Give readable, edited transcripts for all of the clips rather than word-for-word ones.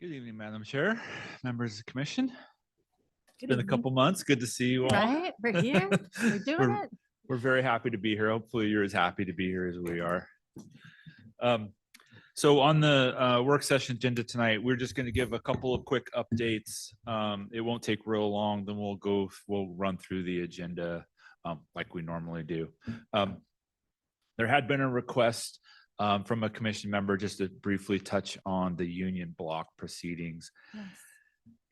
Good evening, Madam Chair, members of the commission. It's Good been a evening. couple months. Good to see you all. Right, we're here. We're doing it. We're very happy to be here. Hopefully you're as happy to be here as we are. So on the work session agenda tonight, we're just going to give a couple of quick updates. It won't take real long. Then we'll run through the agenda like we normally do. There had been a request from a commission member just to briefly touch on the union block proceedings. Yes.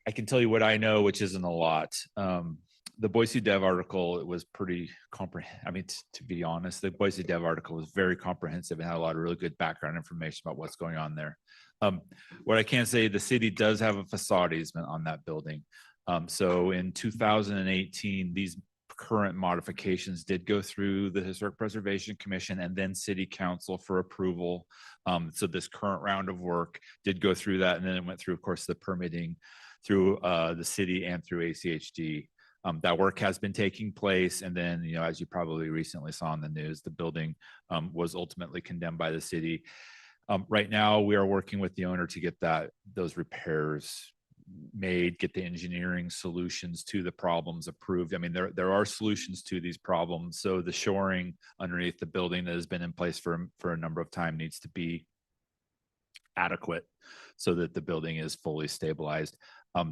I can tell you what I know, which isn't a lot. The Boise Dev article, it was pretty comprehensive. I mean, to be honest, the Boise Dev article was very comprehensive and had a lot of really good background information about what's going on there. What I can say, the city does have a facade easement on that building. So in 2018, these current modifications did go through the Historic Preservation Commission and then City Council for approval. So this current round of work did go through that, and then it went through, of course, the permitting through the city and through ACHD. That work has been taking place, and then, you know, as you probably recently saw in the news, the building was ultimately condemned by the city. Right now, we are working with the owner to get those repairs made, get the engineering solutions to the problems approved. I mean, there are solutions to these problems. So the shoring underneath the building that has been in place for a number of time needs to be adequate so that the building is fully stabilized.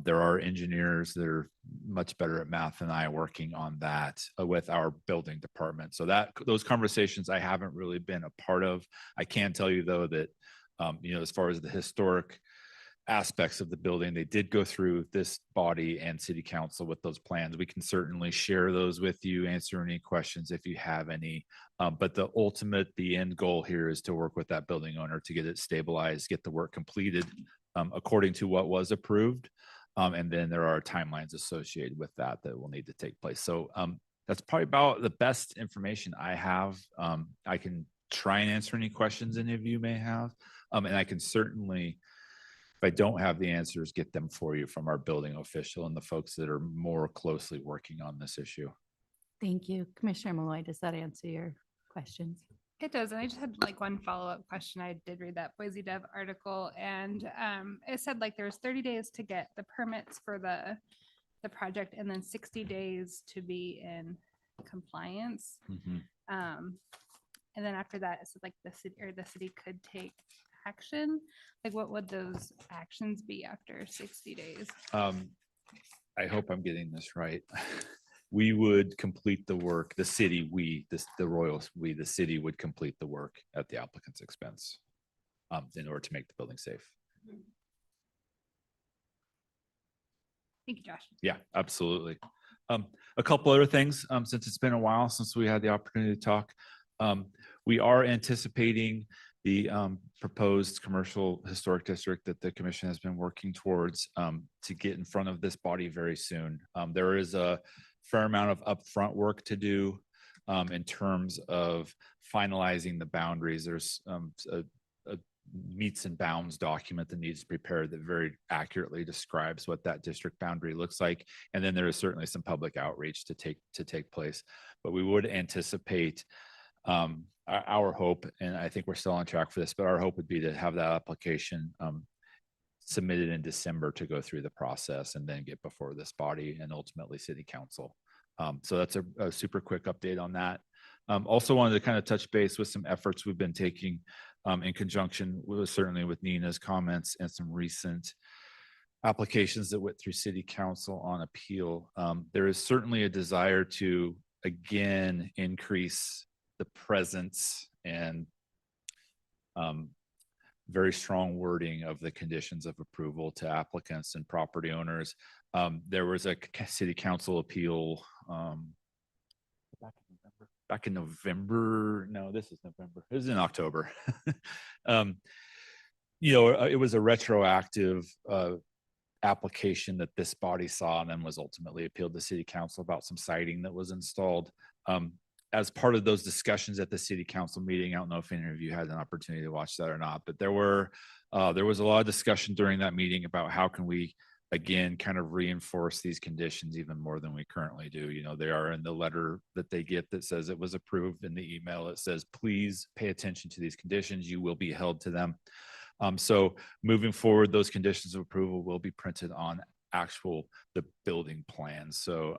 There are engineers that are much better at math than I working on that with our building department. So those conversations I haven't really been a part of. I can tell you though that, you know, as far as the historic aspects of the building, they did go through this body and city council with those plans. We can certainly share those with you, answer any questions if you have any. But the end goal here is to work with that building owner to get it stabilized, get the work completed according to what was approved. And then there are timelines associated with that will need to take place. So that's probably about the best information I have. I can try and answer any questions any of you may have. And I can certainly, if I don't have the answers, get them for you from our building official and the folks that are more closely working on this issue. Thank you. Commissioner Malloy, does that answer your questions? It does. And I just had like one follow-up question. I did read that Boise Dev article, and it said like there's 30 days to get the permits for the project and then 60 days to be in compliance. And then after that, it said like the city could take action. Like what would those actions be after 60 days? I hope I'm getting this right. We would complete the work, the city, the city would complete the work at the applicant's expense in order to make the building safe. Thank you, Josh. Yeah, absolutely. A couple other things, since it's been a while since we had the opportunity to talk. We are anticipating the proposed commercial historic district that the commission has been working towards to get in front of this body very soon. There is a fair amount of upfront work to do in terms of finalizing the boundaries. There's a meets and bounds document that needs to be prepared that very accurately describes what that district boundary looks like. And then there is certainly some public outreach to take place. But we would anticipate our hope, and I think we're still on track for this, but our hope would be to have that application submitted in December to go through the process and then get before this body and ultimately city council. So that's a super quick update on that. Also wanted to kind of touch base with some efforts we've been taking in conjunction with certainly with Nina's comments and some recent applications that went through city council on appeal. There is certainly a desire to again increase the presence and very strong wording of the conditions of approval to applicants and property owners. There was a city council appeal back in November. No, this is November. It was in October. You know, it was a retroactive application that this body saw and then was ultimately appealed to city council about some siding that was installed. As part of those discussions at the city council meeting, I don't know if any of you had an opportunity to watch that or not, but there was a lot of discussion during that meeting about how can we again kind of reinforce these conditions even more than we currently do. You know, they are in the letter that they get that says it was approved. In the email it says please pay attention to these conditions, you will be held to them. So moving forward, those conditions of approval will be printed on the building plans. So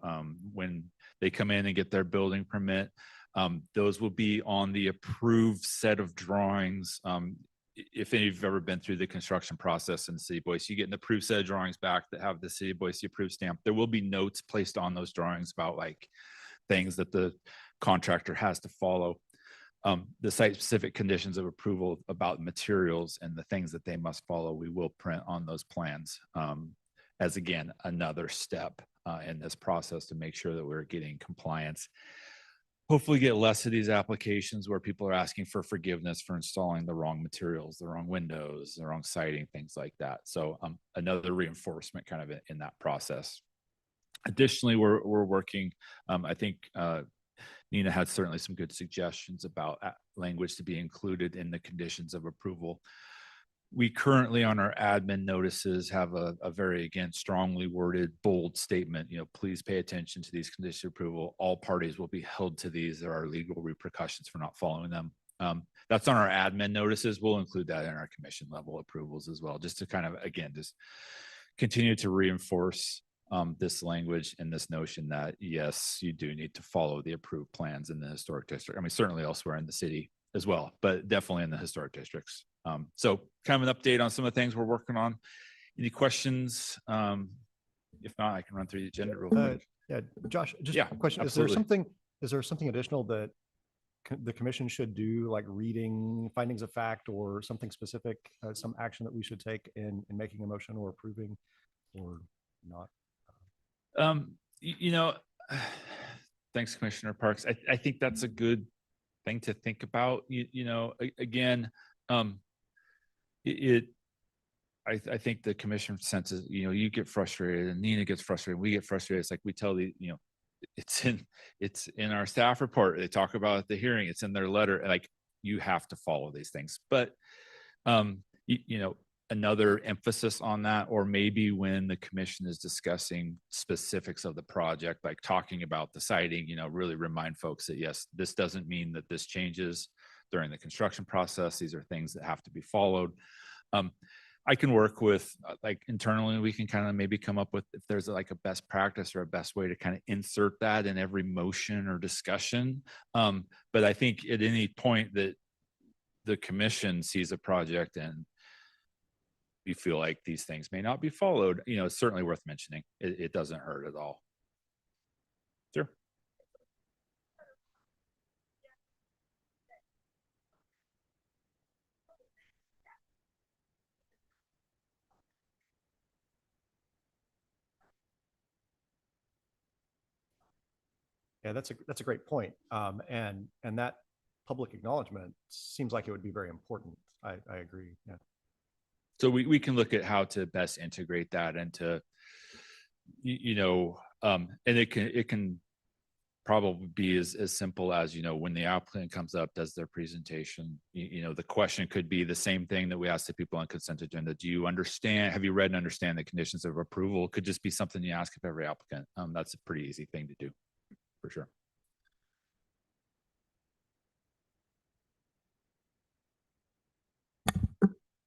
when they come in and get their building permit, those will be on the approved set of drawings. If any of you've ever been through the construction process in the city of Boise, you get an approved set of drawings back that have the city of Boise approved stamp. There will be notes placed on those drawings about like things that the contractor has to follow. The site-specific conditions of approval about materials and the things that they must follow, we will print on those plans as, again, another step in this process to make sure that we're getting compliance. Hopefully get less of these applications where people are asking for forgiveness for installing the wrong materials, the wrong windows, the wrong siding, things like that. So another reinforcement kind of in that process. Additionally, we're working, I think Nina had certainly some good suggestions about language to be included in the conditions of approval. We currently on our admin notices have a very, again, strongly worded, bold statement, please pay attention to these conditions of approval. All parties will be held to these. There are legal repercussions for not following them. That's on our admin notices. We'll include that in our commission level approvals as well, just to kind of, again, just continue to reinforce this language and this notion that, yes, you do need to follow the approved plans in the historic district. I mean, certainly elsewhere in the city as well, but definitely in the historic districts. So kind of an update on some of the things we're working on. Any questions? If not, I can run through the agenda real quick. Yeah, Josh, just Yeah, a question. absolutely. Is there something additional that the commission should do, like reading findings of fact or something specific, some action that we should take in making a motion or approving or not? Thanks, Commissioner Parks. I think that's a good thing to think about. Again, I think the commission senses, you get frustrated and Nina gets frustrated. We get frustrated. It's like we tell it's in our staff report. They talk about at the hearing. It's in their letter. Like you have to follow these things. But another emphasis on that, or maybe when the commission is discussing specifics of the project, like talking about the siding, really remind folks that, yes, this doesn't mean that this changes during the construction process. These are things that have to be followed. I can work with like internally, we can kind of maybe come up with if there's like a best practice or a best way to kind of insert that in every motion or discussion. But I think at any point that the commission sees a project and you feel like these things may not be followed, it's certainly worth mentioning. It doesn't hurt at all. Sure. Yeah, that's a great point. And that public acknowledgement seems like it would be very important. I agree. Yeah. So we can look at how to best integrate that into, and it can probably be as simple as, when the applicant comes up, does their presentation, the question could be the same thing that we ask the people on consent agenda. Do you understand, have you read and understand the conditions of approval? Could just be something you ask of every applicant. That's a pretty easy thing to do for sure.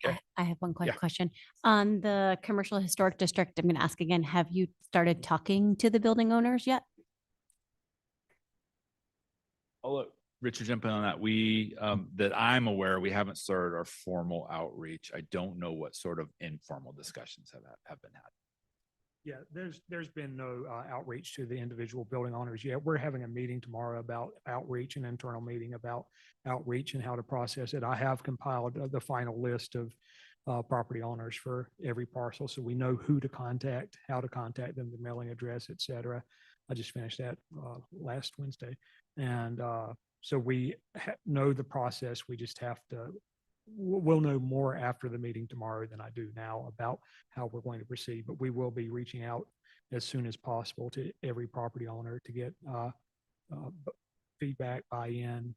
Okay. I have one quick Yeah. question. On the commercial historic district, I'm going to ask again, have you started talking to the building owners yet? I'll let Richard jump in on that. We, that I'm aware, we haven't started our formal outreach. I don't know what sort of informal discussions have been had. Yeah, there's been no outreach to the individual building owners yet. We're having a meeting tomorrow about outreach, an internal meeting about outreach and how to process it. I have compiled the final list of property owners for every parcel, so we know who to contact, how to contact them, the mailing address, et cetera. I just finished that last Wednesday. And so we know the process. We just have to, we'll know more after the meeting tomorrow than I do now about how we're going to proceed, but we will be reaching out as soon as possible to every property owner to get feedback, buy-in,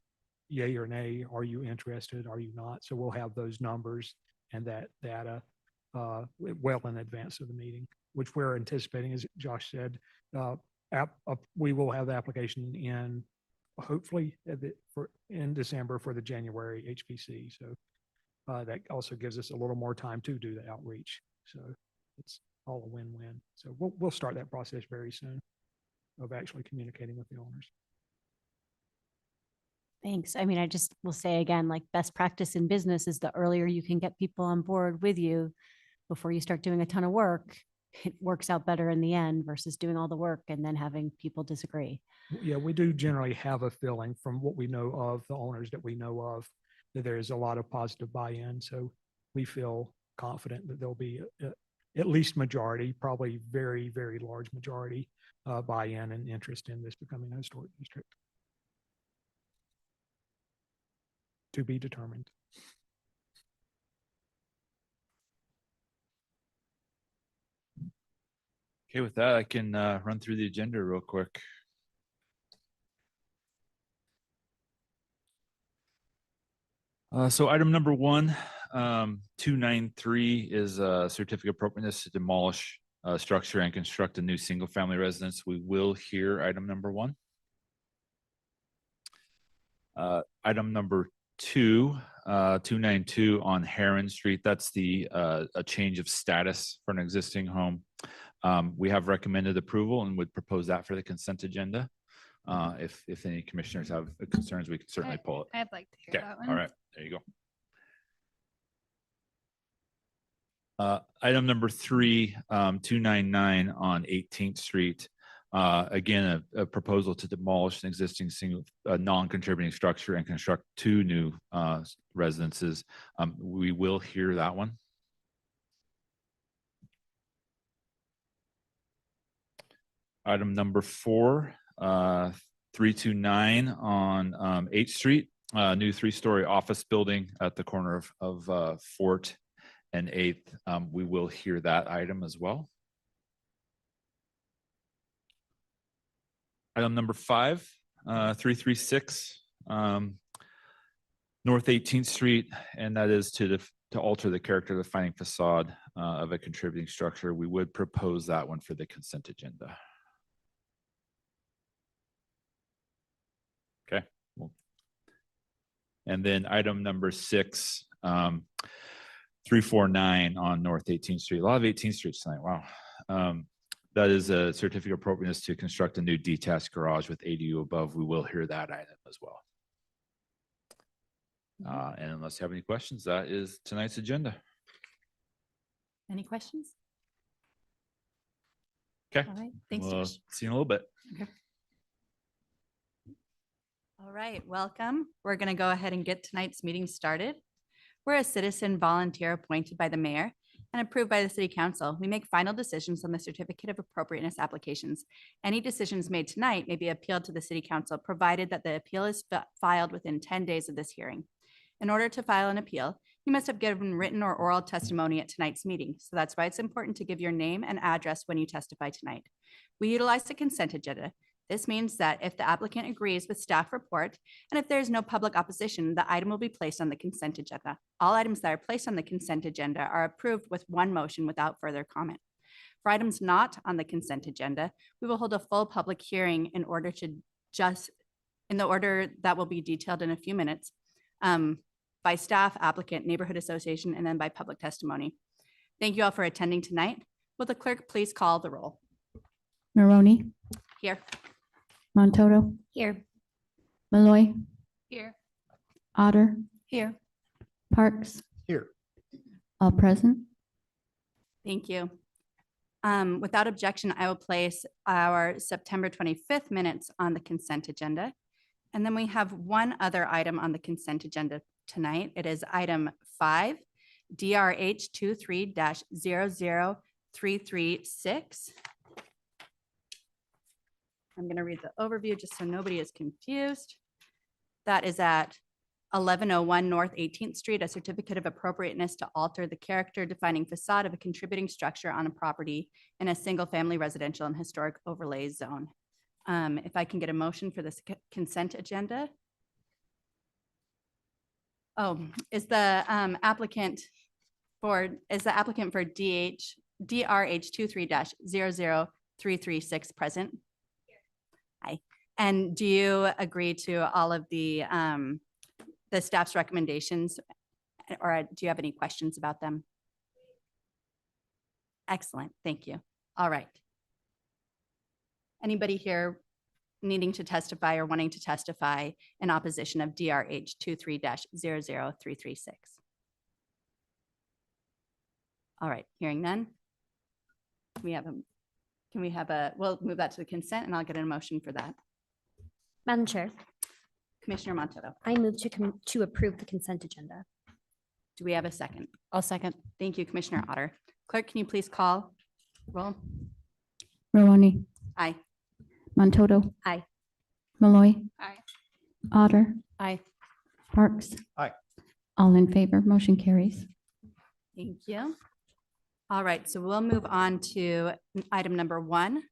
yay or nay. Are you interested? Are you not? So we'll have those numbers and that data well in advance of the meeting, which we're anticipating, as Josh said, we will have the application in hopefully in December for the January HPC. So that also gives us a little more time to do the outreach. So it's all a win-win. So we'll start that process very soon of actually communicating with the owners. Thanks. I mean, I just will say again, like best practice in business is the earlier you can get people on board with you before you start doing a ton of work, it works out better in the end versus doing all the work and then having people disagree. Yeah, we do generally have a feeling from what we know of the owners that we know of that there is a lot of positive buy-in. So we feel confident that there'll be at least majority, probably very, very large majority buy-in and interest in this becoming a historic district. To be determined. Okay, with that, I can run through the agenda real quick. So item number 1, 293 is a certificate of appropriateness to demolish a structure and construct a new single-family residence. We will hear item number 1. Item number 2, 292 on Heron Street. That's the a change of status for an existing home. We have recommended approval and would propose that for the consent agenda. If any commissioners have concerns, we can certainly pull it. I'd like to hear Okay, that one. all right, there you go. Item number 3, 299 on 18th Street. Again, a proposal to demolish an existing single non-contributing structure and construct 2 new residences. We will hear that one. Item number 4, 329 on 8th Street, new 3-story office building at the corner of 4th and 8th. We will hear that item as well. Item number 5, 336 North 18th Street, and that is to alter the character defining facade of a contributing structure. We would propose that one for the consent agenda. Okay. And then item number 6, 349 on North 18th Street. A lot of 18th Streets tonight. Wow. That is a certificate of appropriateness to construct a new detached garage with ADU above. We will hear that item as well. And unless you have any questions, that is tonight's agenda. Any questions? Okay. All right, thanks, We'll Josh. see you in a little bit. All right, welcome. We're going to go ahead and get tonight's meeting started. We're a citizen volunteer appointed by the mayor and approved by the city council. We make final decisions on the certificate of appropriateness applications. Any decisions made tonight may be appealed to the city council, provided that the appeal is filed within 10 days of this hearing. In order to file an appeal, you must have given written or oral testimony at tonight's meeting. So that's why it's important to give your name and address when you testify tonight. We utilize the consent agenda. This means that if the applicant agrees with staff report, and if there's no public opposition, the item will be placed on the consent agenda. All items that are placed on the consent agenda are approved with one motion without further comment. For items not on the consent agenda, we will hold a full public hearing in order in the order that will be detailed in a few minutes, by staff, applicant, neighborhood association, and then by public testimony. Thank you all for attending tonight. Will the clerk please call the roll? Maroney, Here. Montoto, Here. Malloy, Here. Otter, Here. Parks, Here. all present. Thank you. Without objection, I will place our September 25th minutes on the consent agenda. And then we have one other item on the consent agenda tonight. It is item 5, DRH 23-00336. I'm going to read the overview just so nobody is confused. That is at 1101 North 18th Street, a certificate of appropriateness to alter the character defining facade of a contributing structure on a property in a single-family residential and historic overlay zone. If I can get a motion for this consent agenda. Oh, is the applicant for DRH 23-00336 present? Hi. And do you agree to all of the staff's recommendations Or do you have any questions about them? Excellent, thank you. All right. Anybody here needing to testify or wanting to testify in opposition of DRH 23-00336? All right, hearing none. We'll move that to the consent and I'll get a motion for that. Madam Chair, Commissioner Montoto, I move to approve the consent agenda. do we have a second? I'll second. Thank you, Commissioner Otter. Clerk, can you please call roll? Maloney, Aye. Montoto. Aye. Malloy, Aye. Otter, Aye. Parks. Aye. All in favor, motion carries. Thank you. All right, so we'll move on to item number 1.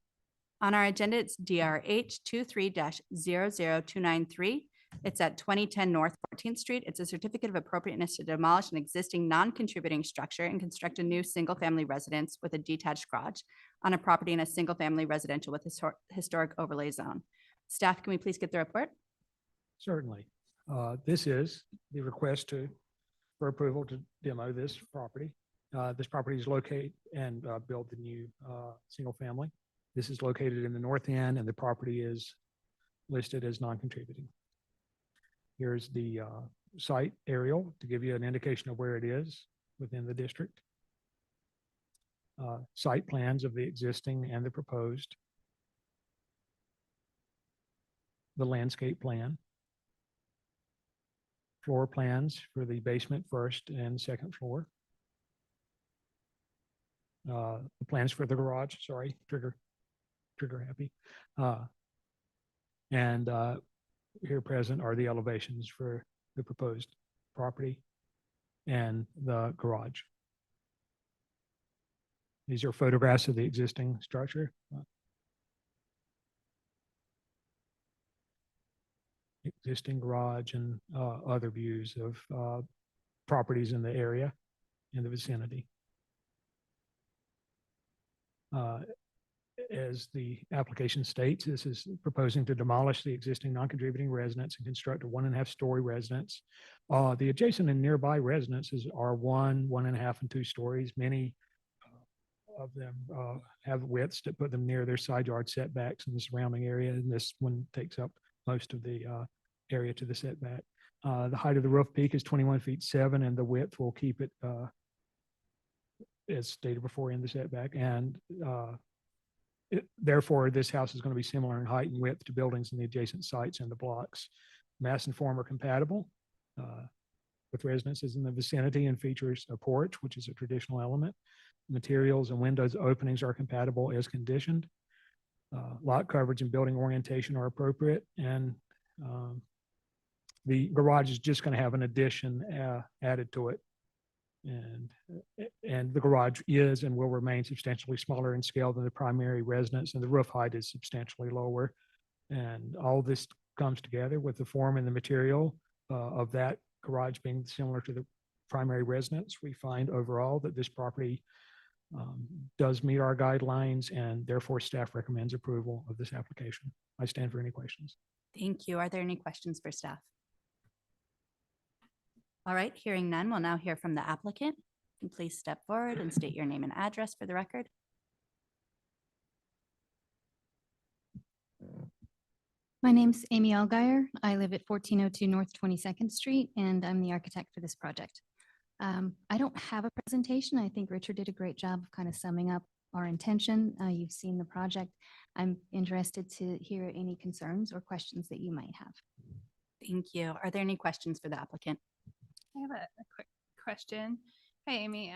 On our agenda, it's DRH 23-00293. It's at 2010 North 14th Street. It's a certificate of appropriateness to demolish an existing non-contributing structure and construct a new single-family residence with a detached garage on a property in a single-family residential with historic overlay zone. Staff, can we please get the report? Certainly. This is the request for approval to demo this property. This property is located and build the new single family. This is located in the north end and the property is listed as non-contributing. Here's the site aerial to give you an indication of where it is within the district. Site plans of the existing and the proposed. The landscape plan. Floor plans for the basement first and second floor. The plans for the garage, sorry, trigger happy. And here present are the elevations for the proposed property and the garage. These are photographs of the existing structure. Existing garage and other views of properties in the area, in the vicinity. As the application states, this is proposing to demolish the existing non-contributing residence and construct a 1.5-story residence. The adjacent and nearby residences are 1, 1.5, and 2 stories. Many of them have widths that put them near their side yard setbacks in the surrounding area, and this one takes up most of the area to the setback. The height of the roof peak is 21 feet 7, and the width will keep it as stated before in the setback. And therefore, this house is going to be similar in height and width to buildings in the adjacent sites and the blocks. Mass and form are compatible with residences in the vicinity and features a porch, which is a traditional element. Materials and windows openings are compatible as conditioned. Lot coverage and building orientation are appropriate, and the garage is just going to have an addition added to it. And the garage is and will remain substantially smaller in scale than the primary residence, and the roof height is substantially lower. And all this comes together with the form and the material of that garage being similar to the primary residence. We find overall that this property does meet our guidelines, and therefore staff recommends approval of this application. I stand for any questions. Thank you. Are there any questions for staff? All right, hearing none, we'll now hear from the applicant. And please step forward and state your name and address for the record. My name's Amy Allgaier. I live at 1402 North 22nd Street, and I'm the architect for this project. I don't have a presentation. I think Richard did a great job of kind of summing up our intention. You've seen the project. I'm interested to hear any concerns or questions that you might have. Thank you. Are there any questions for the applicant? I have a quick question. Hi, Amy.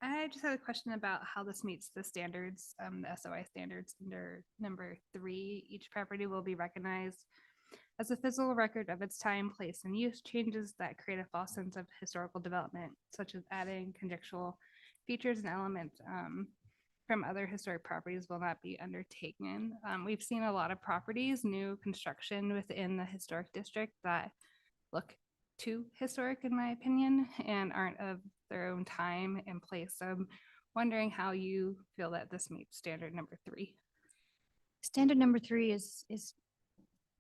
I just had a question about how this meets the standards, the SOI standards under number 3. Each property will be recognized as a physical record of its time, place, and use. Changes that create a false sense of historical development, such as adding contextual features and elements from other historic properties, will not be undertaken. We've seen a lot of properties, new construction within the historic district that look too historic, in my opinion, and aren't of their own time and place. So I'm wondering how you feel that this meets standard number 3. Standard number 3 is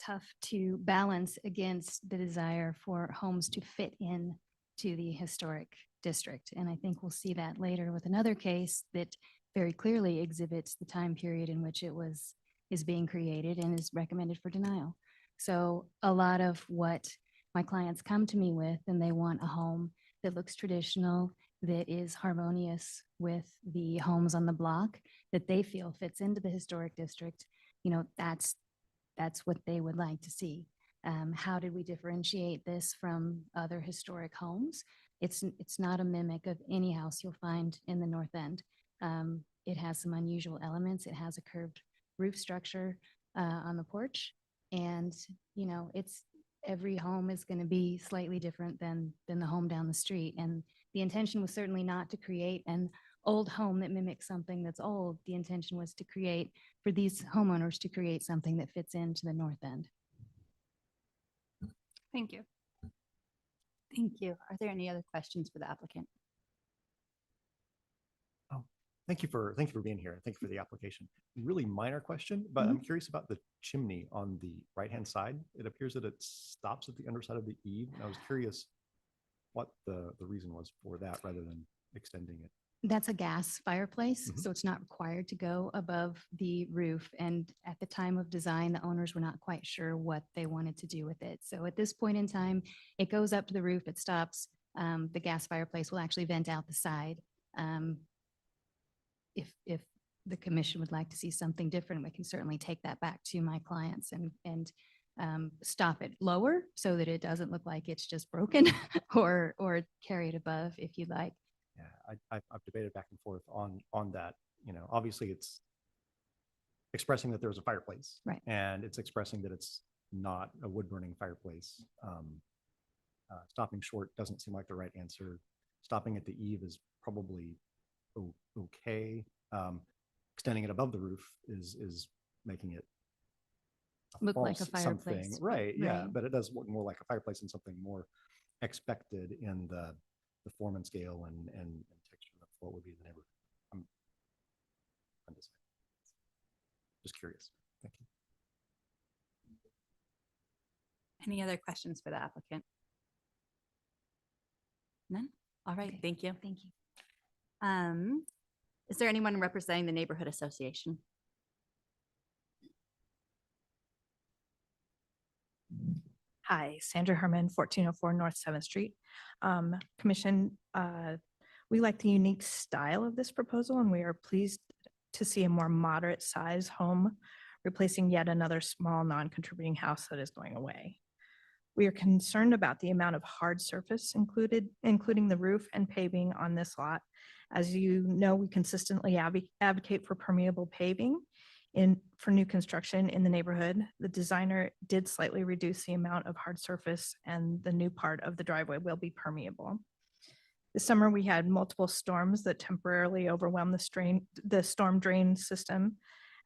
tough to balance against the desire for homes to fit in to the historic district. And I think we'll see that later with another case that very clearly exhibits the time period in which is being created and is recommended for denial. So a lot of what my clients come to me with, and they want a home that looks traditional, that is harmonious with the homes on the block, that they feel fits into the historic district. That's what they would like to see. How did we differentiate this from other historic homes? It's not a mimic of any house you'll find in the North End. It has some unusual elements. It has a curved roof structure on the porch. And, every home is going to be slightly different than the home down the street. And the intention was certainly not to create an old home that mimics something that's old. The intention was to create, for these homeowners to create something that fits into the North End. Thank you. Thank you. Are there any other questions for the applicant? Thank you for being here. Thank you for the application. Really minor question, but I'm curious about the chimney on the right-hand side. It appears that it stops at the underside of the eave. And I was curious what the reason was for that rather than extending it. That's a gas fireplace, Mhm. so it's not required to go above the roof. And at the time of design, the owners were not quite sure what they wanted to do with it. So at this point in time, it goes up to the roof, it stops. The gas fireplace will actually vent out the side. If the commission would like to see something different, we can certainly take that back to my clients and stop it lower so that it doesn't look like it's just broken or carry it above if you'd like. Yeah, I've debated back and forth on that. Obviously it's expressing that there's a fireplace. Right. And it's expressing that it's not a wood burning fireplace. Stopping short doesn't seem like the right answer. Stopping at the eave is probably okay. Extending it above the roof is making it Look like a false something. fireplace. Right. Yeah. Right. But it does look more like a fireplace and something more expected in the form and scale and texture of what would be in the neighborhood. I'm undecided. Just curious. Thank you. Any other questions for the applicant? None? All right, Okay. thank you. Thank you. Is there anyone representing the neighborhood association? Hi, Sandra Herman, 1404 North 7th Street. Commission, we like the unique style of this proposal, and we are pleased to see a more moderate size home replacing yet another small non-contributing house that is going away. We are concerned about the amount of hard surface including the roof and paving on this lot. As you know, we consistently advocate for permeable paving for new construction in the neighborhood. The designer did slightly reduce the amount of hard surface, and the new part of the driveway will be permeable. This summer, we had multiple storms that temporarily overwhelmed the storm drain system.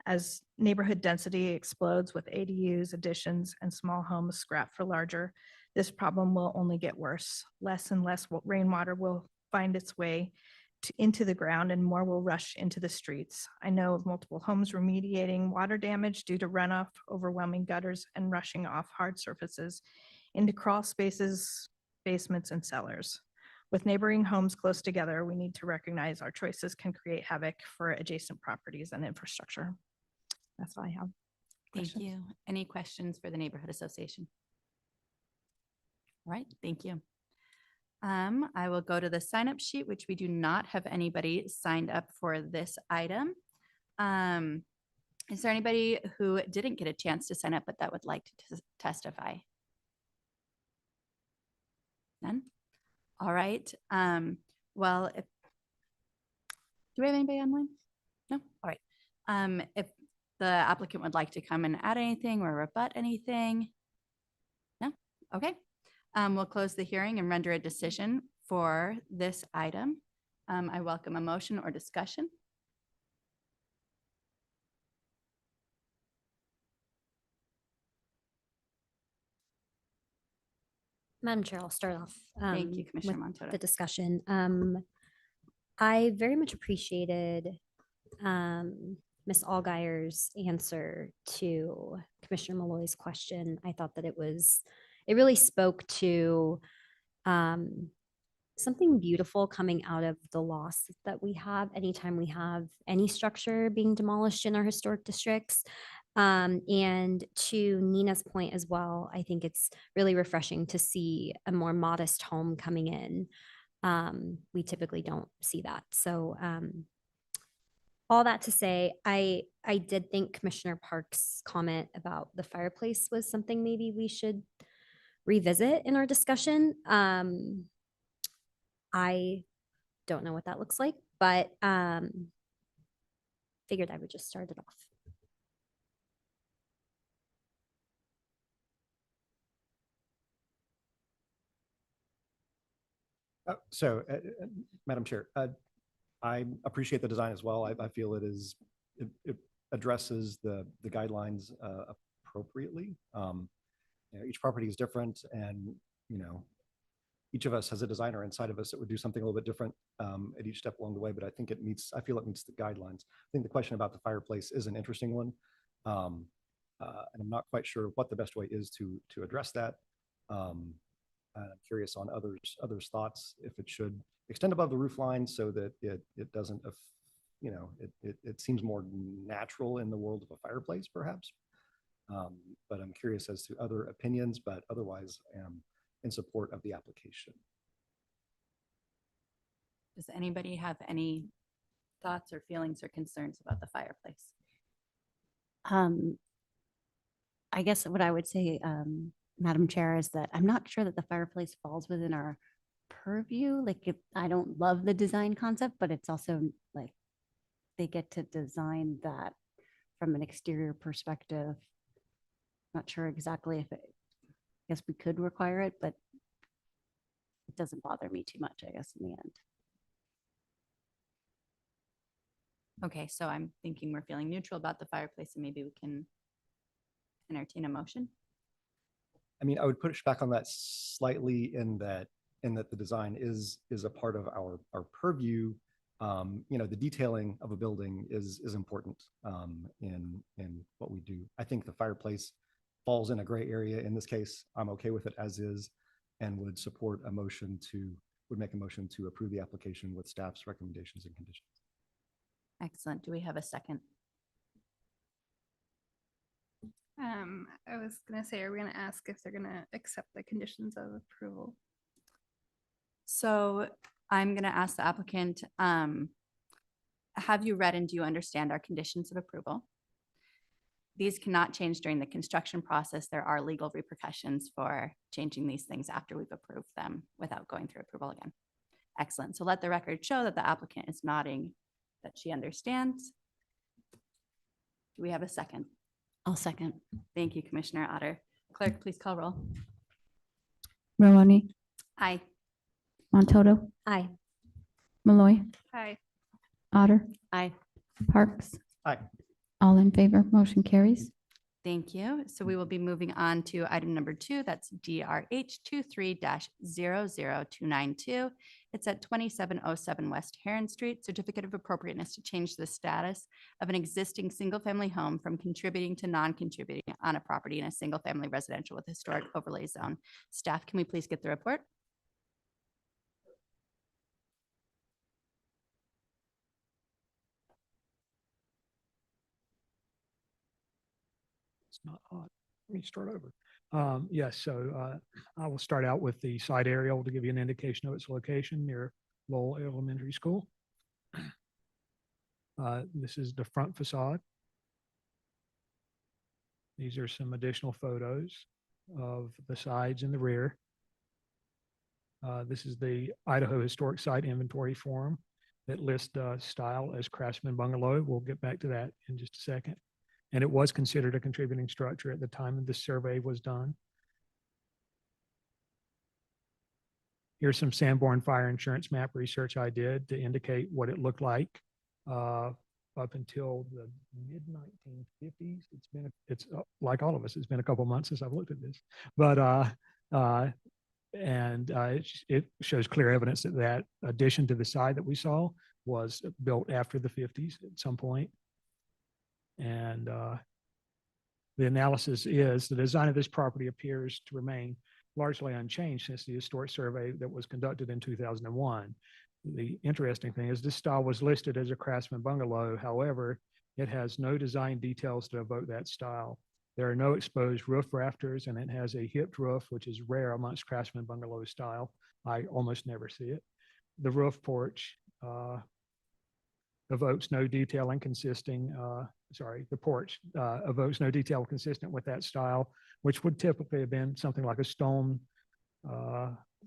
As neighborhood density explodes with ADUs, additions, and small homes scrapped for larger, this problem will only get worse. Less and less rainwater will find its way into the ground, and more will rush into the streets. I know of multiple homes remediating water damage due to runoff, overwhelming gutters, and rushing off hard surfaces into crawl spaces, basements, and cellars. With neighboring homes close together, we need to recognize our choices can create havoc for adjacent properties and infrastructure. That's all I have. Thank Questions? you. Any questions for the neighborhood association? All right, thank you. I will go to the sign up sheet, which we do not have anybody signed up for this item. Is there anybody who didn't get a chance to sign up but that would like to testify? None? All right. Well, do we have anybody online? No? All right. If the applicant would like to come and add anything or rebut anything? No? Okay. We'll close the hearing and render a decision for this item. I welcome a motion or discussion. Madam Chair, I'll start off. Thank you, Commissioner with Montoto. the discussion. I very much appreciated Ms. Allgaier's answer to Commissioner Malloy's question. I thought that it really spoke to something beautiful coming out of the loss that we have anytime we have any structure being demolished in our historic districts. And to Nina's point as well, I think it's really refreshing to see a more modest home coming in. We typically don't see that. So all that to say, I did think Commissioner Park's comment about the fireplace was something maybe we should revisit in our discussion. I don't know what that looks like, but figured I would just start it off. Madam Chair, I appreciate the design as well. I feel it addresses the guidelines appropriately. Each property is different, and each of us has a designer inside of us that would do something a little bit different at each step along the way. But I think I feel it meets the guidelines. I think the question about the fireplace is an interesting one, and I'm not quite sure what the best way is to address that. I'm curious on others' thoughts, if it should extend above the roof line so that it doesn't, it seems more natural in the world of a fireplace, perhaps. But I'm curious as to other opinions, but otherwise am in support of the application. Does anybody have any thoughts or feelings or concerns about the fireplace? I guess what I would say, Madam Chair, is that I'm not sure that the fireplace falls within our purview. Like, I don't love the design concept, but it's also like they get to design that from an exterior perspective. Not sure exactly if I guess we could require it, but it doesn't bother me too much, I guess, in the end. Okay, so I'm thinking we're feeling neutral about the fireplace, and maybe we can entertain a motion. I mean, I would push back on that slightly in that the design is a part of our purview. The detailing of a building is important in what we do. I think the fireplace falls in a gray area in this case. I'm okay with it as is, and would make a motion to approve the application with staff's recommendations and conditions. Excellent. Do we have a second? I was gonna say, are we gonna ask if they're gonna accept the conditions of approval? So I'm going to ask the applicant, have you read and do you understand our conditions of approval? These cannot change during the construction process. There are legal repercussions for changing these things after we've approved them without going through approval again. Excellent. So let the record show that the applicant is nodding that she understands. Do we have a second? I'll second. Thank you, Commissioner Otter. Clerk, please call roll. Maloney, Aye. Montoto, Aye. Malloy, Hi. Otter, Aye. Parks. Aye. All in favor, motion carries. Thank you. So we will be moving on to item number 2. That's DRH 23-00292. It's at 2707 West Heron Street. Certificate of appropriateness to change the status of an existing single-family home from contributing to non-contributing on a property in a single-family residential with historic overlay zone. Staff, can we please get the report? It's not hot. Let me start over. Yes, so I will start out with the side aerial to give you an indication of its location near Lowell Elementary School. This is the front facade. These are some additional photos of the sides and the rear. This is the Idaho Historic Site Inventory Form that lists style as Craftsman Bungalow. We'll get back to that in just a second. And it was considered a contributing structure at the time that this survey was done. Here's some Sanborn fire insurance map research I did to indicate what it looked like up until the mid 1950s. It's like all of us, it's been a couple months since I've looked at this, but it shows clear evidence that that addition to the side that we saw was built after the 50s at some point. And the analysis is the design of this property appears to remain largely unchanged since the historic survey that was conducted in 2001. The interesting thing is this style was listed as a Craftsman bungalow. However, it has no design details to evoke that style. There are no exposed roof rafters, and it has a hipped roof, which is rare amongst Craftsman bungalow style. I almost never see it. The roof porch evokes no detailing the porch evokes no detail consistent with that style, which would typically have been something like a stone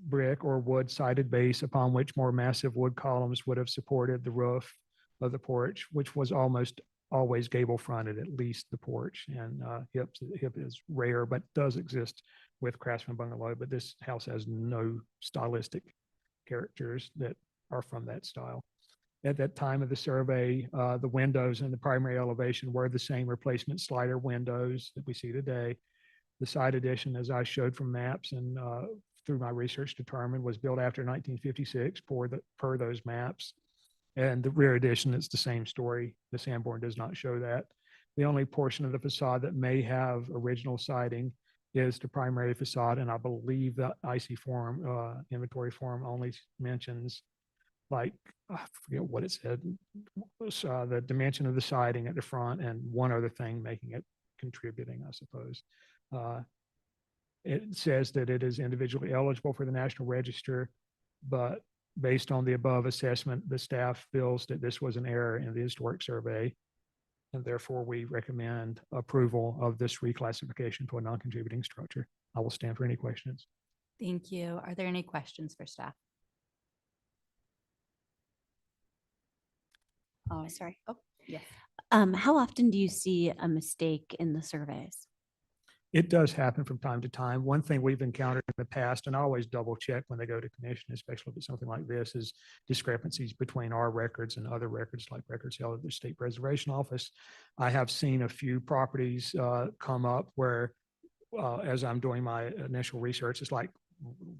brick or wood sided base upon which more massive wood columns would have supported the roof of the porch, which was almost always gable fronted, at least the porch. And hip is rare, but does exist with Craftsman bungalow. But this house has no stylistic characters that are from that style. At that time of the survey, the windows in the primary elevation were the same replacement slider windows that we see today. The side addition, as I showed from maps and through my research determined, was built after 1956 per those maps. And the rear addition, it's the same story. The Sanborn does not show that. The only portion of the facade that may have original siding is the primary facade. And I believe the IC form, inventory form only mentions, like, I forget what it said, the dimension of the siding at the front and one other thing making it contributing, I suppose. It says that it is individually eligible for the National Register, but based on the above assessment, the staff feels that this was an error in the historic survey. And therefore we recommend approval of this reclassification to a non-contributing structure. I will stand for any questions. Thank you. Are there any questions for staff? Oh, Sorry. Oh, yes. How often do you see a mistake in the surveys? It does happen from time to time. One thing we've encountered in the past, and I always double check when they go to commission, especially if it's something like this, is discrepancies between our records and other records, like records held at the State Preservation Office. I have seen a few properties come up where, as I'm doing my initial research, it's like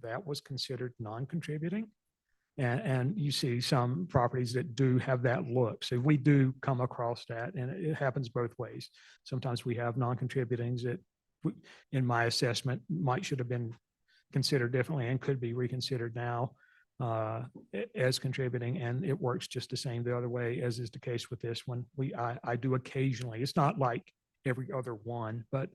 that was considered non-contributing. And you see some properties that do have that look. So we do come across that, and it happens both ways. Sometimes we have non-contributings that, in my assessment, should have been considered differently and could be reconsidered now as contributing, and it works just the same the other way, as is the case with this one. I do occasionally. It's not like every other one, but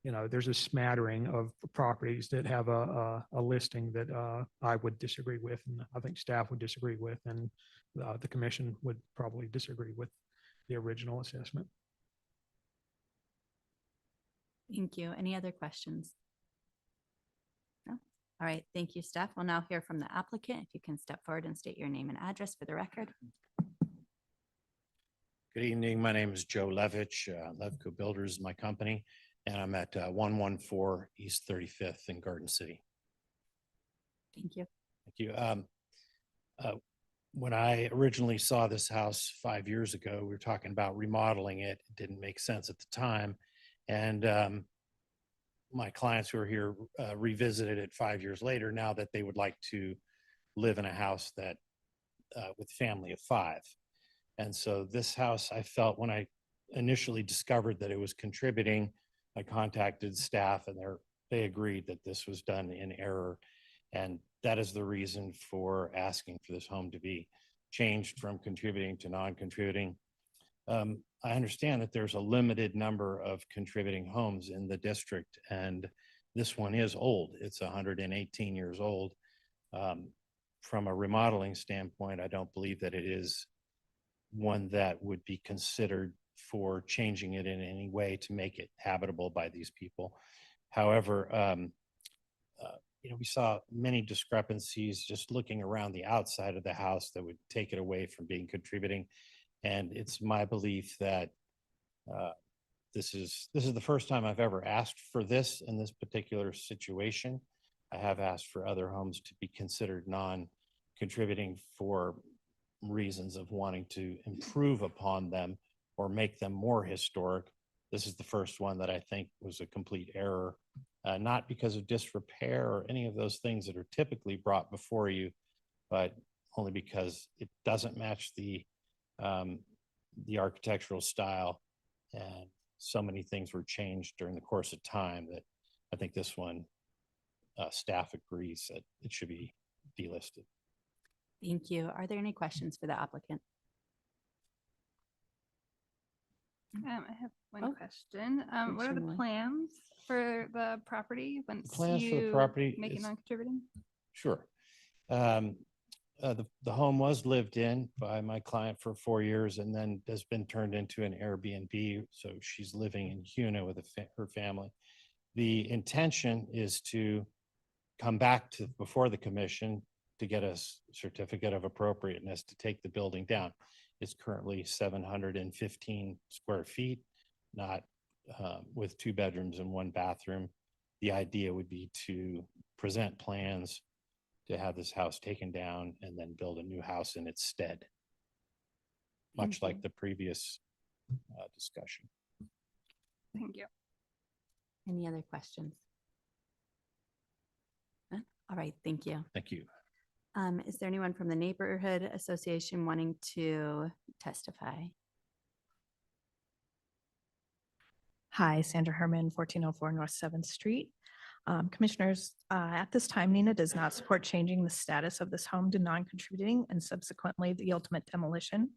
there's a smattering of properties that have a listing that I would disagree with, and I think staff would disagree with, and the commission would probably disagree with the original assessment. Thank you. Any other questions? No? All right. Thank you, staff. We'll now hear from the applicant. If you can step forward and state your name and address for the record. Good evening. My name is Joe Levitch. Levco Builders is my company, and I'm at 114 East 35th in Garden City. Thank you. Thank you. When I originally saw this house 5 years ago, we were talking about remodeling it. It didn't make sense at the time. And my clients who are here revisited it 5 years later, now that they would like to live in a house that with a family of 5. And so this house, I felt when I initially discovered that it was contributing, I contacted staff and they agreed that this was done in error. And that is the reason for asking for this home to be changed from contributing to non-contributing. I understand that there's a limited number of contributing homes in the district, and this one is old. It's 118 years old. From a remodeling standpoint, I don't believe that it is one that would be considered for changing it in any way to make it habitable by these people. However, we saw many discrepancies just looking around the outside of the house that would take it away from being contributing. And it's my belief that this is the first time I've ever asked for this in this particular situation. I have asked for other homes to be considered non-contributing for reasons of wanting to improve upon them or make them more historic. This is the first one that I think was a complete error, not because of disrepair or any of those things that are typically brought before you, but only because it doesn't match the architectural style, and so many things were changed during the course of time that I think this one staff agrees that it should be delisted. Thank you. Are there any questions for the applicant? I have one Oh, question. What are the Commissioner Malloy. plans for the property once plans for the you property make it is- non-contributing? Sure. The home was lived in by my client for 4 years and then has been turned into an Airbnb. So she's living in Huna with her family. The intention is to come back to before the commission to get a certificate of appropriateness to take the building down. It's currently 715 square feet, not with 2 bedrooms and 1 bathroom. The idea would be to present plans to have this house taken down and then build a new house in its stead. Much like the previous discussion. Thank you. Any other questions? None? All right, thank you. Thank you. Is there anyone from the neighborhood association wanting to testify? Hi, Sandra Herman, 1404 North 7th Street. Commissioners, at this time, Nina does not support changing the status of this home to non-contributing and subsequently the ultimate demolition.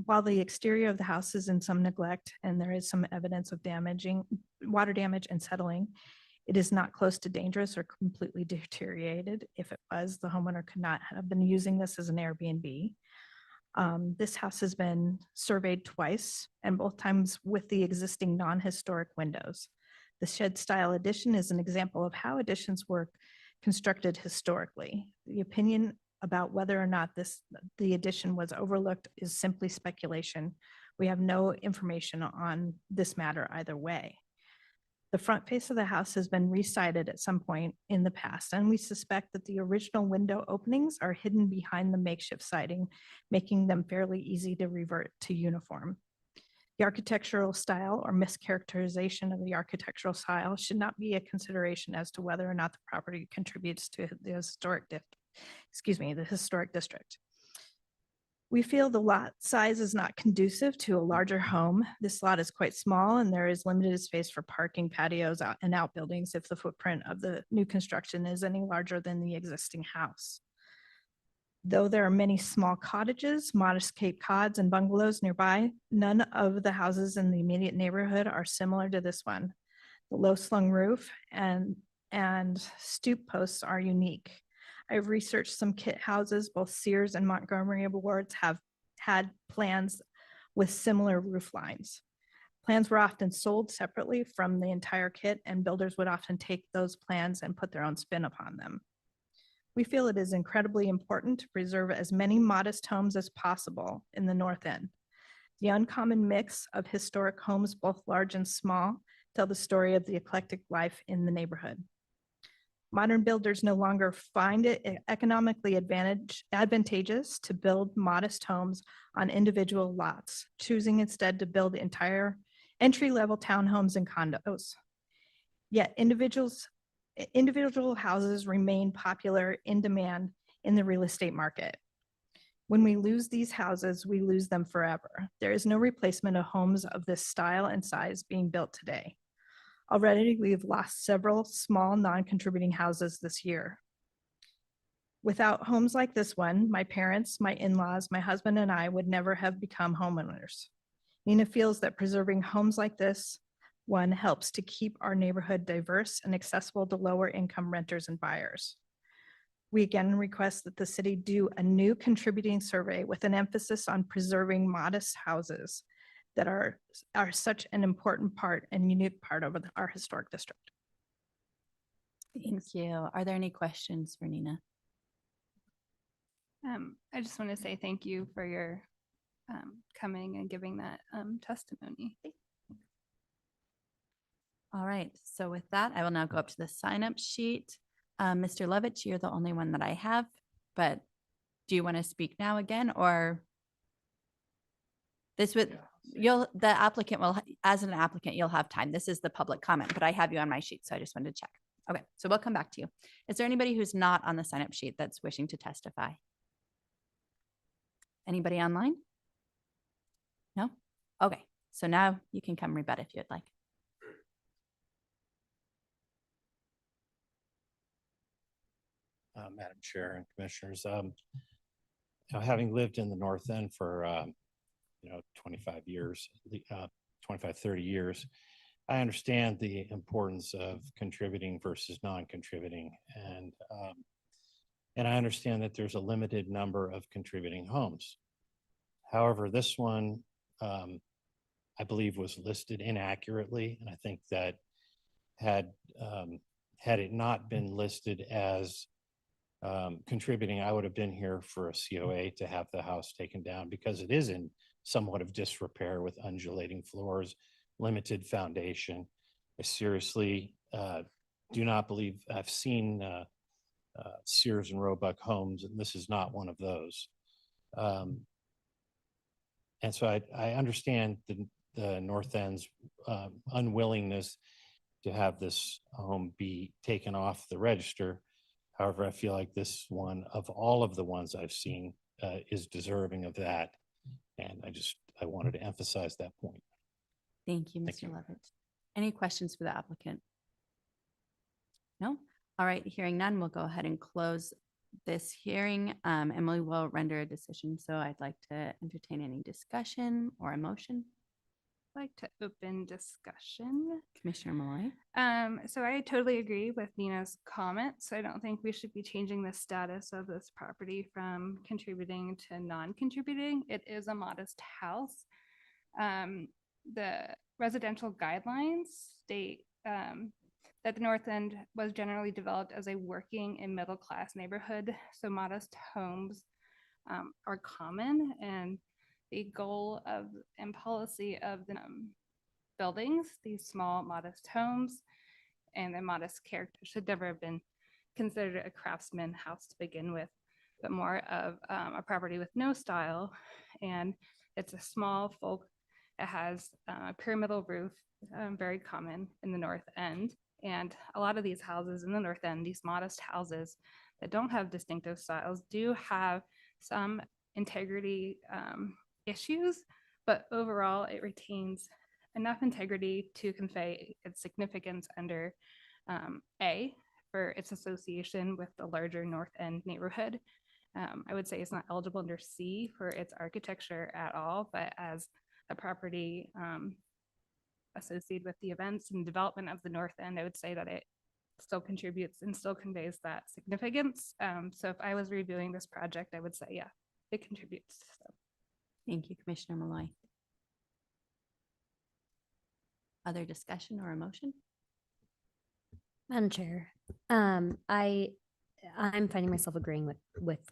While the exterior of the house is in some neglect and there is some evidence of water damage and settling, it is not close to dangerous or completely deteriorated. If it was, the homeowner could not have been using this as an Airbnb. This house has been surveyed twice and both times with the existing non-historic windows. The shed style addition is an example of how additions were constructed historically. The opinion about whether or not the addition was overlooked is simply speculation. We have no information on this matter either way. The front face of the house has been re-sided at some point in the past, and we suspect that the original window openings are hidden behind the makeshift siding, making them fairly easy to revert to uniform. The architectural style or mischaracterization of the architectural style should not be a consideration as to whether or not the property contributes to the historic district. We feel the lot size is not conducive to a larger home. This lot is quite small and there is limited space for parking, patios, and outbuildings if the footprint of the new construction is any larger than the existing house. Though there are many small cottages, modest Cape Cods, and bungalows nearby, none of the houses in the immediate neighborhood are similar to this one. The low slung roof and stoop posts are unique. I've researched some kit houses, both Sears and Montgomery Awards have had plans with similar roof lines. Plans were often sold separately from the entire kit and builders would often take those plans and put their own spin upon them. We feel it is incredibly important to preserve as many modest homes as possible in the North End. The uncommon mix of historic homes, both large and small, tell the story of the eclectic life in the neighborhood. Modern builders no longer find it economically advantageous to build modest homes on individual lots, choosing instead to build entire entry-level townhomes and condos. Yet individual houses remain popular in demand in the real estate market. When we lose these houses, we lose them forever. There is no replacement of homes of this style and size being built today. Already, we've lost several small non-contributing houses this year. Without homes like this one, my parents, my in-laws, my husband, and I would never have become homeowners. Nina feels that preserving homes like this one helps to keep our neighborhood diverse and accessible to lower income renters and buyers. We again request that the city do a new contributing survey with an emphasis on preserving modest houses that are such an important part and unique part of our historic district. Thank you. Are there any questions for Nina? I just want to say thank you for your coming and giving that testimony. All right, so with that, I will now go up to the sign-up sheet. Mr. Lovett, you're the only one that I have, but do you want to speak now again, or this would, the applicant will, as an applicant, you'll have time. This is the public comment, but I have you on my sheet, so I just wanted to check. Okay, so we'll come back to you. Is there anybody who's not on the sign-up sheet that's wishing to testify? Anybody online? No? Okay, so now you can come rebut if you'd like. Madam Chair and Commissioners. Having lived in the North End for, 25 years, 25, 30 years, I understand the importance of contributing versus non-contributing. And I understand that there's a limited number of contributing homes. However, this one, I believe, was listed inaccurately. And I think that had it not been listed as contributing, I would have been here for a COA to have the house taken down because it is in somewhat of disrepair with undulating floors, limited foundation. I seriously do not believe I've seen Sears and Roebuck homes, and this is not one of those. And so I understand the North End's unwillingness to have this home be taken off the register. However, I feel like this one, of all of the ones I've seen, is deserving of that. And I wanted to emphasize that point. Thank you, Thank Mr. you. Lovett. Any questions for the applicant? No? All right, hearing none, we'll go ahead and close this hearing. Emily will render a decision, so I'd like to entertain any discussion or a motion. I'd like to open discussion. Commissioner Malloy. So I totally agree with Nina's comments. I don't think we should be changing the status of this property from contributing to non-contributing. It is a modest house. The residential guidelines state that the North End was generally developed as a working and middle-class neighborhood, so modest homes are common, and the goal of and policy of the buildings, these small modest homes and their modest character, should never have been considered a craftsman house to begin with, but more of a property with no style. And it's a small folk. It has a pyramidal roof, very common in the North End. And a lot of these houses in the North End, these modest houses that don't have distinctive styles, do have some integrity issues, but overall it retains enough integrity to convey its significance under A, for its association with the larger North End neighborhood. I would say it's not eligible under C for its architecture at all, but as a property associated with the events and development of the North End, I would say that it still contributes and still conveys that significance. So if I was reviewing this project, I would say, yeah, it contributes. So. Thank you, Commissioner Malloy. Other discussion or a motion? Madam Chair, I'm finding myself agreeing with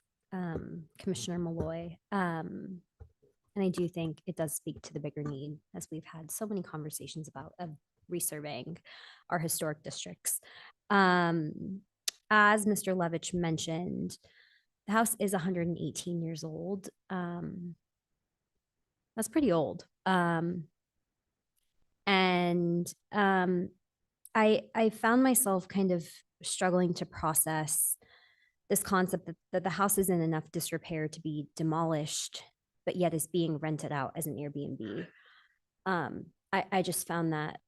Commissioner Malloy. And I do think it does speak to the bigger need, as we've had so many conversations about of resurveying our historic districts. As Mr. Levitch mentioned, the house is 118 years old. That's pretty old. I found myself kind of struggling to process this concept that the house is in enough disrepair to be demolished, but yet is being rented out as an Airbnb. I just found that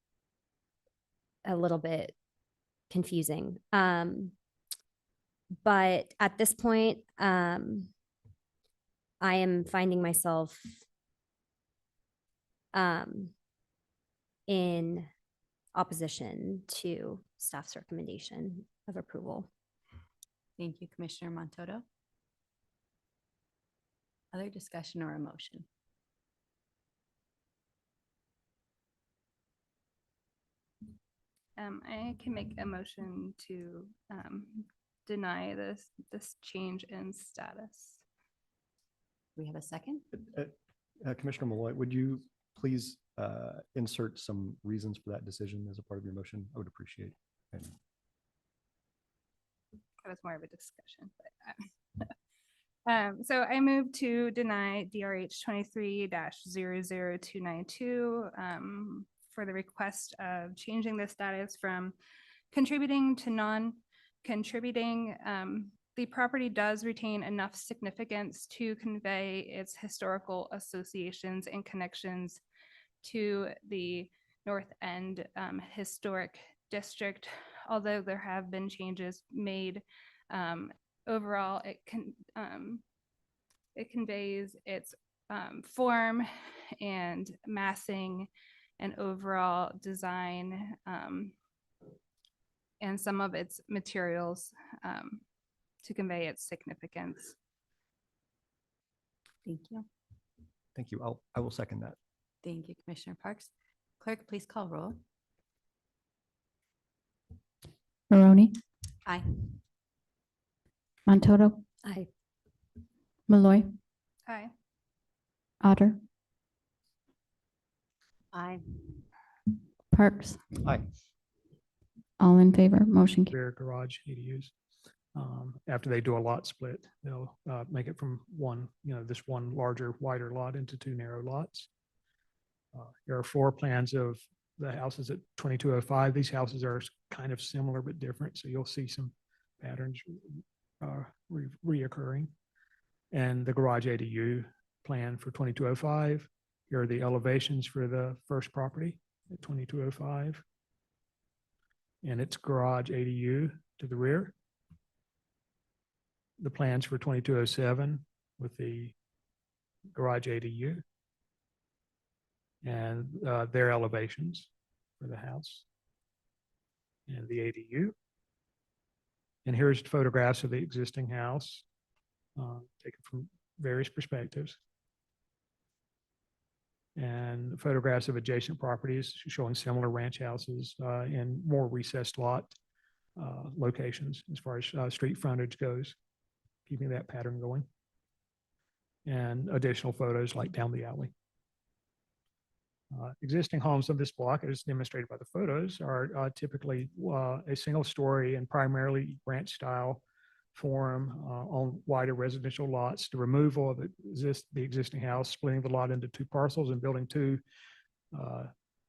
a little bit confusing. But at this point, I am finding myself in opposition to staff's recommendation of approval. Thank you, Commissioner Montoto. Other discussion or a motion? I can make a motion to deny this change in status. We have a second? Commissioner Malloy, would you please insert some reasons for that decision as a part of your motion? I would appreciate it. That was more of a discussion, but so I move to deny DRH 23-00292 for the request of changing the status from contributing to non-contributing. The property does retain enough significance to convey its historical associations and connections to the North End Historic District, although there have been changes made overall, it conveys its form and massing and overall design, and some of its materials to convey its significance. Thank you. Thank you. I will second that. Thank you, Commissioner Parks. Clerk, please call roll. Barone, Aye. Montoto, Aye. Malloy, Aye. Otter, Aye. Parks. Aye. All in favor, motion carries. Rear garage ADUs. After they do a lot split, they'll make it from one, this one larger, wider lot into two narrow lots. There are floor plans of the houses at 2205. These houses are kind of similar but different, so you'll see some patterns reoccurring. And the garage ADU plan for 2205. Here are the elevations for the first property at 2205. And its garage ADU to the rear. The plans for 2207 with the garage ADU. And their elevations for the house and the ADU. And here's photographs of the existing house, taken from various perspectives. And photographs of adjacent properties showing similar ranch houses in more recessed lot locations as far as street frontage goes, keeping that pattern going. And additional photos like down the alley. Existing homes of this block, as demonstrated by the photos, are typically a single story and primarily ranch style form on wider residential lots. The removal of the existing house, splitting the lot into two parcels and building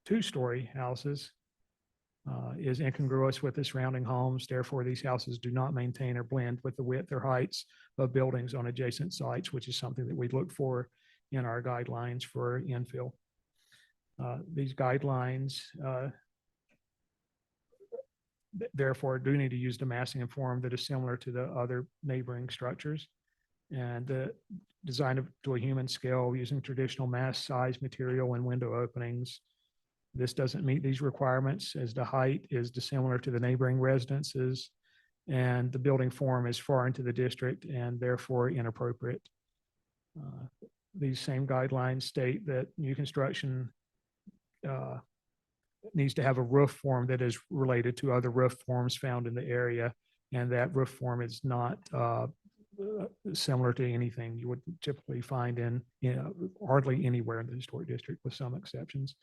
two-story houses is incongruous with the surrounding homes. Therefore, these houses do not maintain or blend with the width or heights of buildings on adjacent sites, which is something that we look for in our guidelines for infill. These guidelines, therefore, do need to use the massing and form that is similar to the other neighboring structures. And the design to a human scale using traditional mass size material and window openings. This doesn't meet these requirements as the height is dissimilar to the neighboring residences and the building form is far into the district and therefore inappropriate. These same guidelines state that new construction needs to have a roof form that is related to other roof forms found in the area, and that roof form is not similar to anything you would typically find in hardly anywhere in the historic district, with some exceptions.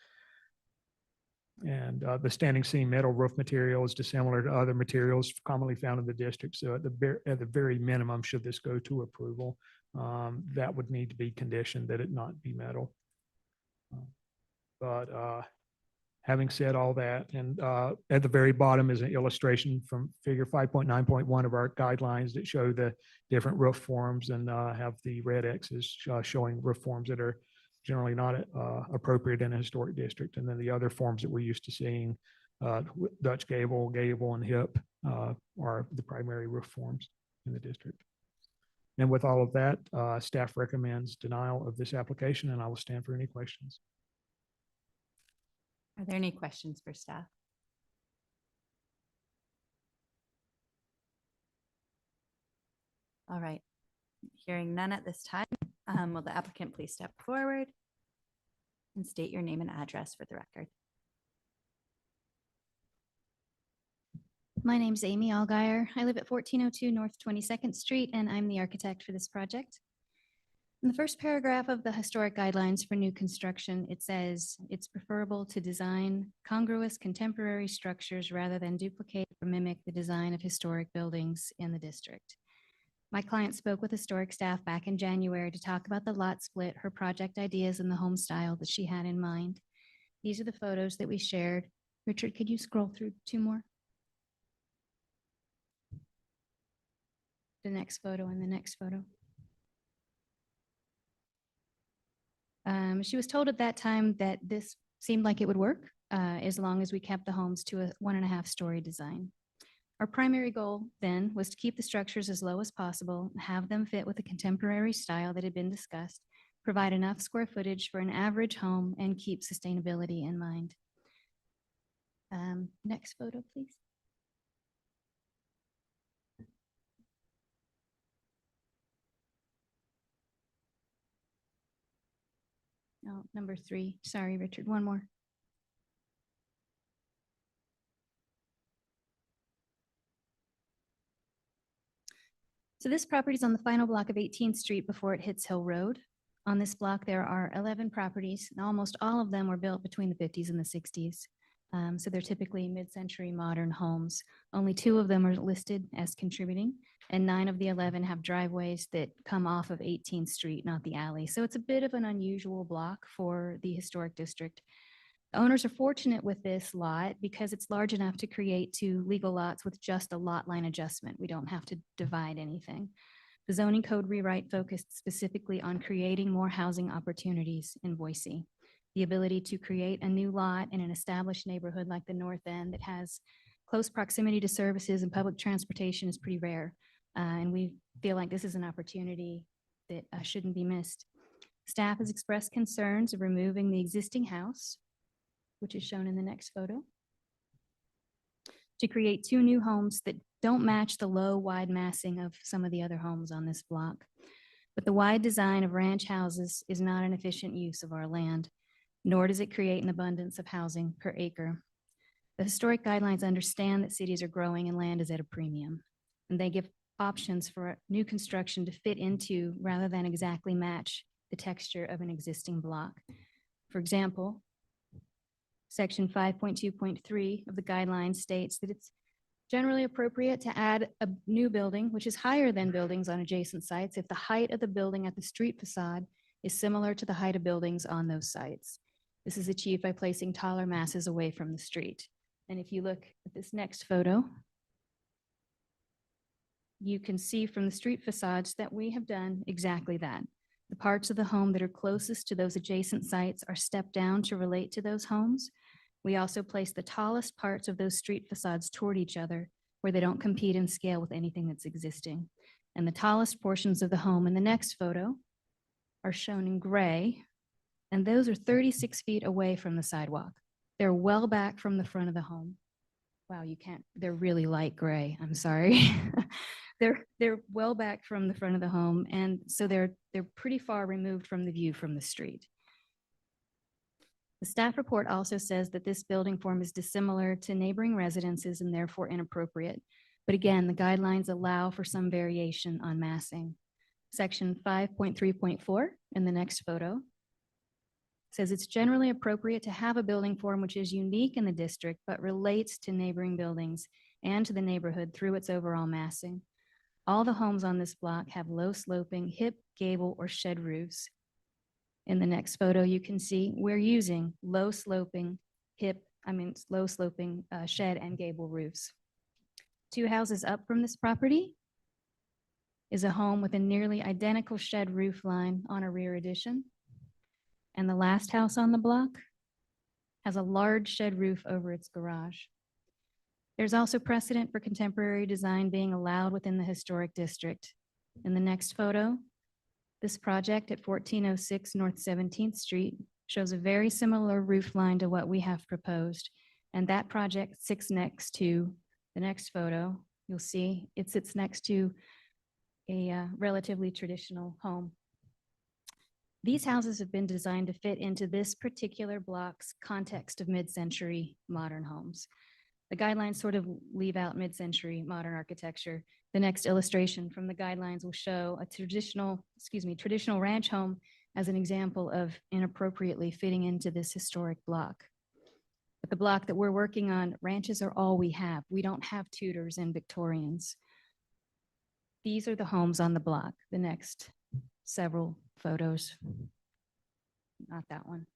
And the standing seam metal roof material is dissimilar to other materials commonly found in the district. So at the very minimum, should this go to approval, that would need to be conditioned that it not be metal. But having said all that, and at the very bottom is an illustration from figure 5.9.1 of our guidelines that show the different roof forms and have the red X's showing roof forms that are generally not appropriate in a historic district. And then the other forms that we're used to seeing, Dutch gable, and hip are the primary roof forms in the district. And with all of that, staff recommends denial of this application, and I will stand for any questions. Are there any questions for staff? All right. Hearing none at this time, will the applicant please step forward and state your name and address for the record? My name's Amy Allgaier. I live at 1402 North 22nd Street, and I'm the architect for this project. In the first paragraph of the historic guidelines for new construction, it says it's preferable to design congruous contemporary structures rather than duplicate or mimic the design of historic buildings in the district. My client spoke with historic staff back in January to talk about the lot split, her project ideas, and the home style that she had in mind. These are the photos that we shared. Richard, could you scroll through two more? The next photo and the next photo. She was told at that time that this seemed like it would work as long as we kept the homes to a 1.5-story design. Our primary goal then was to keep the structures as low as possible, have them fit with the contemporary style that had been discussed, provide enough square footage for an average home, and keep sustainability in mind. Next photo, please. No, number 3. Sorry, Richard, one more. So this property is on the final block of 18th Street before it hits Hill Road. On this block, there are 11 properties, and almost all of them were built between the 50s and the 60s. So they're typically mid-century modern homes. Only 2 of them are listed as contributing, and 9 of the 11 have driveways that come off of 18th Street, not the alley. So it's a bit of an unusual block for the historic district. The owners are fortunate with this lot because it's large enough to create 2 legal lots with just a lot line adjustment. We don't have to divide anything. The zoning code rewrite focused specifically on creating more housing opportunities in Boise. The ability to create a new lot in an established neighborhood like the North End that has close proximity to services and public transportation is pretty rare. And we feel like this is an opportunity that shouldn't be missed. Staff has expressed concerns of removing the existing house, which is shown in the next photo, to create 2 new homes that don't match the low, wide massing of some of the other homes on this block. But the wide design of ranch houses is not an efficient use of our land, nor does it create an abundance of housing per acre. The historic guidelines understand that cities are growing and land is at a premium, and they give options for new construction to fit into rather than exactly match the texture of an existing block. For example, Section 5.2.3 of the guidelines states that it's generally appropriate to add a new building, which is higher than buildings on adjacent sites, if the height of the building at the street facade is similar to the height of buildings on those sites. This is achieved by placing taller masses away from the street. And if you look at this next photo, you can see from the street facades that we have done exactly that. The parts of the home that are closest to those adjacent sites are stepped down to relate to those homes. We also place the tallest parts of those street facades toward each other where they don't compete in scale with anything that's existing. And the tallest portions of the home in the next photo are shown in gray, and those are 36 feet away from the sidewalk. They're well back from the front of the home. Wow, you can't, they're really light gray, I'm sorry. They're well back from the front of the home, and so they're pretty far removed from the view from the street. The staff report also says that this building form is dissimilar to neighboring residences and therefore inappropriate. But again, the guidelines allow for some variation on massing. Section 5.3.4 in the next photo says it's generally appropriate to have a building form which is unique in the district but relates to neighboring buildings and to the neighborhood through its overall massing. All the homes on this block have low sloping, hip, gable, or shed roofs. In the next photo, you can see we're using low sloping shed and gable roofs. 2 houses up from this property is a home with a nearly identical shed roof line on a rear addition. And the last house on the block has a large shed roof over its garage. There's also precedent for contemporary design being allowed within the historic district. In the next photo, this project at 1406 North 17th Street shows a very similar roof line to what we have proposed. And that project sits next to the next photo. You'll see it sits next to a relatively traditional home. These houses have been designed to fit into this particular block's context of mid-century modern homes. The guidelines sort of leave out mid-century modern architecture. The next illustration from the guidelines will show a traditional ranch home as an example of inappropriately fitting into this historic block. But the block that we're working on, ranches are all we have. We don't have Tudors and Victorians. These are the homes on the block. The next several photos, not that one.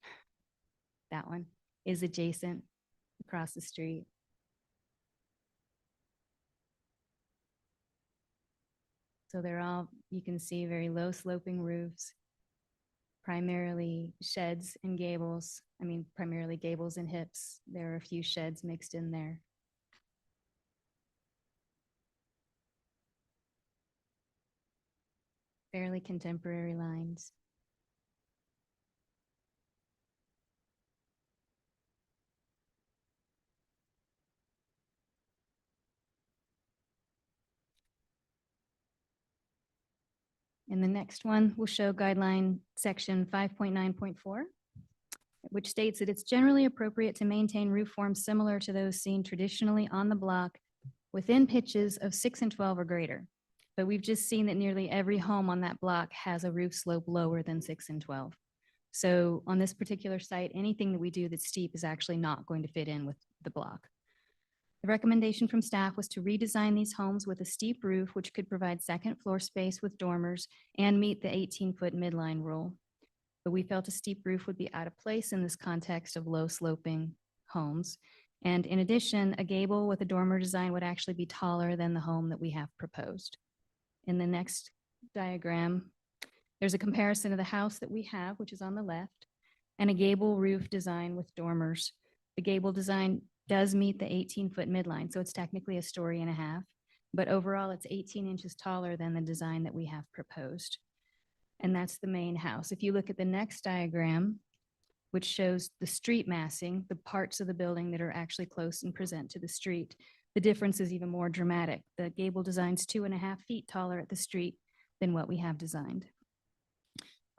That one is adjacent across the street. So they're all, you can see, very low sloping roofs, primarily sheds and gables. Primarily gables and hips. There are a few sheds mixed in there. fairly contemporary lines. And the next one will show guideline section 5.9.4, which states that it's generally appropriate to maintain roof forms similar to those seen traditionally on the block within pitches of 6 and 12 or greater. But we've just seen that nearly every home on that block has a roof slope lower than 6 and 12. So on this particular site, anything that we do that's steep is actually not going to fit in with the block. The recommendation from staff was to redesign these homes with a steep roof, which could provide second floor space with dormers and meet the 18-foot midline rule. But we felt a steep roof would be out of place in this context of low sloping homes. And in addition, a gable with a dormer design would actually be taller than the home that we have proposed. In the next diagram, there's a comparison of the house that we have, which is on the left, and a gable roof design with dormers. The gable design does meet the 18-foot midline, so it's technically a story and a half, but overall it's 18 inches taller than the design that we have proposed. And that's the main house. If you look at the next diagram, which shows the street massing, the parts of the building that are actually close and present to the street, the difference is even more dramatic. The gable design's 2.5 feet taller at the street than what we have designed.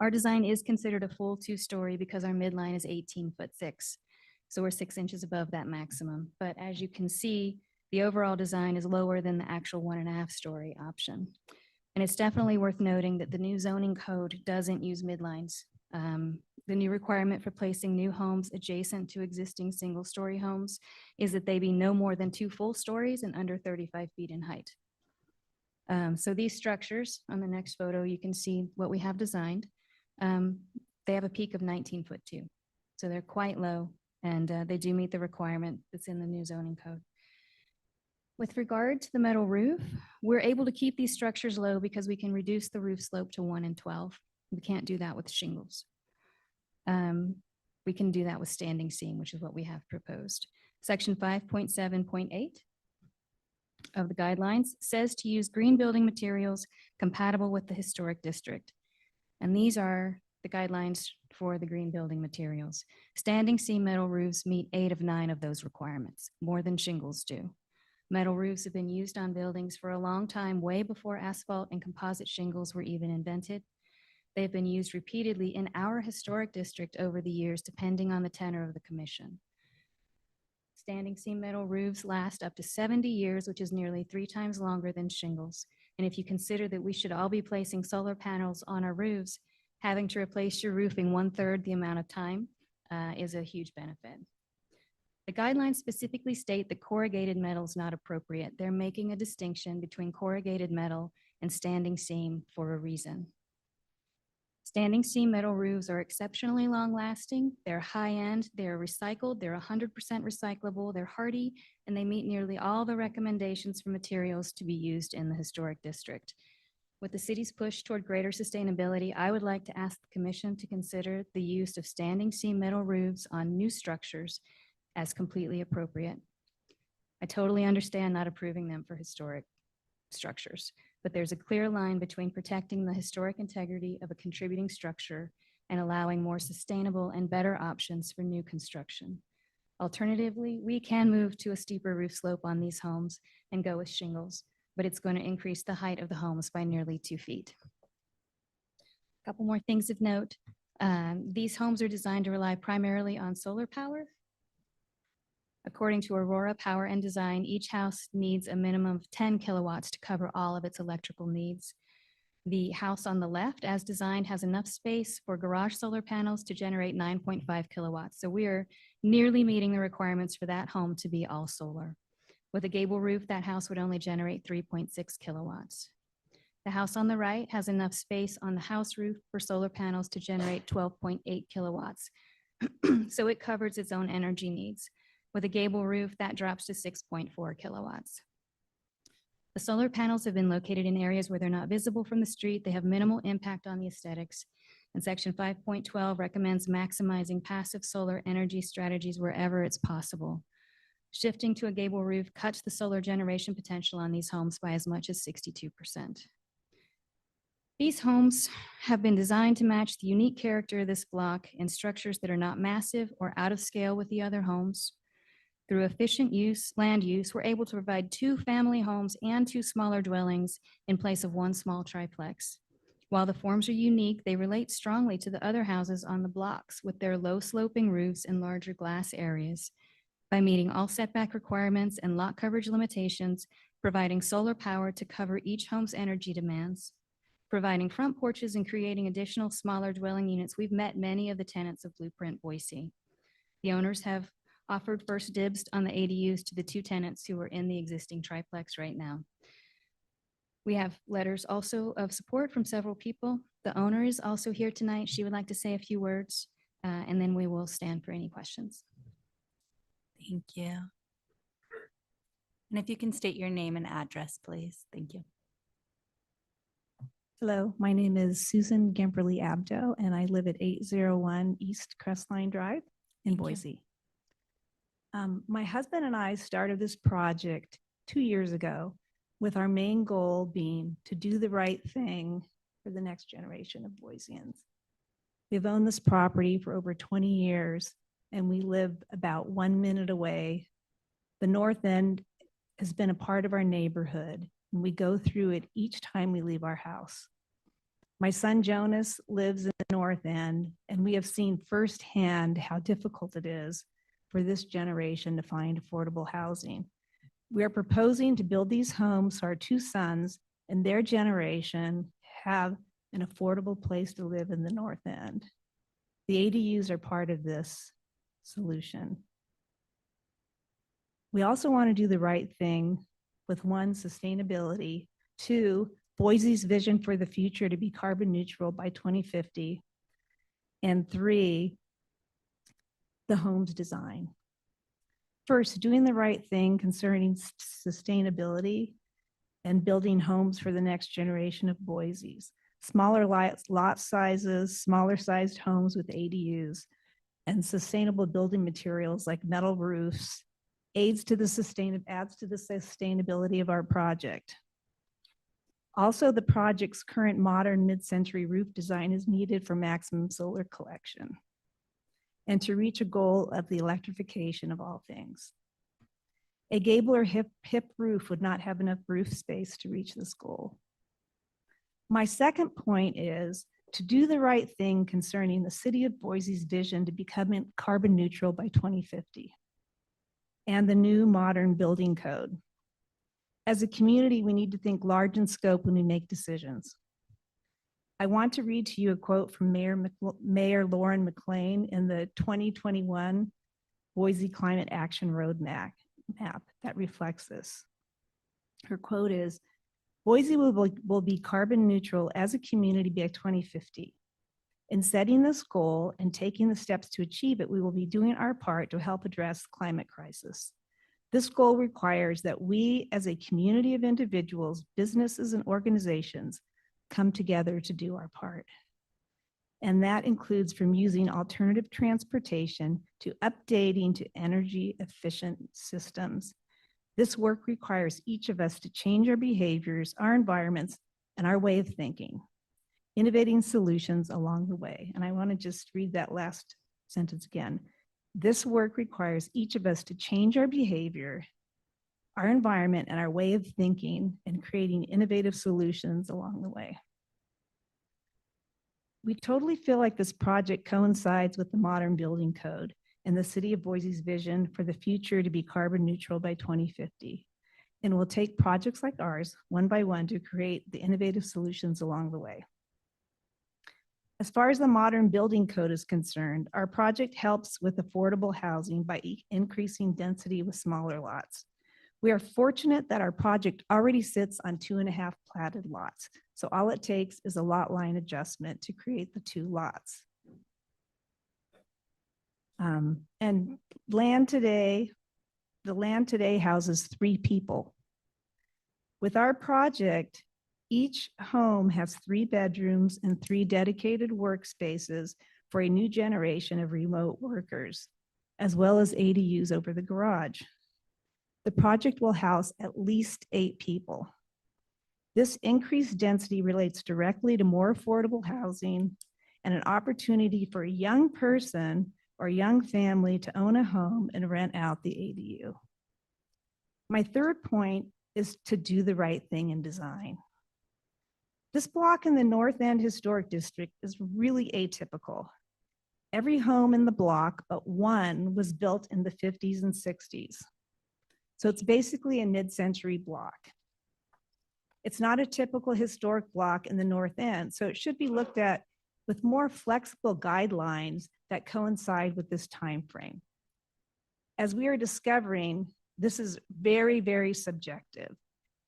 Our design is considered a full 2-story because our midline is 18'6". So we're 6 inches above that maximum. But as you can see, the overall design is lower than the actual 1.5-story option. And it's definitely worth noting that the new zoning code doesn't use midlines. The new requirement for placing new homes adjacent to existing single-story homes is that they be no more than 2 full stories and under 35 feet in height. So these structures, on the next photo, you can see what we have designed. They have a peak of 19'2". So they're quite low, and they do meet the requirement that's in the new zoning code. With regard to the metal roof, we're able to keep these structures low because we can reduce the roof slope to 1 and 12. We can't do that with shingles. We can do that with standing seam, which is what we have proposed. Section 5.7.8 of the guidelines says to use green building materials compatible with the historic district. And these are the guidelines for the green building materials. Standing seam metal roofs meet 8 of 9 of those requirements, more than shingles do. Metal roofs have been used on buildings for a long time, way before asphalt and composite shingles were even invented. They've been used repeatedly in our historic district over the years, depending on the tenor of the commission. Standing seam metal roofs last up to 70 years, which is nearly 3 times longer than shingles. And if you consider that we should all be placing solar panels on our roofs, having to replace your roofing 1/3 the amount of time is a huge benefit. The guidelines specifically state that corrugated metal is not appropriate. They're making a distinction between corrugated metal and standing seam for a reason. Standing seam metal roofs are exceptionally long lasting. They're high end, they're recycled, they're 100% recyclable, they're hardy, and they meet nearly all the recommendations for materials to be used in the historic district. With the city's push toward greater sustainability, I would like to ask the commission to consider the use of standing seam metal roofs on new structures as completely appropriate. I totally understand not approving them for historic structures, but there's a clear line between protecting the historic integrity of a contributing structure and allowing more sustainable and better options for new construction. Alternatively, we can move to a steeper roof slope on these homes and go with shingles, but it's going to increase the height of the homes by nearly 2 feet. A couple more things of note. These homes are designed to rely primarily on solar power. According to Aurora Power and Design, each house needs a minimum of 10 kilowatts to cover all of its electrical needs. The house on the left, as designed, has enough space for garage solar panels to generate 9.5 kilowatts. So we are nearly meeting the requirements for that home to be all solar. With a gable roof, that house would only generate 3.6 kilowatts. The house on the right has enough space on the house roof for solar panels to generate 12.8 kilowatts. So it covers its own energy needs. With a gable roof, that drops to 6.4 kilowatts. The solar panels have been located in areas where they're not visible from the street. They have minimal impact on the aesthetics. And Section 5.12 recommends maximizing passive solar energy strategies wherever it's possible. Shifting to a gable roof cuts the solar generation potential on these homes by as much as 62%. These homes have been designed to match the unique character of this block in structures that are not massive or out of scale with the other homes. Through efficient land use, we're able to provide 2 family homes and 2 smaller dwellings in place of 1 small triplex. While the forms are unique, they relate strongly to the other houses on the blocks with their low sloping roofs and larger glass areas. By meeting all setback requirements and lot coverage limitations, providing solar power to cover each home's energy demands, providing front porches and creating additional smaller dwelling units, we've met many of the tenants of Blueprint Boise. The owners have offered first dibs on the ADUs to the 2 tenants who are in the existing triplex right now. We have letters also of support from several people. The owner is also here tonight. She would like to say a few words, and then we will stand for any questions. Thank you. And if you can state your name and address, please. Thank you. Hello, my name is Susan Gamperly Abdo, and I live at 801 East Crestline Drive in Thank you. Boise. My husband and I started this project 2 years ago with our main goal being to do the right thing for the next generation of Boiseans. We've owned this property for over 20 years, and we live about 1 minute away. The north end has been a part of our neighborhood, and we go through it each time we leave our house. My son Jonas lives in the north end, and we have seen firsthand how difficult it is for this generation to find affordable housing. We are proposing to build these homes so our 2 sons and their generation have an affordable place to live in the north end. The ADUs are part of this solution. We also want to do the right thing with 1, sustainability, 2, Boise's vision for the future to be carbon neutral by 2050, and 3, the home's design. First, doing the right thing concerning sustainability and building homes for the next generation of Boise's. Smaller lot sizes, smaller sized homes with ADUs, and sustainable building materials like metal roofs adds to the sustainability of our project. Also, the project's current modern mid-century roof design is needed for maximum solar collection and to reach a goal of the electrification of all things. A gable or hip roof would not have enough roof space to reach this goal. My second point is to do the right thing concerning the city of Boise's vision to become carbon neutral by 2050 and the new modern building code. As a community, we need to think large in scope when we make decisions. I want to read to you a quote from Mayor Lauren McLean in the 2021 Boise Climate Action Roadmap that reflects this. Her quote is, "Boise will be carbon neutral as a community by 2050. In setting this goal and taking the steps to achieve it, we will be doing our part to help address the climate crisis. This goal requires that we, as a community of individuals, businesses, and organizations, come together to do our part. And that includes from using alternative transportation to updating to energy efficient systems. This work requires each of us to change our behaviors, our environments, and our way of thinking, innovating solutions along the way." And I want to just read that last sentence again. This work requires each of us to change our behavior, our environment, and our way of thinking and creating innovative solutions along the way. We totally feel like this project coincides with the modern building code and the city of Boise's vision for the future to be carbon neutral by 2050. And we'll take projects like ours one by one to create the innovative solutions along the way. As far as the modern building code is concerned, our project helps with affordable housing by increasing density with smaller lots. We are fortunate that our project already sits on 2.5 platted lots. So all it takes is a lot line adjustment to create the 2 lots. And the land today houses 3 people. With our project, each home has 3 bedrooms and 3 dedicated workspaces for a new generation of remote workers, as well as ADUs over the garage. The project will house at least 8 people. This increased density relates directly to more affordable housing and an opportunity for a young person or young family to own a home and rent out the ADU. My third point is to do the right thing in design. This block in the North End Historic District is really atypical. Every home in the block but one was built in the 50s and 60s. So it's basically a mid-century block. It's not a typical historic block in the North End, so it should be looked at with more flexible guidelines that coincide with this time frame. As we are discovering, this is very, very subjective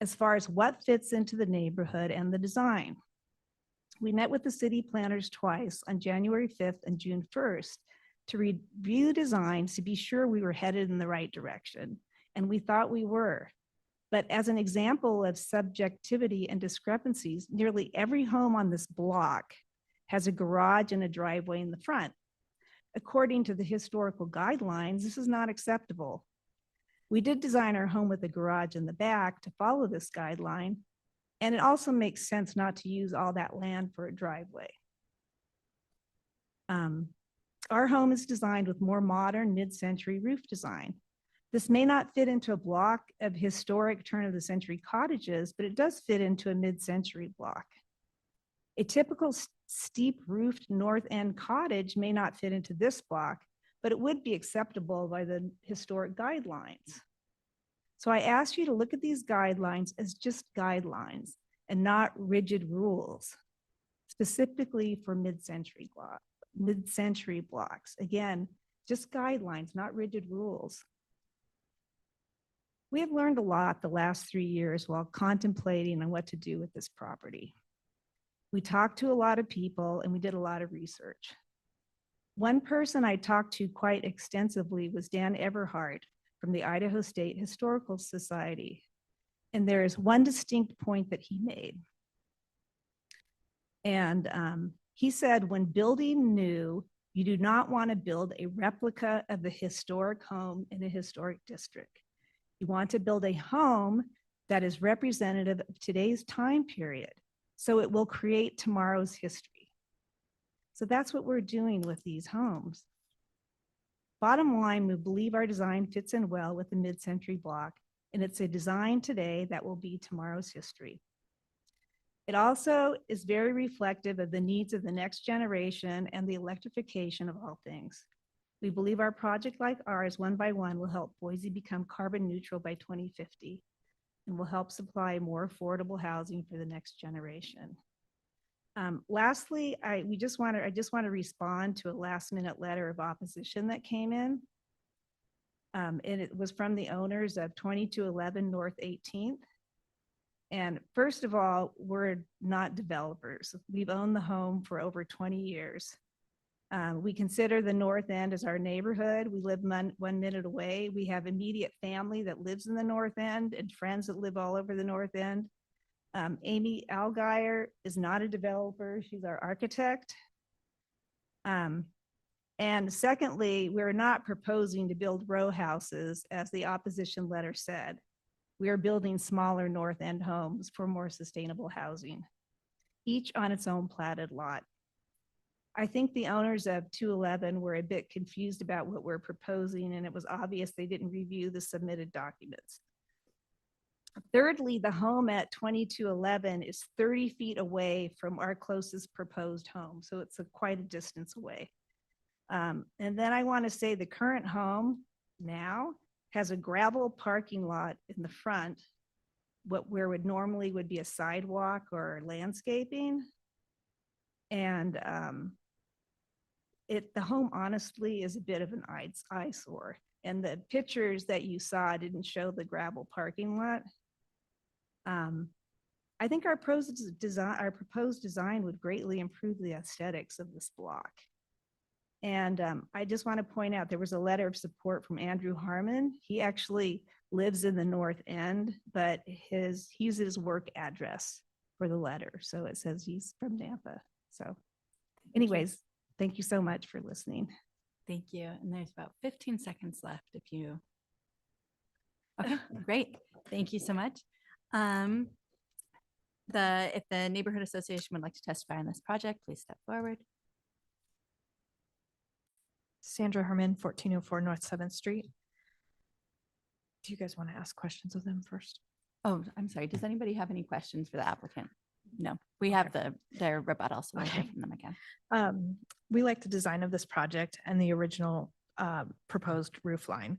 as far as what fits into the neighborhood and the design. We met with the city planners twice on January 5th and June 1st to review designs to be sure we were headed in the right direction, and we thought we were. But as an example of subjectivity and discrepancies, nearly every home on this block has a garage and a driveway in the front. According to the historical guidelines, this is not acceptable. We did design our home with a garage in the back to follow this guideline, and it also makes sense not to use all that land for a driveway. Our home is designed with more modern mid-century roof design. This may not fit into a block of historic turn-of-the-century cottages, but it does fit into a mid-century block. A typical steep roofed North End cottage may not fit into this block, but it would be acceptable by the historic guidelines. So I ask you to look at these guidelines as just guidelines and not rigid rules, specifically for mid-century blocks. Again, just guidelines, not rigid rules. We have learned a lot the last 3 years while contemplating on what to do with this property. We talked to a lot of people and we did a lot of research. One person I talked to quite extensively was Dan Everhart from the Idaho State Historical Society. And there is one distinct point that he made. And he said, when building new, you do not want to build a replica of the historic home in a historic district. You want to build a home that is representative of today's time period, so it will create tomorrow's history. So that's what we're doing with these homes. Bottom line, we believe our design fits in well with the mid-century block, and it's a design today that will be tomorrow's history. It also is very reflective of the needs of the next generation and the electrification of all things. We believe our project like ours, one by one, will help Boise become carbon neutral by 2050 and will help supply more affordable housing for the next generation. Lastly, I just want to respond to a last minute letter of opposition that came in. And it was from the owners of 2211 North 18th. And first of all, we're not developers. We've owned the home for over 20 years. We consider the North End as our neighborhood. We live 1 minute away. We have immediate family that lives in the North End and friends that live all over the North End. Amy Algeyer is not a developer. She's our architect. And secondly, we're not proposing to build row houses, as the opposition letter said. We are building smaller North End homes for more sustainable housing, each on its own platted lot. I think the owners of 211 were a bit confused about what we're proposing, and it was obvious they didn't review the submitted documents. Thirdly, the home at 2211 is 30 feet away from our closest proposed home, so it's quite a distance away. And then I want to say the current home now has a gravel parking lot in the front, where would normally be a sidewalk or landscaping. And the home honestly is a bit of an eyesore. And the pictures that you saw didn't show the gravel parking lot. I think our proposed design would greatly improve the aesthetics of this block. And I just want to point out, there was a letter of support from Andrew Harmon. He actually lives in the North End, but he used his work address for the letter. So it says he's from Nampa. So anyways, thank you so much for listening. Thank you. And there's about 15 seconds left if you. Okay, great. Thank you so much. If the neighborhood association would like to testify on this project, please step forward. Sandra Herman, 1404 North 7th Street. Do you guys want to ask questions of them first? Oh, I'm sorry. Does anybody have any questions for the applicant? No, we have their rebuttal, so we'll hear Okay. from them again. We like the design of this project and the original proposed roof line.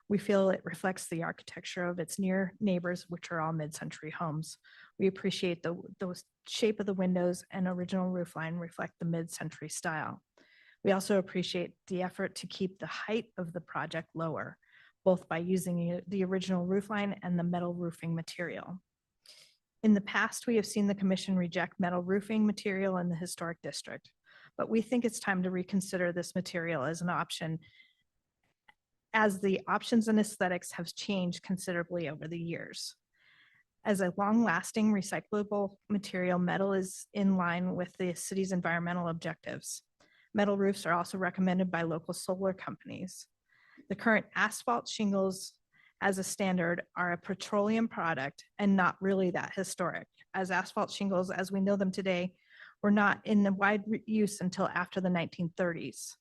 We feel it reflects the architecture of its near neighbors, which are all mid-century homes. We appreciate the shape of the windows and original roof line reflect the mid-century style. We also appreciate the effort to keep the height of the project lower, both by using the original roof line and the metal roofing material. In the past, we have seen the commission reject metal roofing material in the historic district, but we think it's time to reconsider this material as an option, as the options and aesthetics have changed considerably over the years. As a long-lasting recyclable material, metal is in line with the city's environmental objectives. Metal roofs are also recommended by local solar companies. The current asphalt shingles as a standard are a petroleum product and not really that historic, as asphalt shingles, as we know them today, were not in the wide use until after the 1930s.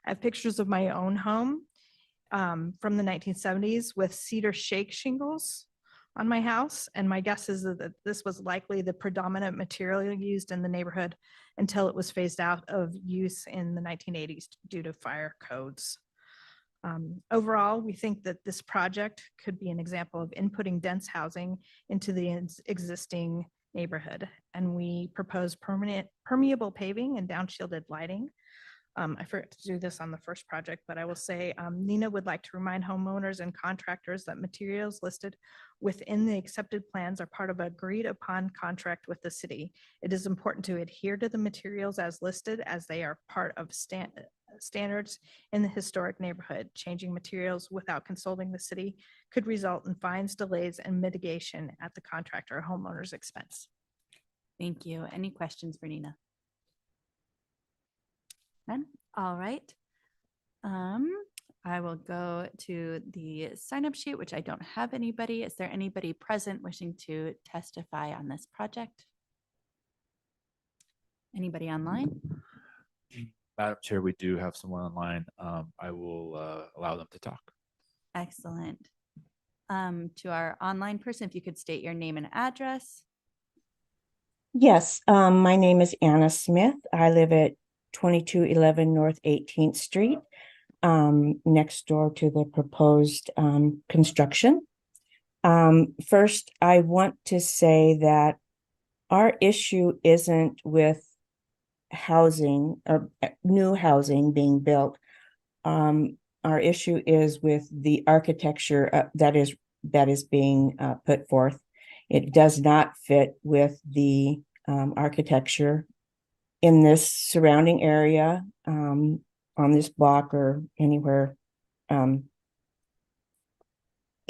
I have pictures of my own home from the 1970s with cedar shake shingles on my house. And my guess is that this was likely the predominant material used in the neighborhood until it was phased out of use in the 1980s due to fire codes. Overall, we think that this project could be an example of inputting dense housing into the existing neighborhood. And we propose permeable paving and downshielded lighting. I forgot to do this on the first project, but I will say Nina would like to remind homeowners and contractors that materials listed within the accepted plans are part of an agreed upon contract with the city. It is important to adhere to the materials as listed, as they are part of standards in the historic neighborhood. Changing materials without consulting the city could result in fines, delays, and mitigation at the contractor or homeowner's expense. Thank you. Any questions for Nina? None? All right. I will go to the sign-up sheet, which I don't have anybody. Is there anybody present wishing to testify on this project? Anybody online? Madam Chair, we do have someone online. I will allow them to talk. Excellent. To our online person, if you could state your name and address. Yes, my name is Anna Smith. I live at 2211 North 18th Street, next door to the proposed construction. First, I want to say that our issue isn't with housing or new housing being built. Our issue is with the architecture that is being put forth. It does not fit with the architecture in this surrounding area, on this block or anywhere on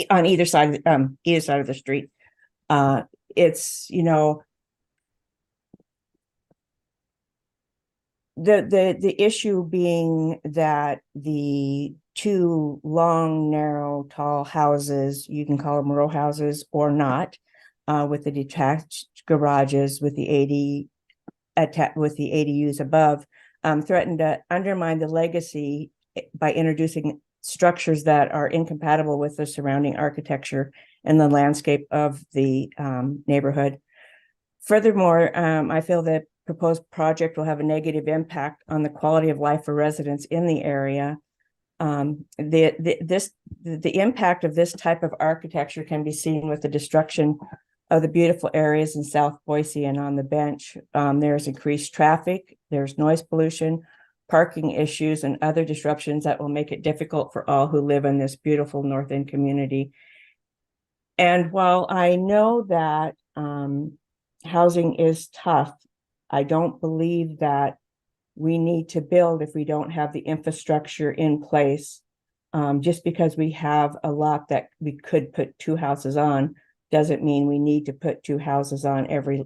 either side of the street. It's, you know, the issue being that the two long, narrow, tall houses, you can call them row houses or not, with the detached garages with the ADUs above, threaten to undermine the legacy by introducing structures that are incompatible with the surrounding architecture and the landscape of the neighborhood. Furthermore, I feel that proposed project will have a negative impact on the quality of life for residents in the area. The impact of this type of architecture can be seen with the destruction of the beautiful areas in South Boise and on the bench. There's increased traffic, there's noise pollution, parking issues, and other disruptions that will make it difficult for all who live in this beautiful North End community. And while I know that housing is tough, I don't believe that we need to build if we don't have the infrastructure in place. Just because we have a lot that we could put two houses on doesn't mean we need to put two houses on every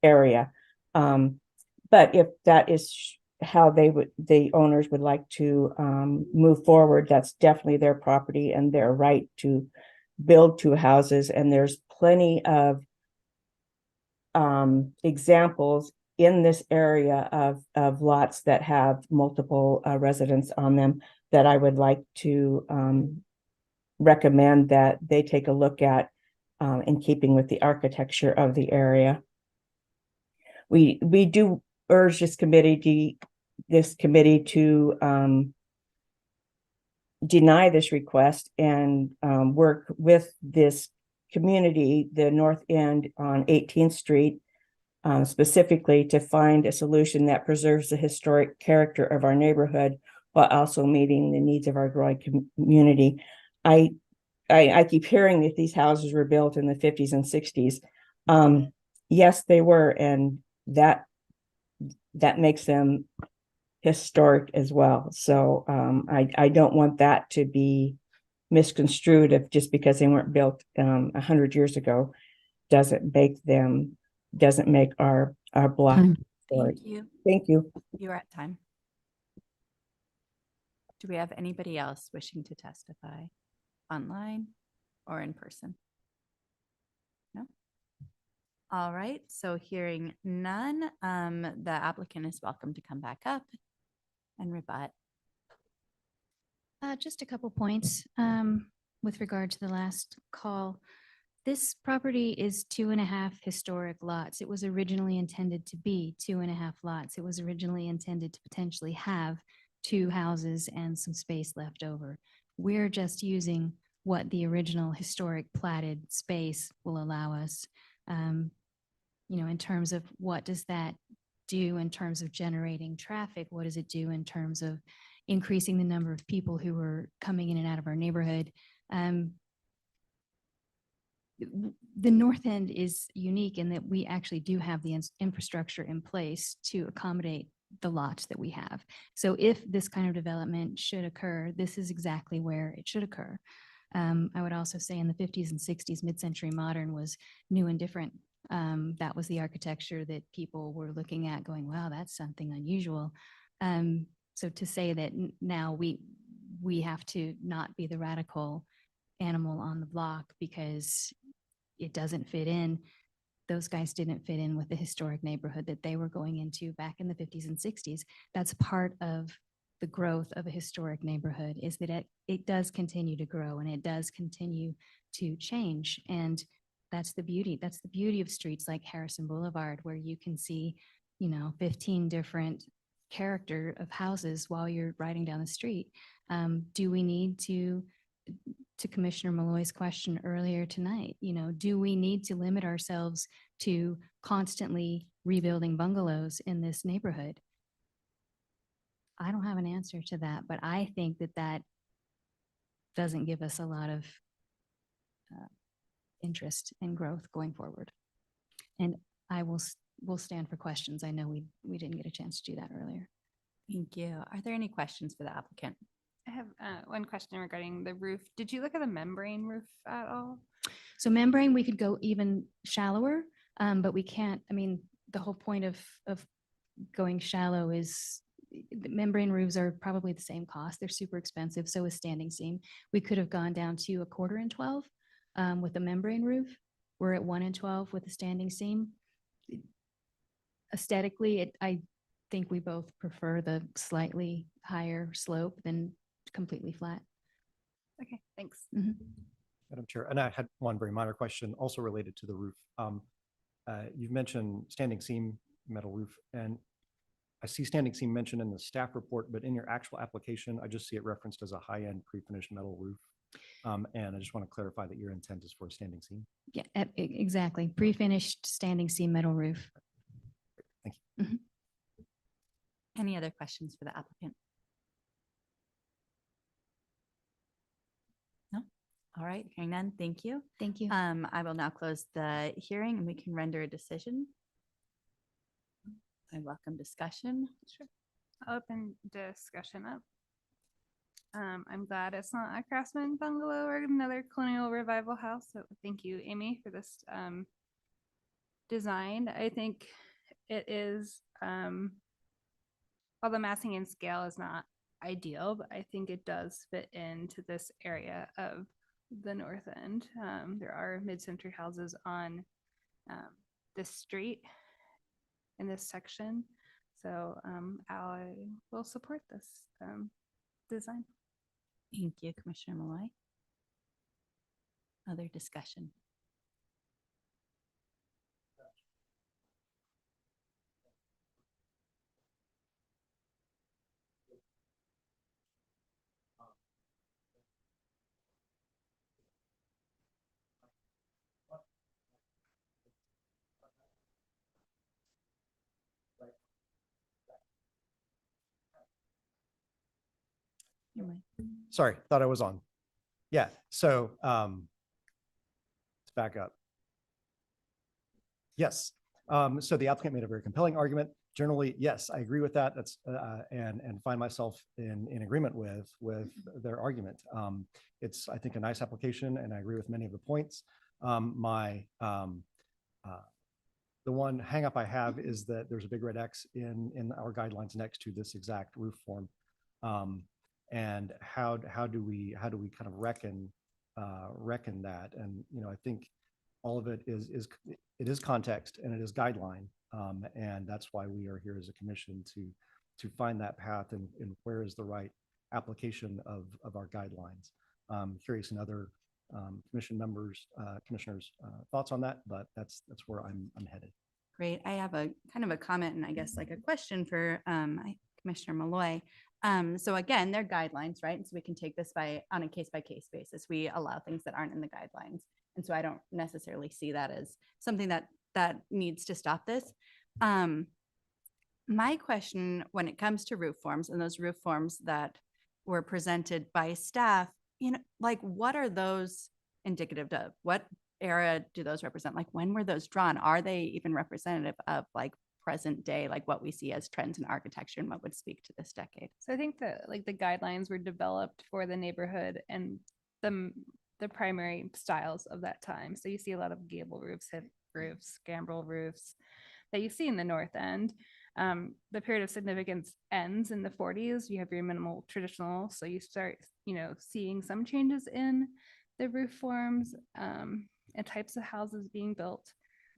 area. But if that is how the owners would like to move forward, that's definitely their property and their right to build two houses. And there's plenty of examples in this area of lots that have multiple residents on them that I would like to recommend that they take a look at in keeping with the architecture of the area. We do urge this committee to deny this request and work with this community, the North End on 18th Street, specifically to find a solution that preserves the historic character of our neighborhood while also meeting the needs of our growing community. I keep hearing that these houses were built in the 50s and 60s. Yes, they were, and that makes them historic as well. So I don't want that to be misconstrued if just because they weren't built 100 years ago doesn't make our block Time. historic. Thank you. Thank you. You're at time. Do we have anybody else wishing to testify online or in person? No? All right, so hearing none, the applicant is welcome to come back up and rebut. Just a couple points with regard to the last call. This property is 2.5 historic lots. It was originally intended to be 2.5 lots. It was originally intended to potentially have 2 houses and some space left over. We're just using what the original historic platted space will allow us. In terms of what does that do in terms of generating traffic? What does it do in terms of increasing the number of people who are coming in and out of our neighborhood? The North End is unique in that we actually do have the infrastructure in place to accommodate the lots that we have. So if this kind of development should occur, this is exactly where it should occur. I would also say in the 50s and 60s, mid-century modern was new and different. That was the architecture that people were looking at going, wow, that's something unusual. So to say that now we have to not be the radical animal on the block because it doesn't fit in, those guys didn't fit in with the historic neighborhood that they were going into back in the 50s and 60s. That's part of the growth of a historic neighborhood, is that it does continue to grow and it does continue to change. And that's the beauty. That's the beauty of streets like Harrison Boulevard, where you can see, 15 different character of houses while you're riding down the street. Do we need to Commissioner Malloy's question earlier tonight, do we need to limit ourselves to constantly rebuilding bungalows in this neighborhood? I don't have an answer to that, but I think that doesn't give us a lot of interest and growth going forward. And I will stand for questions. I know we didn't get a chance to do that earlier. Thank you. Are there any questions for the applicant? I have one question regarding the roof. Did you look at the membrane roof at all? So membrane, we could go even shallower, but we can't. I mean, the whole point of going shallow is the membrane roofs are probably the same cost. They're super expensive. So is standing seam. We could have gone down to 1/4 and 12 with a membrane roof. We're at 1 and 12 with a standing seam. Aesthetically, I think we both prefer the slightly higher slope than completely flat. Okay, thanks. Madam Chair, and I had one very minor question also related to the roof. You've mentioned standing seam metal roof, and I see standing seam mentioned in the staff report, but in your actual application, I just see it referenced as a high-end pre-finished metal roof. And I just want to clarify that your intent is for a standing seam. Yeah, exactly. Pre-finished standing seam metal roof. Thank you. Any other questions for the applicant? No? All right, hearing none, thank you. Thank you. I will now close the hearing and we can render a decision. I welcome discussion. Sure. I'll open discussion up. I'm glad it's not a Craftsman bungalow or another colonial revival house. So thank you, Amy, for this design. I think it is, while the massing and scale is not ideal, but I think it does fit into this area of the North End. There are mid-century houses on this street in this section. So I will support this design. Thank you, Commissioner Malloy. Other discussion? Your mic. Sorry, thought I was on. Yeah, so let's back up. Yes, so the applicant made a very compelling argument. Generally, yes, I agree with that. That's and find myself in agreement with their argument. It's, I think, a nice application, and I agree with many of the points. The one hangup I have is that there's a big red X in our guidelines next to this exact roof form. And how do we kind of reckon that? And, you know, I think all of it is context and it is guideline. And that's why we are here as a commission to find that path and where is the right application of our guidelines. Curious in other commission members, commissioners' thoughts on that, but that's where I'm headed. Great. I have a kind of a comment and I guess like a question for Commissioner Malloy. So again, they're guidelines, right? So we can take this on a case by case basis. We allow things that aren't in the guidelines. And so I don't necessarily see that as something that needs to stop this. My question when it comes to roof forms and those roof forms that were presented by staff, you know, like what are those indicative of? What era do those represent? Like when were those drawn? Are they even representative of like present day, like what we see as trends in architecture and what would speak to this decade? So I think that like the guidelines were developed for the neighborhood and the primary styles of that time. So you see a lot of gable roofs, hip roofs, gambrel roofs that you see in the North End. The period of significance ends in the 40s. You have your minimal traditional. So you start, you know, seeing some changes in the roof forms and types of houses being built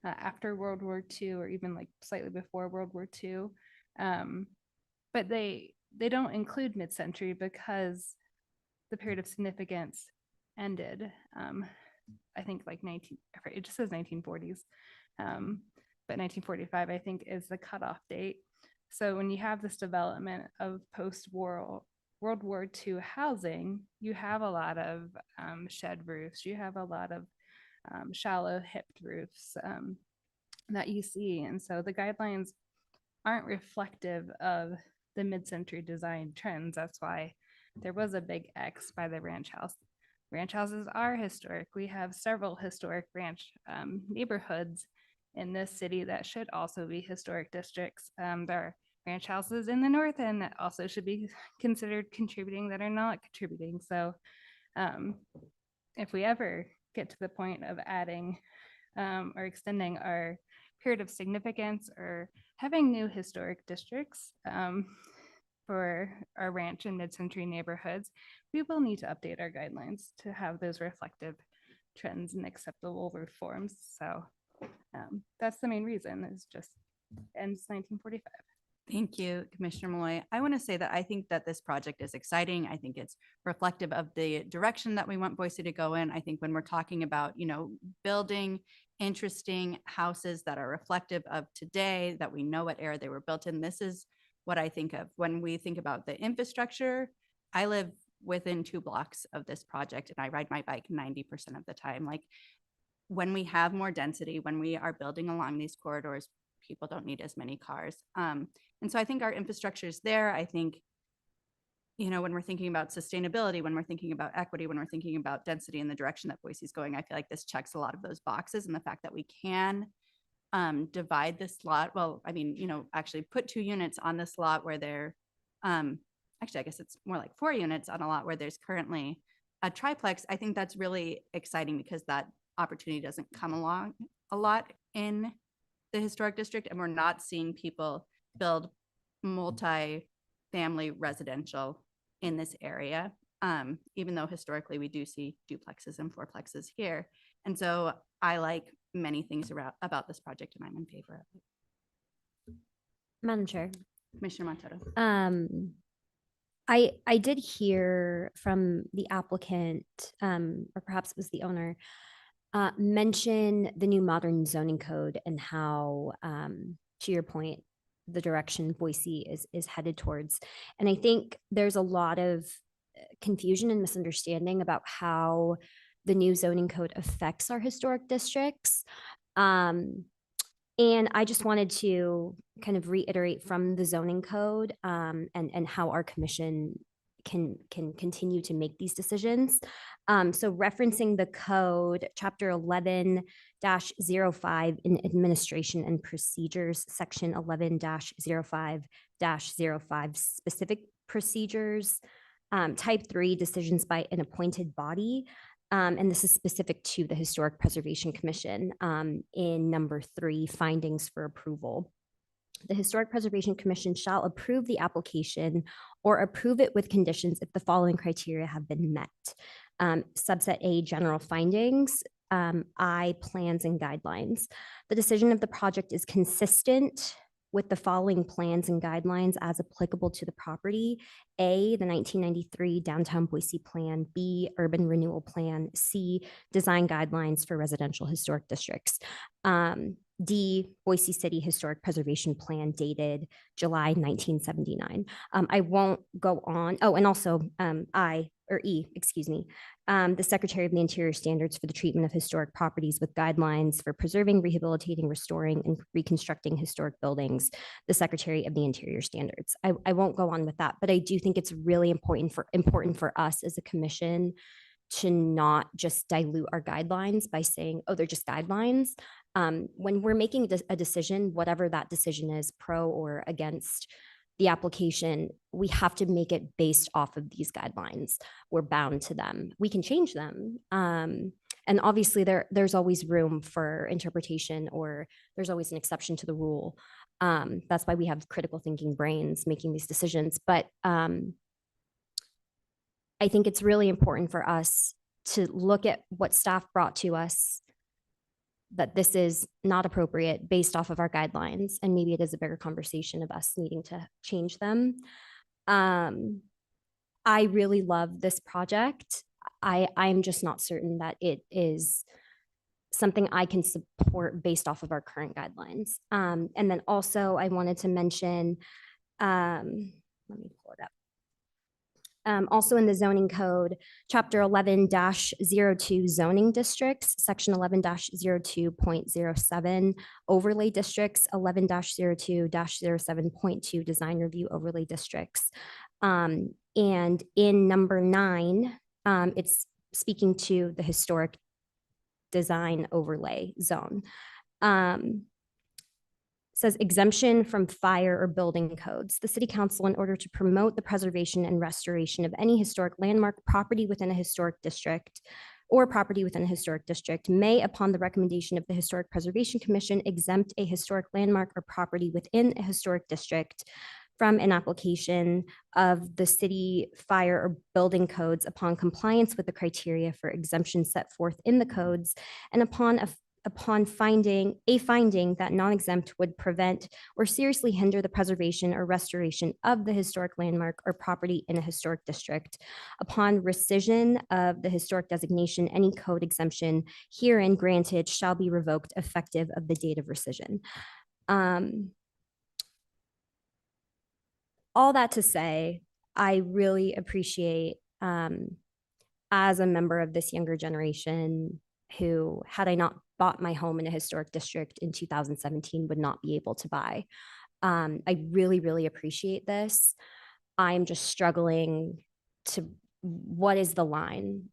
after World War II or even like slightly before World War II. But they don't include mid-century because the period of significance ended. I think like it just says 1940s. But 1945, I think, is the cutoff date. So when you have this development of post-war World War II housing, you have a lot of shed roofs. You have a lot of shallow hipped roofs that you see. And so the guidelines aren't reflective of the mid-century design trends. That's why there was a big X by the ranch house. Ranch houses are historic. We have several historic ranch neighborhoods in this city that should also be historic districts. There are ranch houses in the North End that also should be considered contributing that are not contributing. So if we ever get to the point of adding or extending our period of significance or having new historic districts for our ranch and mid-century neighborhoods, we will need to update our guidelines to have those reflective trends and acceptable roof forms. So that's the main reason, is just ends 1945. Thank you, Commissioner Malloy. I want to say that I think that this project is exciting. I think it's reflective of the direction that we want Boise to go in. I think when we're talking about, you know, building interesting houses that are reflective of today, that we know what era they were built in, this is what I think of when we think about the infrastructure. I live within 2 blocks of this project and I ride my bike 90% of the time. Like when we have more density, when we are building along these corridors, people don't need as many cars. And so I think our infrastructure is there. I think, you know, when we're thinking about sustainability, when we're thinking about equity, when we're thinking about density in the direction that Boise is going, I feel like this checks a lot of those boxes. And the fact that we can divide this lot, well, I mean, you know, actually put 2 units on this lot where they're, actually, I guess it's more like 4 units on a lot where there's currently a triplex. I think that's really exciting because that opportunity doesn't come along a lot in the historic district, and we're not seeing people build multi-family residential in this area. even though historically we do see duplexes and fourplexes here. And so I like many things about this project and I'm in favor of it. Madam Chair. Commissioner Montero. I did hear from the applicant, or perhaps it was the owner, mention the new modern zoning code and how, to your point, the direction Boise is headed towards. And I think there's a lot of confusion and misunderstanding about how the new zoning code affects our historic districts. And I just wanted to kind of reiterate from the zoning code, and how our commission can continue to make these decisions. So referencing the code, chapter 11-05 in administration and procedures, section 11-05-05 specific procedures, type 3 decisions by an appointed body. And this is specific to the Historic Preservation Commission, in number 3, findings for approval. The Historic Preservation Commission shall approve the application or approve it with conditions if the following criteria have been met. Subset A, general findings. I, plans and guidelines. The decision of the project is consistent with the following plans and guidelines as applicable to the property. A, the 1993 Downtown Boise Plan. B, Urban Renewal Plan. C, Design Guidelines for Residential Historic Districts. D, Boise City Historic Preservation Plan dated July 1979. I won't go on. Oh, and also the Secretary of the Interior standards for the treatment of historic properties with guidelines for preserving, rehabilitating, restoring, and reconstructing historic buildings, the Secretary of the Interior standards. I won't go on with that, but I do think it's really important for us as a commission to not just dilute our guidelines by saying, oh, they're just guidelines. When we're making a decision, whatever that decision is, pro or against the application, we have to make it based off of these guidelines. We're bound to them. We can change them. And obviously there's always room for interpretation, or there's always an exception to the rule. That's why we have critical thinking brains making these decisions. But I think it's really important for us to look at what staff brought to us, that this is not appropriate based off of our guidelines. And maybe it is a bigger conversation of us needing to change them. I really love this project. I'm just not certain that it is something I can support based off of our current guidelines. And then also I wanted to mention, let me pull it up. Also in the zoning code, chapter 11-02 zoning districts, section 11-02.07 overlay districts, 11-02-07.2 design review overlay districts. And in number 9, it's speaking to the historic design overlay zone. Says exemption from fire or building codes. The city council, in order to promote the preservation and restoration of any historic landmark, property within a historic district, or property within a historic district, may, upon the recommendation of the Historic Preservation Commission, exempt a historic landmark or property within a historic district from an application of the city fire or building codes upon compliance with the criteria for exemption set forth in the codes, and upon finding that non-exempt would prevent or seriously hinder the preservation or restoration of the historic landmark or property in a historic district. Upon rescission of the historic designation, any code exemption herein granted shall be revoked effective of the date of rescission. All that to say, I really appreciate, as a member of this younger generation who, had I not bought my home in a historic district in 2017, would not be able to buy. I really, really appreciate this. I'm just struggling to, what is the line?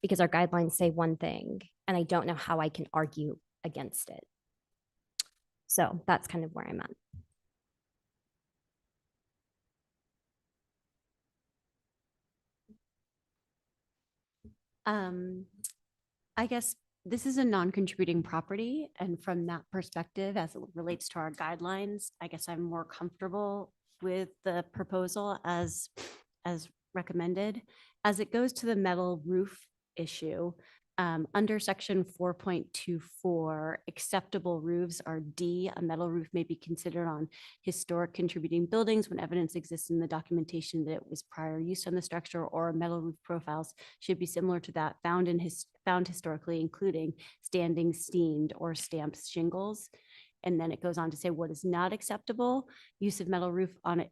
Because our guidelines say one thing, and I don't know how I can argue against it. So that's kind of where I'm at. I guess this is a non-contributing property, and from that perspective, as it relates to our guidelines, I guess I'm more comfortable with the proposal as recommended. As it goes to the metal roof issue, under section 4.24, acceptable roofs are D. A metal roof may be considered on historic contributing buildings when evidence exists in the documentation that it was prior use on the structure, or metal roof profiles should be similar to that found historically, including standing, steamed, or stamped shingles. And then it goes on to say what is not acceptable: use of metal roof on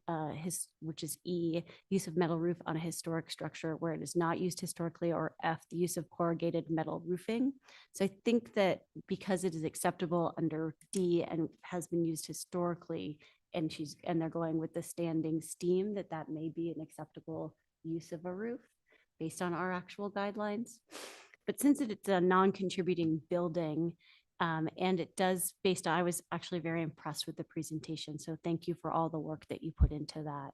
which is E, use of metal roof on a historic structure where it is not used historically, or F, the use of corrugated metal roofing. So I think that because it is acceptable under D and has been used historically, and they're going with the standing steam, that may be an acceptable use of a roof based on our actual guidelines. But since it's a non-contributing building, and it does I was actually very impressed with the presentation. So thank you for all the work that you put into that.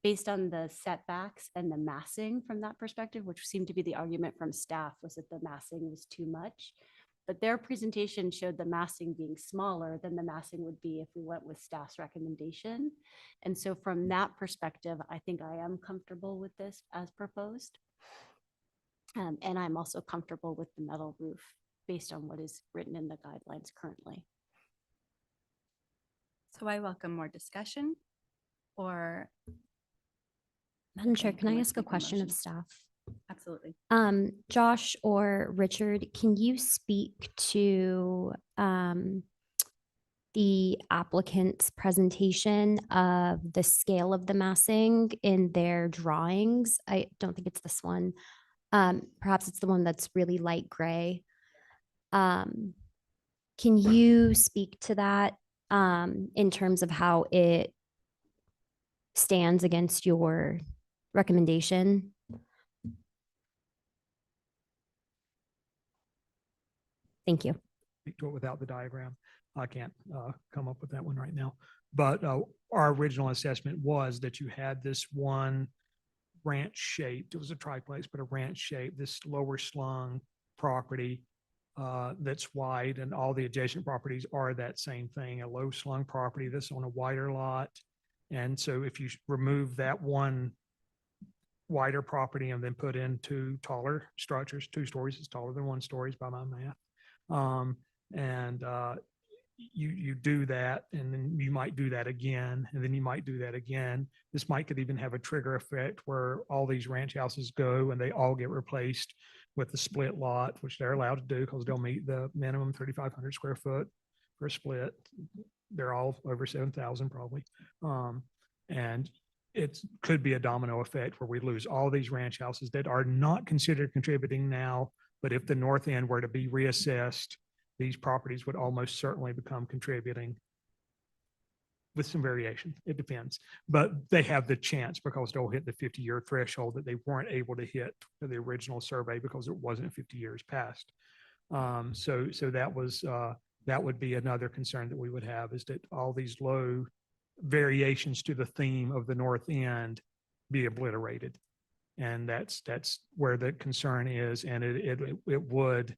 Based on the setbacks and the massing from that perspective, which seemed to be the argument from staff, was that the massing was too much. But their presentation showed the massing being smaller than the massing would be if we went with staff's recommendation. And so from that perspective, I think I am comfortable with this as proposed. And I'm also comfortable with the metal roof based on what is written in the guidelines currently. So I welcome more discussion, or Madam Chair, Okay, can who I wants ask to a make the question of motion? staff? absolutely. Josh or Richard, can you speak to the applicant's presentation of the scale of the massing in their drawings? I don't think it's this one. Perhaps it's the one that's really light gray. Can you speak to that in terms of how it stands against your recommendation? Thank you. Speak to it without the diagram. I can't come up with that one right now. But our original assessment was that you had this one ranch shaped, it was a triplex, but a ranch shape, this lower slung property that's wide, and all the adjacent properties are that same thing, a low slung property that's on a wider lot. And so if you remove that one wider property and then put in two taller structures, 2 stories is taller than 1 story by my math. You do that, and then you might do that again, and then you might do that again. This could even have a trigger effect where all these ranch houses go and they all get replaced with the split lot, which they're allowed to do because they'll meet the minimum 3,500 square foot for a split. They're all over 7,000 probably. And it could be a domino effect where we lose all these ranch houses that are not considered contributing now, but if the north end were to be reassessed, these properties would almost certainly become contributing, with some variation. It depends, but they have the chance because they'll hit the 50-year threshold that they weren't able to hit for the original survey because it wasn't 50 years past. So that would be another concern that we would have, is that all these low variations to the theme of the north end be obliterated. And that's where the concern is. And it would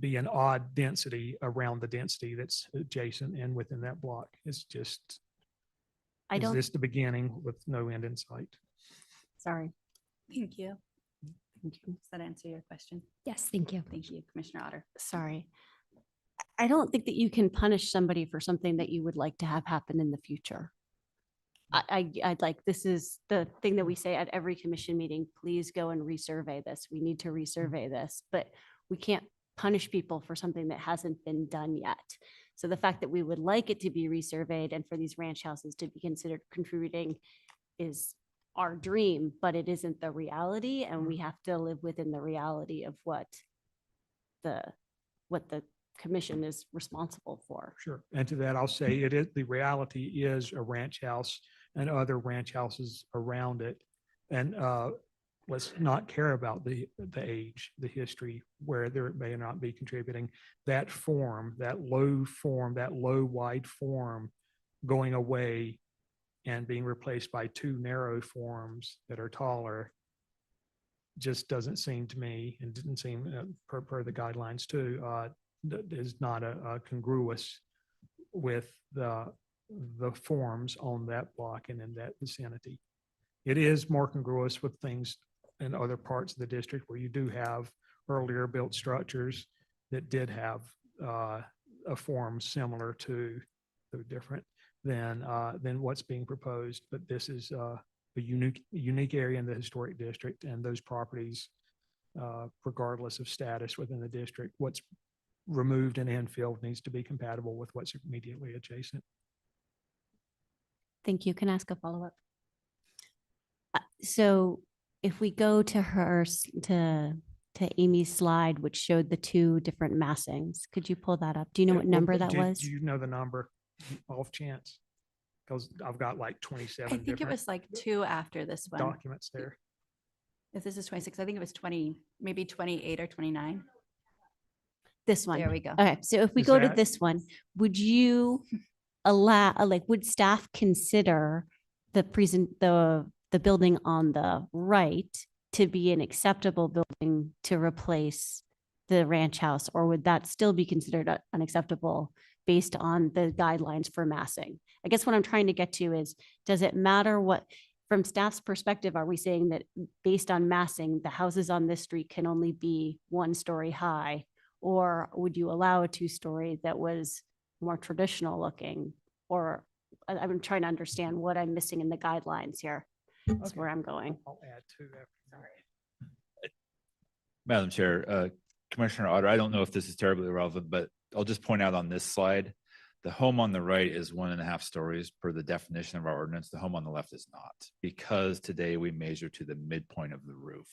be an odd density around the density that's adjacent and within that block. It's just, is this the beginning with no end in sight? Sorry. Thank you. Does that answer your question? Yes, thank you. Thank you, Commissioner Otter. Sorry. I don't think that you can punish somebody for something that you would like to have happen in the future. I'd like, this is the thing that we say at every commission meeting, please go and resurvey this. We need to resurvey this, but we can't punish people for something that hasn't been done yet. So the fact that we would like it to be resurveyed and for these ranch houses to be considered contributing is our dream, but it isn't the reality. And we have to live within the reality of what the commission is responsible for. Sure. And to that, I'll say the reality is a ranch house and other ranch houses around it. And let's not care about the age, the history, where there may not be contributing. That form, that low wide form going away and being replaced by 2 narrow forms that are taller just doesn't seem to me, and didn't seem per the guidelines too, is not a congruous with the forms on that block and in that vicinity. It is more congruous with things in other parts of the district where you do have earlier built structures that did have a form similar to, so different than what's being proposed. But this is a unique area in the historic district, and those properties, regardless of status within the district, what's removed and infilled needs to be compatible with what's immediately adjacent. Thank you. Can I ask a follow-up? So if we go to to Amy's slide, which showed the two different massings, could you pull that up? Do you know what number that was? Do you know the number off chance? Because I've got like 27 I think it different was like 2 after this one. documents there. If this is 26, I think it was 20, maybe 28 or 29. This one. There we go. Okay, so if we Is go to that- this one, would you would staff consider the building on the right to be an acceptable building to replace the ranch house, or would that still be considered unacceptable based on the guidelines for massing? I guess what I'm trying to get to is, does it matter what, from staff's perspective, are we saying that based on massing, the houses on this street can only be 1 story high? Or would you allow a 2-story that was more traditional looking? Or I'm trying to understand what I'm missing in the guidelines here. That's Okay. where I'm going. I'll add 2 after. Madam Chair, Commissioner Otter, I don't know if this is terribly relevant, but I'll just point out on this slide, the home on the right is 1.5 stories per the definition of our ordinance. The home on the left is not, because today we measure to the midpoint of the roof.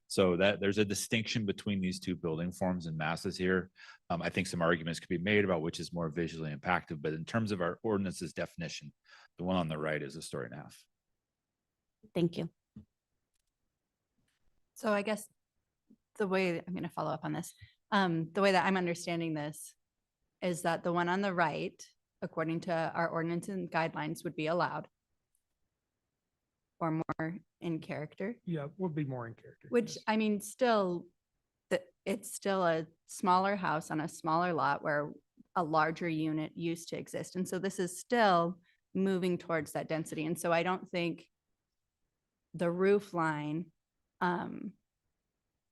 So that there's a distinction between these two building forms and masses here. I think some arguments could be made about which is more visually impactful, but in terms of our ordinance's definition, the one on the right is 1.5 stories. Thank you. So I guess the way I'm going to follow up on this, the way that I'm understanding this is that the one on the right, according to our ordinance and guidelines, would be allowed or more in character, Yeah, would be more in character. which yes. I mean, still, it's still a smaller house on a smaller lot where a larger unit used to exist. And so this is still moving towards that density. And so I don't think the roof line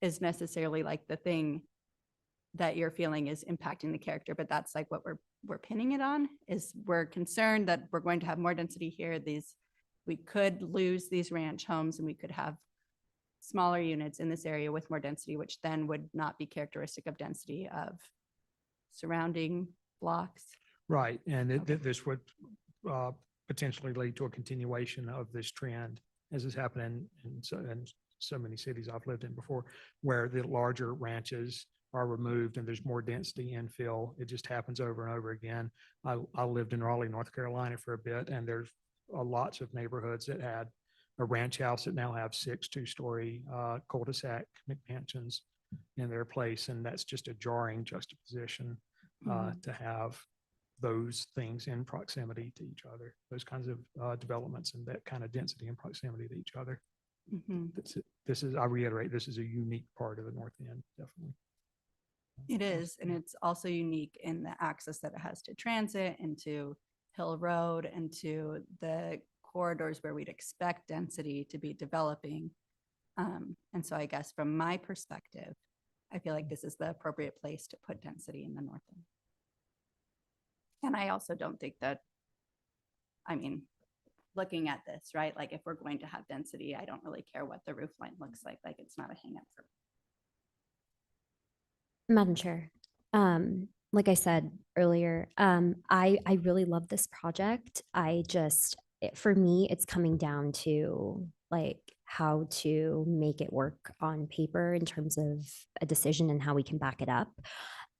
is necessarily like the thing that you're feeling is impacting the character, but that's like what we're pinning it on, is we're concerned that we're going to have more density here. We could lose these ranch homes and we could have smaller units in this area with more density, which then would not be characteristic of density of surrounding blocks. Right, and this would potentially lead to a continuation of this trend, as has happened in so many cities I've lived in before, where the larger ranches are removed and there's more density infill. It just happens over and over again. I lived in Raleigh, North Carolina for a bit, and there's lots of neighborhoods that had a ranch house that now have 6 2-story cul-de-sac McMansions in their place. And that's just a jarring juxtaposition to have those things in proximity to each other, those kinds of developments and that kind of density and proximity to each other. This is, I reiterate, this is a unique part of the North End, definitely. It is, and it's also unique in the access that it has to transit and to Hill Road and to the corridors where we'd expect density to be developing. And so I guess from my perspective, I feel like this is the appropriate place to put density in the North End. And I also don't think that, I mean, looking at this, right? Like if we're going to have density, I don't really care what the roof line looks like. Like it's not a hang up for me. Madam Chair, like I said earlier, I really love this project. For me, it's coming down to like how to make it work on paper in terms of a decision and how we can back it up.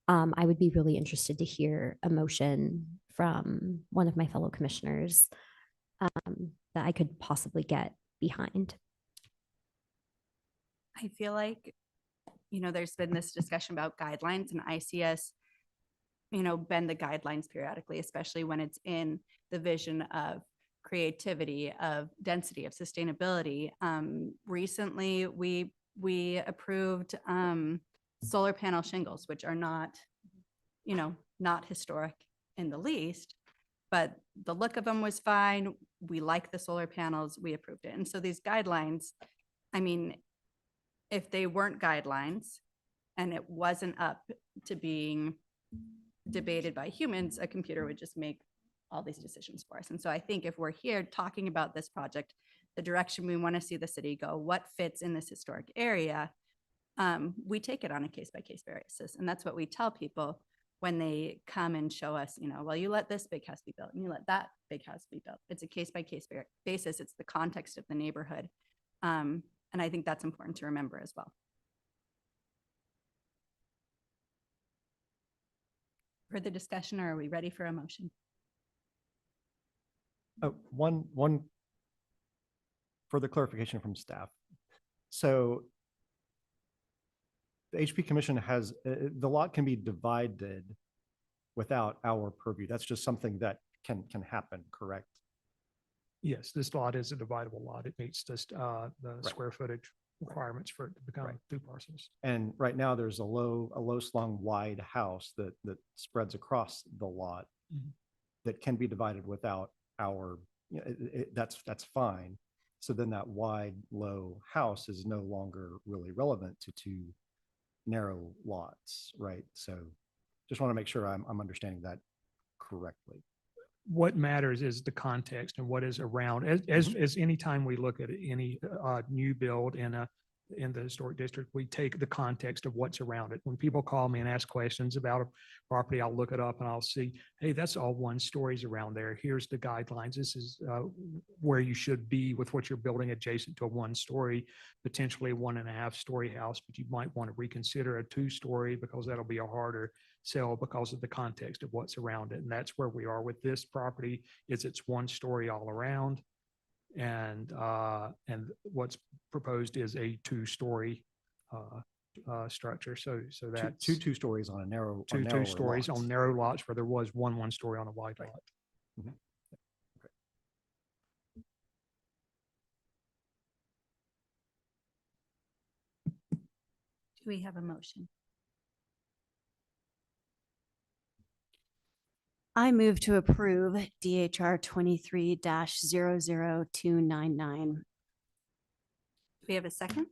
I would be really interested to hear a motion from one of my fellow commissioners that I could possibly get behind. I feel like, there's been this discussion about guidelines, and I see us, bend the guidelines periodically, especially when it's in the vision of creativity, of density, of sustainability. Recently, we approved solar panel shingles, which are not, not historic in the least, but the look of them was fine. We like the solar panels, we approved it. And so these guidelines, I mean, if they weren't guidelines and it wasn't up to being debated by humans, a computer would just make all these decisions for us. And so I think if we're here talking about this project, the direction we want to see the city go, what fits in this historic area, we take it on a case-by-case basis. And that's what we tell people when they come and show us, you know, well, you let this big house be built and you let that big house be built. It's a case-by-case basis. It's the context of the neighborhood. And I think that's important to remember as well. Further discussion, or are we ready for a motion? One further clarification from staff. So the HP Commission has, the lot can be divided without our purview. That's just something that can happen, correct? Yes, this lot is a dividable lot. It meets just the square footage requirements for it to become 2 parcels. And right now there's a low slung wide house that spreads across the lot that can be divided without our, you know, that's fine. So then that wide, low house is no longer really relevant to 2 narrow lots, right? So just want to make sure I'm understanding that correctly. What matters is the context and what is around. As anytime we look at any new build in the historic district, we take the context of what's around it. When people call me and ask questions about a property, I'll look it up and I'll see, hey, that's all 1 stories around there. Here's the guidelines. This is where you should be with what you're building adjacent to a 1-story, potentially 1.5-story house, but you might want to reconsider a 2-story because that'll be a harder sell because of the context of what's around it. And that's where we are with this property. Is it's 1-story all around. And what's proposed is a 2-story structure. So that's two stories on a narrow, two stories on narrow lots where there was 1 story on a wide lot. Mhm. Do we have a motion? I move to approve DHR 23-00299. Do we have a second?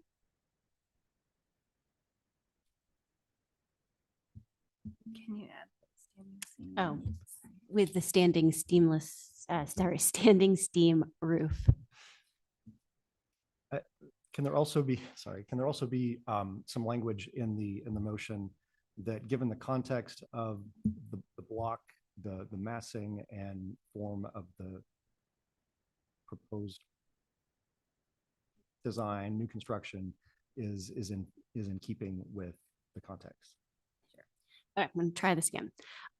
Can you add? Oh, with the standing standing steam roof. Can there also be some language in the motion that, given the context of the block, the massing and form of the proposed design, new construction is in keeping with the context? Sure. All right, I'm going to try this again.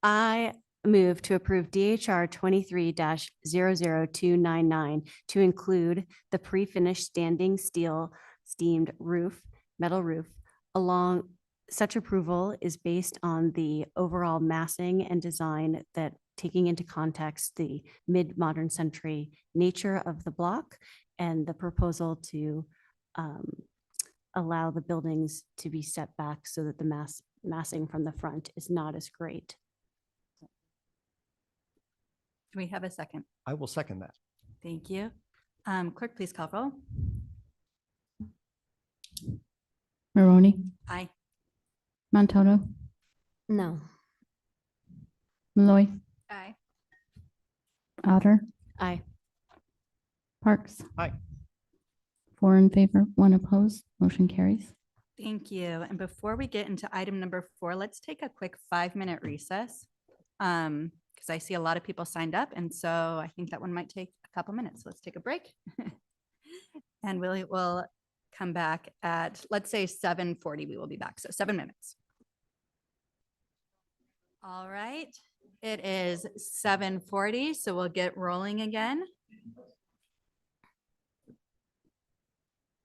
I move to approve DHR 23-00299 to include the pre-finished standing steel steamed roof, metal roof. Along such approval is based on the overall massing and design that, taking into context the mid-modern century nature of the block and the proposal to allow the buildings to be set back so that the massing from the front is not as great. Do we have a second? I will second that. Thank you. Clerk, please call roll. Maroney, Aye. Montalto, No. Malloy, Aye. Otter, Aye. Parks. Aye. 4 in favor, 1 opposed, motion carries. Thank you. And before we get into item number 4, let's take a quick 5-minute recess. Because I see a lot of people signed up. And so I think that one might take a couple minutes. Let's take a break. And we'll come back at, let's say 7:40, we will be back. So 7 minutes. All right. It is 7:40, so we'll get rolling again.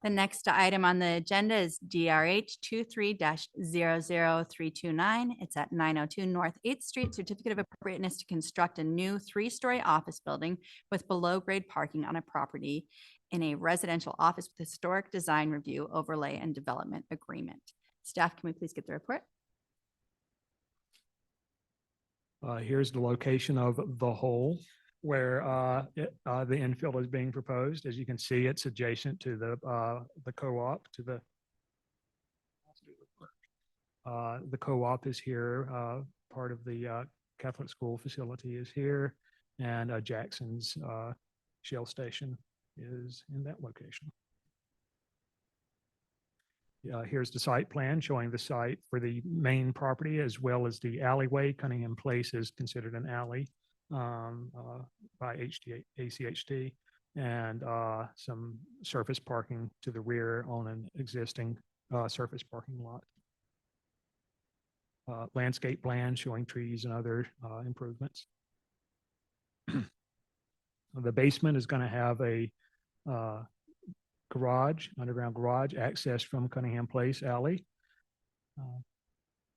The next item on the agenda is DRH 23-00329. It's at 902 North 8th Street, certificate of appropriateness to construct a new 3-story office building with below-grade parking on a property in a residential office with historic design review, overlay, and development agreement. Staff, can we please get the report? Here's the location of the hole where the infill is being proposed. As you can see, it's adjacent to the co-op, to the co-op is here. Part of the Catholic school facility is here, and Jackson's Shell station is in that location. Here's the site plan showing the site for the main property as well as the alleyway. Cunningham Place is considered an alley by ACHT, and some surface parking to the rear on an existing surface parking lot. Landscape plan showing trees and other improvements. The basement is going to have a garage, underground garage, access from Cunningham Place alley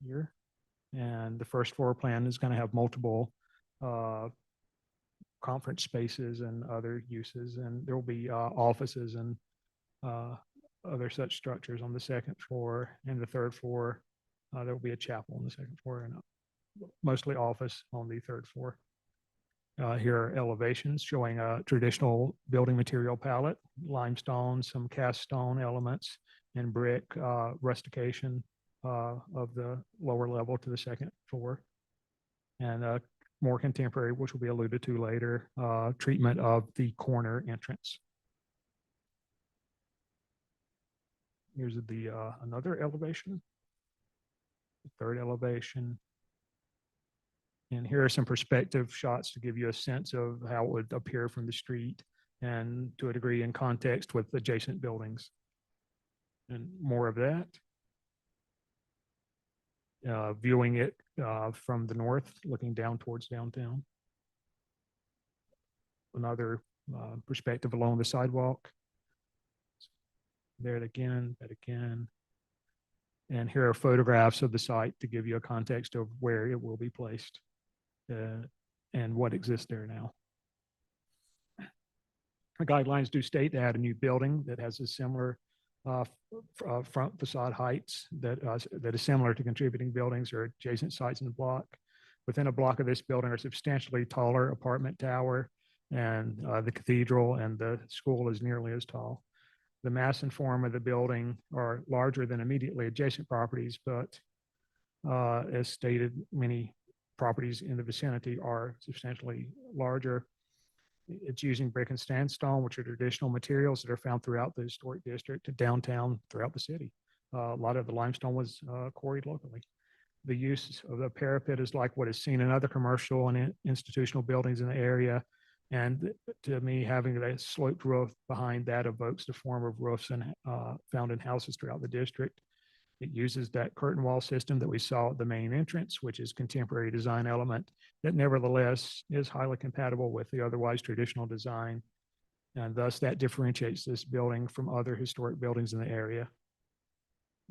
here. And the first floor plan is going to have multiple conference spaces and other uses, and there will be offices and other such structures on the second floor. And the third floor, there will be a chapel on the second floor and mostly office on the third floor. Here are elevations showing a traditional building material palette, limestone, some cast stone elements, and brick rustication of the lower level to the second floor. And more contemporary, which will be alluded to later, treatment of the corner entrance. Here's the another elevation, the third elevation. And here are some perspective shots to give you a sense of how it would appear from the street and to a degree in context with adjacent buildings. And more of that. Viewing it from the north, looking down towards downtown. Another perspective along the sidewalk. There it again, that again. And here are photographs of the site to give you a context of where it will be placed. And what exists there now. The guidelines do state to add a new building that has a similar front facade heights that is similar to contributing buildings or adjacent sites in the block. Within a block of this building are substantially taller apartment tower, and the cathedral and the school is nearly as tall. The mass and form of the building are larger than immediately adjacent properties, but as stated, many properties in the vicinity are substantially larger. It's using brick and sandstone, which are traditional materials that are found throughout the historic district to downtown throughout the city. A lot of the limestone was quarried locally. The use of the parapet is like what is seen in other commercial and institutional buildings in the area. And to me, having a sloped roof behind that evokes the form of roofs and found in houses throughout the district. It uses that curtain wall system that we saw at the main entrance, which is contemporary design element that nevertheless is highly compatible with the otherwise traditional design. And thus that differentiates this building from other historic buildings in the area.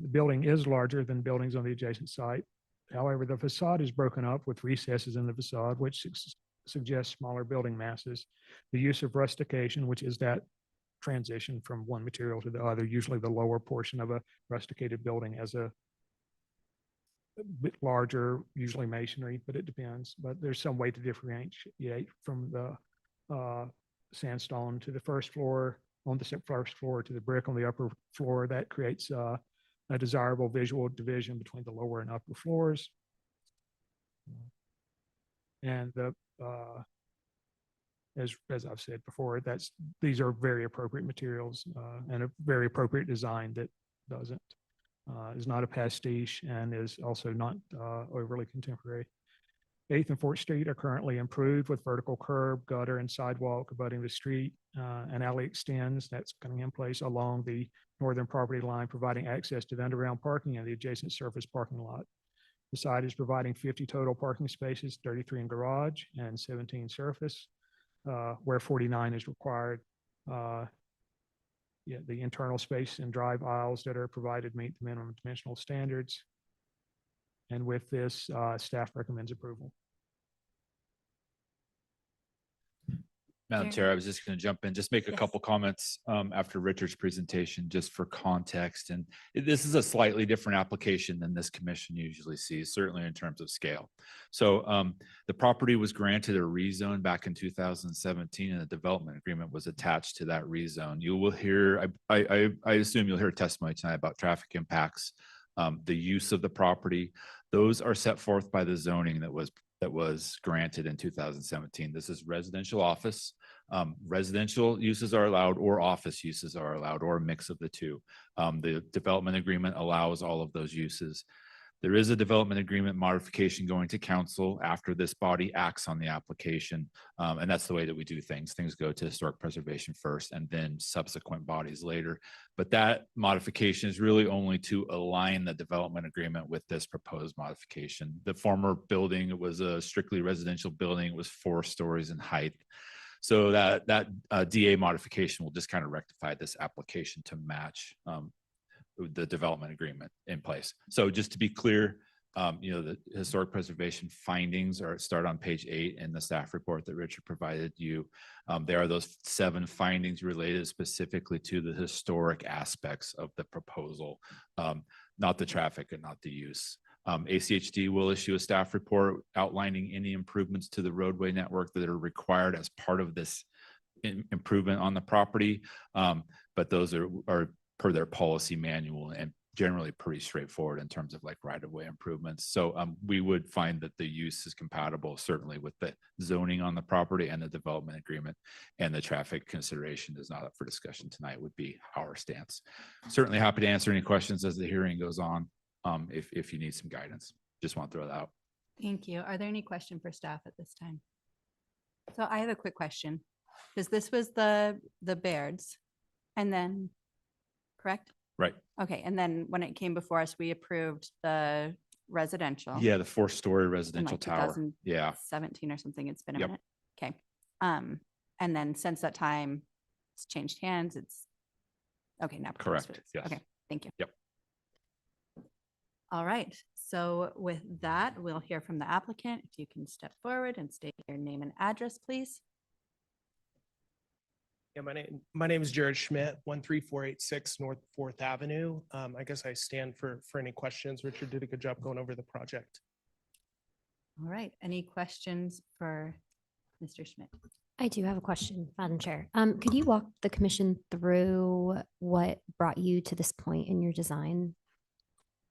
The building is larger than buildings on the adjacent site. However, the facade is broken up with recesses in the facade, which suggests smaller building masses. The use of rustication, which is that transition from one material to the other, usually the lower portion of a rusticated building has a bit larger, usually masonry, but it depends. But there's some way to differentiate from the sandstone to the first floor, on the first floor to the brick on the upper floor. That creates a desirable visual division between the lower and upper floors. And the as I've said before, these are very appropriate materials and a very appropriate design that is not a pastiche and is also not overly contemporary. 8th and 4th Street are currently improved with vertical curb, gutter, and sidewalk abutting the street. An alley extends, that's Cunningham Place, along the northern property line, providing access to the underground parking and the adjacent surface parking lot. The site is providing 50 total parking spaces, 33 in garage and 17 surface, where 49 is required. The internal space and drive aisles that are provided meet the minimum dimensional standards. And with this, staff recommends approval. Madam Jeremy? Chair, I was just going to jump in, just make a Yes. couple comments after Richard's presentation, just for context. And this is a slightly different application than this commission usually sees, certainly in terms of scale. So the property was granted a rezone back in 2017, and the development agreement was attached to that rezone. You will hear, I assume you'll hear testimony tonight about traffic impacts, the use of the property. Those are set forth by the zoning that was granted in 2017. This is residential office. Residential uses are allowed, or office uses are allowed, or a mix of the two. The development agreement allows all of those uses. There is a development agreement modification going to council after this body acts on the application. And that's the way that we do things. Things go to historic preservation first and then subsequent bodies later. But that modification is really only to align the development agreement with this proposed modification. The former building, it was a strictly residential building. It was 4 stories in height. So that DA modification will just kind of rectify this application to match the development agreement in place. So just to be clear, the historic preservation findings start on page 8 in the staff report that Richard provided you. There are those 7 findings related specifically to the historic aspects of the proposal, not the traffic and not the use. ACHD will issue a staff report outlining any improvements to the roadway network that are required as part of this improvement on the property. But those are per their policy manual and generally pretty straightforward in terms of like right-of-way improvements. So we would find that the use is compatible certainly with the zoning on the property and the development agreement, and the traffic consideration is not up for discussion tonight would be our stance. Certainly happy to answer any questions as the hearing goes on if you need some guidance. Just want to throw that out. Thank you. Are there any questions for staff at this time? So I have a quick question, because this was the Baird's, and then, correct? Right. Okay, and then when it came before us, we approved the residential. Yeah, the 4-story in residential like tower. Yeah. 2017 or something. It's been a Yep. minute. Okay. And then since that time, it's changed hands. It's okay now. proposed Correct, for- yes. Okay, thank you. Yep. All right. So with that, we'll hear from the applicant. If you can step forward and state your name and address, please. Yeah, my name is Jared Schmidt, 13486 North 4th Avenue. I guess I stand for any questions. Richard did a good job going over the project. All right. Any questions for Mr. Schmidt? I do have a question, Madam Chair. Could you walk the commission through what brought you to this point in your design?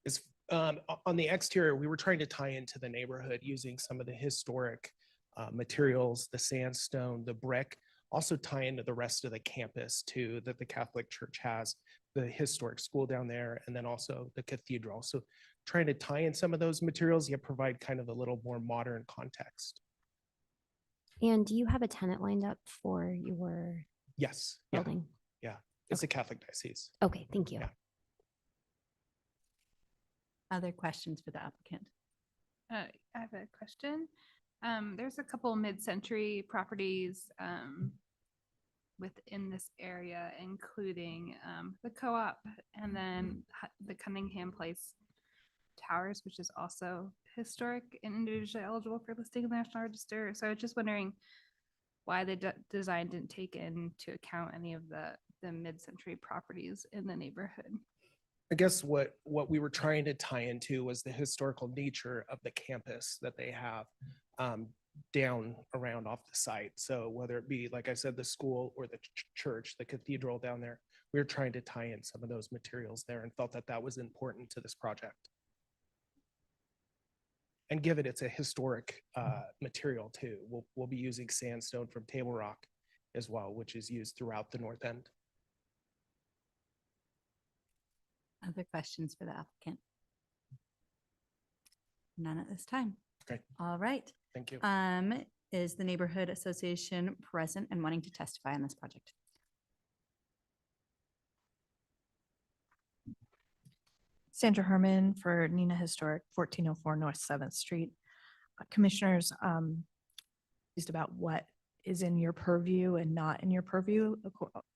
It's on the exterior, we were trying to tie into the neighborhood using some of the historic materials, the sandstone, the brick, also tie into the rest of the campus too, that the Catholic Church has, the historic school down there, and then also the cathedral. So trying to tie in some of those materials, yet provide kind of a little more modern context. And do you have a tenant lined up for your Yes. Yeah. building? Yeah. It's a Catholic diocese. Okay, thank you. Yeah. Other questions for the applicant? I have a question. There's a couple mid-century properties within this area, including the Co-op and then the Cunningham Place Towers, which is also historic and individually eligible for listing in the National Register. So I was just wondering why the design didn't take into account any of the mid-century properties in the neighborhood. I guess what we were trying to tie into was the historical nature of the campus that they have down around off the site. So whether it be, like I said, the school or the church, the cathedral down there, we were trying to tie in some of those materials there and felt that that was important to this project. And given it's a historic material too, we'll be using sandstone from Table Rock as well, which is used throughout the north end. Other questions for the applicant? None at this time. Okay. All right. Thank you. Is the neighborhood association present and wanting to testify on this project? Sandra Herman for Nina Historic, 1404 North 7th Street. Commissioners, just about what is in your purview and not in your purview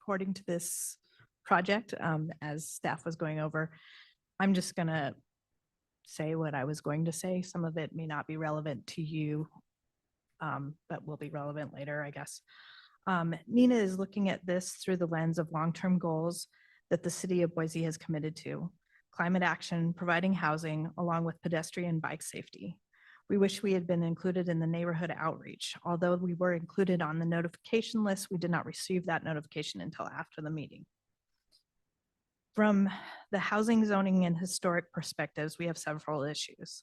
according to this project, as staff was going over. I'm just going to say what I was going to say. Some of it may not be relevant to you, but will be relevant later, I guess. Nina is looking at this through the lens of long-term goals that the city of Boise has committed to: climate action, providing housing, along with pedestrian bike safety. We wish we had been included in the neighborhood outreach. Although we were included on the notification list, we did not receive that notification until after the meeting. From the housing, zoning, and historic perspectives, we have several issues.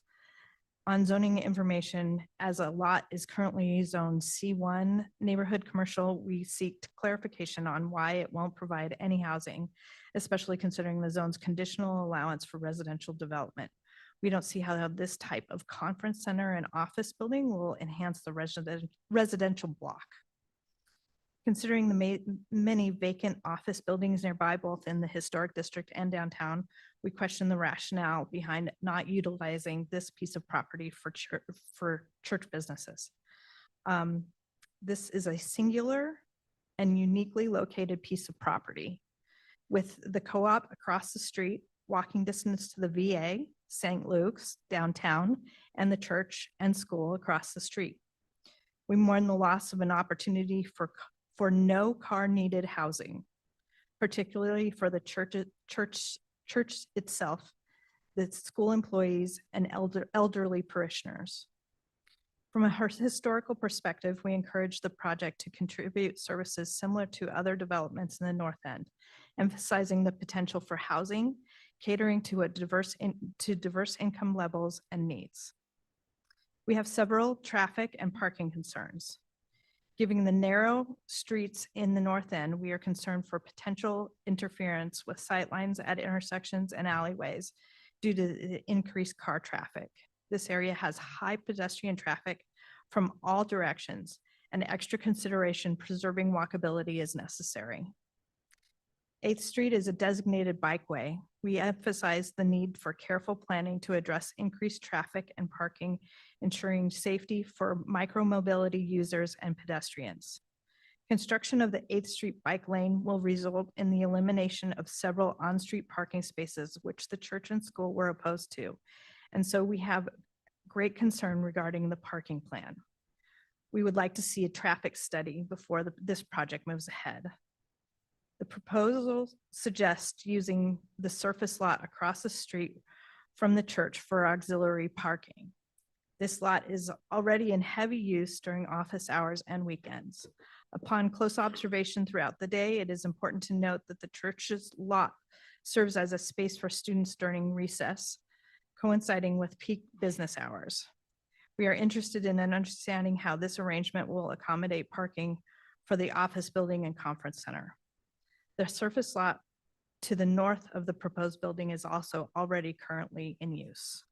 On zoning information, as a lot is currently zoned C1 neighborhood commercial, we seek clarification on why it won't provide any housing, especially considering the zone's conditional allowance for residential development. We don't see how this type of conference center and office building will enhance the residential block. Considering the many vacant office buildings nearby, both in the historic district and downtown, we question the rationale behind not utilizing this piece of property for church businesses. This is a singular and uniquely located piece of property with the co-op across the street, walking distance to the VA, St. Luke's downtown, and the church and school across the street. We mourn the loss of an opportunity for no car needed housing, particularly for the church itself, the school employees, and elderly parishioners. From a historical perspective, we encourage the project to contribute services similar to other developments in the North End, emphasizing the potential for housing, catering to diverse income levels and needs. We have several traffic and parking concerns. Given the narrow streets in the North End, we are concerned for potential interference with sightlines at intersections and alleyways due to the increased car traffic. This area has high pedestrian traffic from all directions, and extra consideration preserving walkability is necessary. 8th Street is a designated bikeway. We emphasize the need for careful planning to address increased traffic and parking, ensuring safety for micromobility users and pedestrians. Construction of the 8th Street bike lane will result in the elimination of several on-street parking spaces, which the church and school were opposed to. And so we have great concern regarding the parking plan. We would like to see a traffic study before this project moves ahead. The proposal suggests using the surface lot across the street from the church for auxiliary parking. This lot is already in heavy use during office hours and weekends. Upon close observation throughout the day, it is important to note that the church's lot serves as a space for students during recess, coinciding with peak business hours. We are interested in understanding how this arrangement will accommodate parking for the office building and conference center. The surface lot to the north of the proposed building is also already currently in use.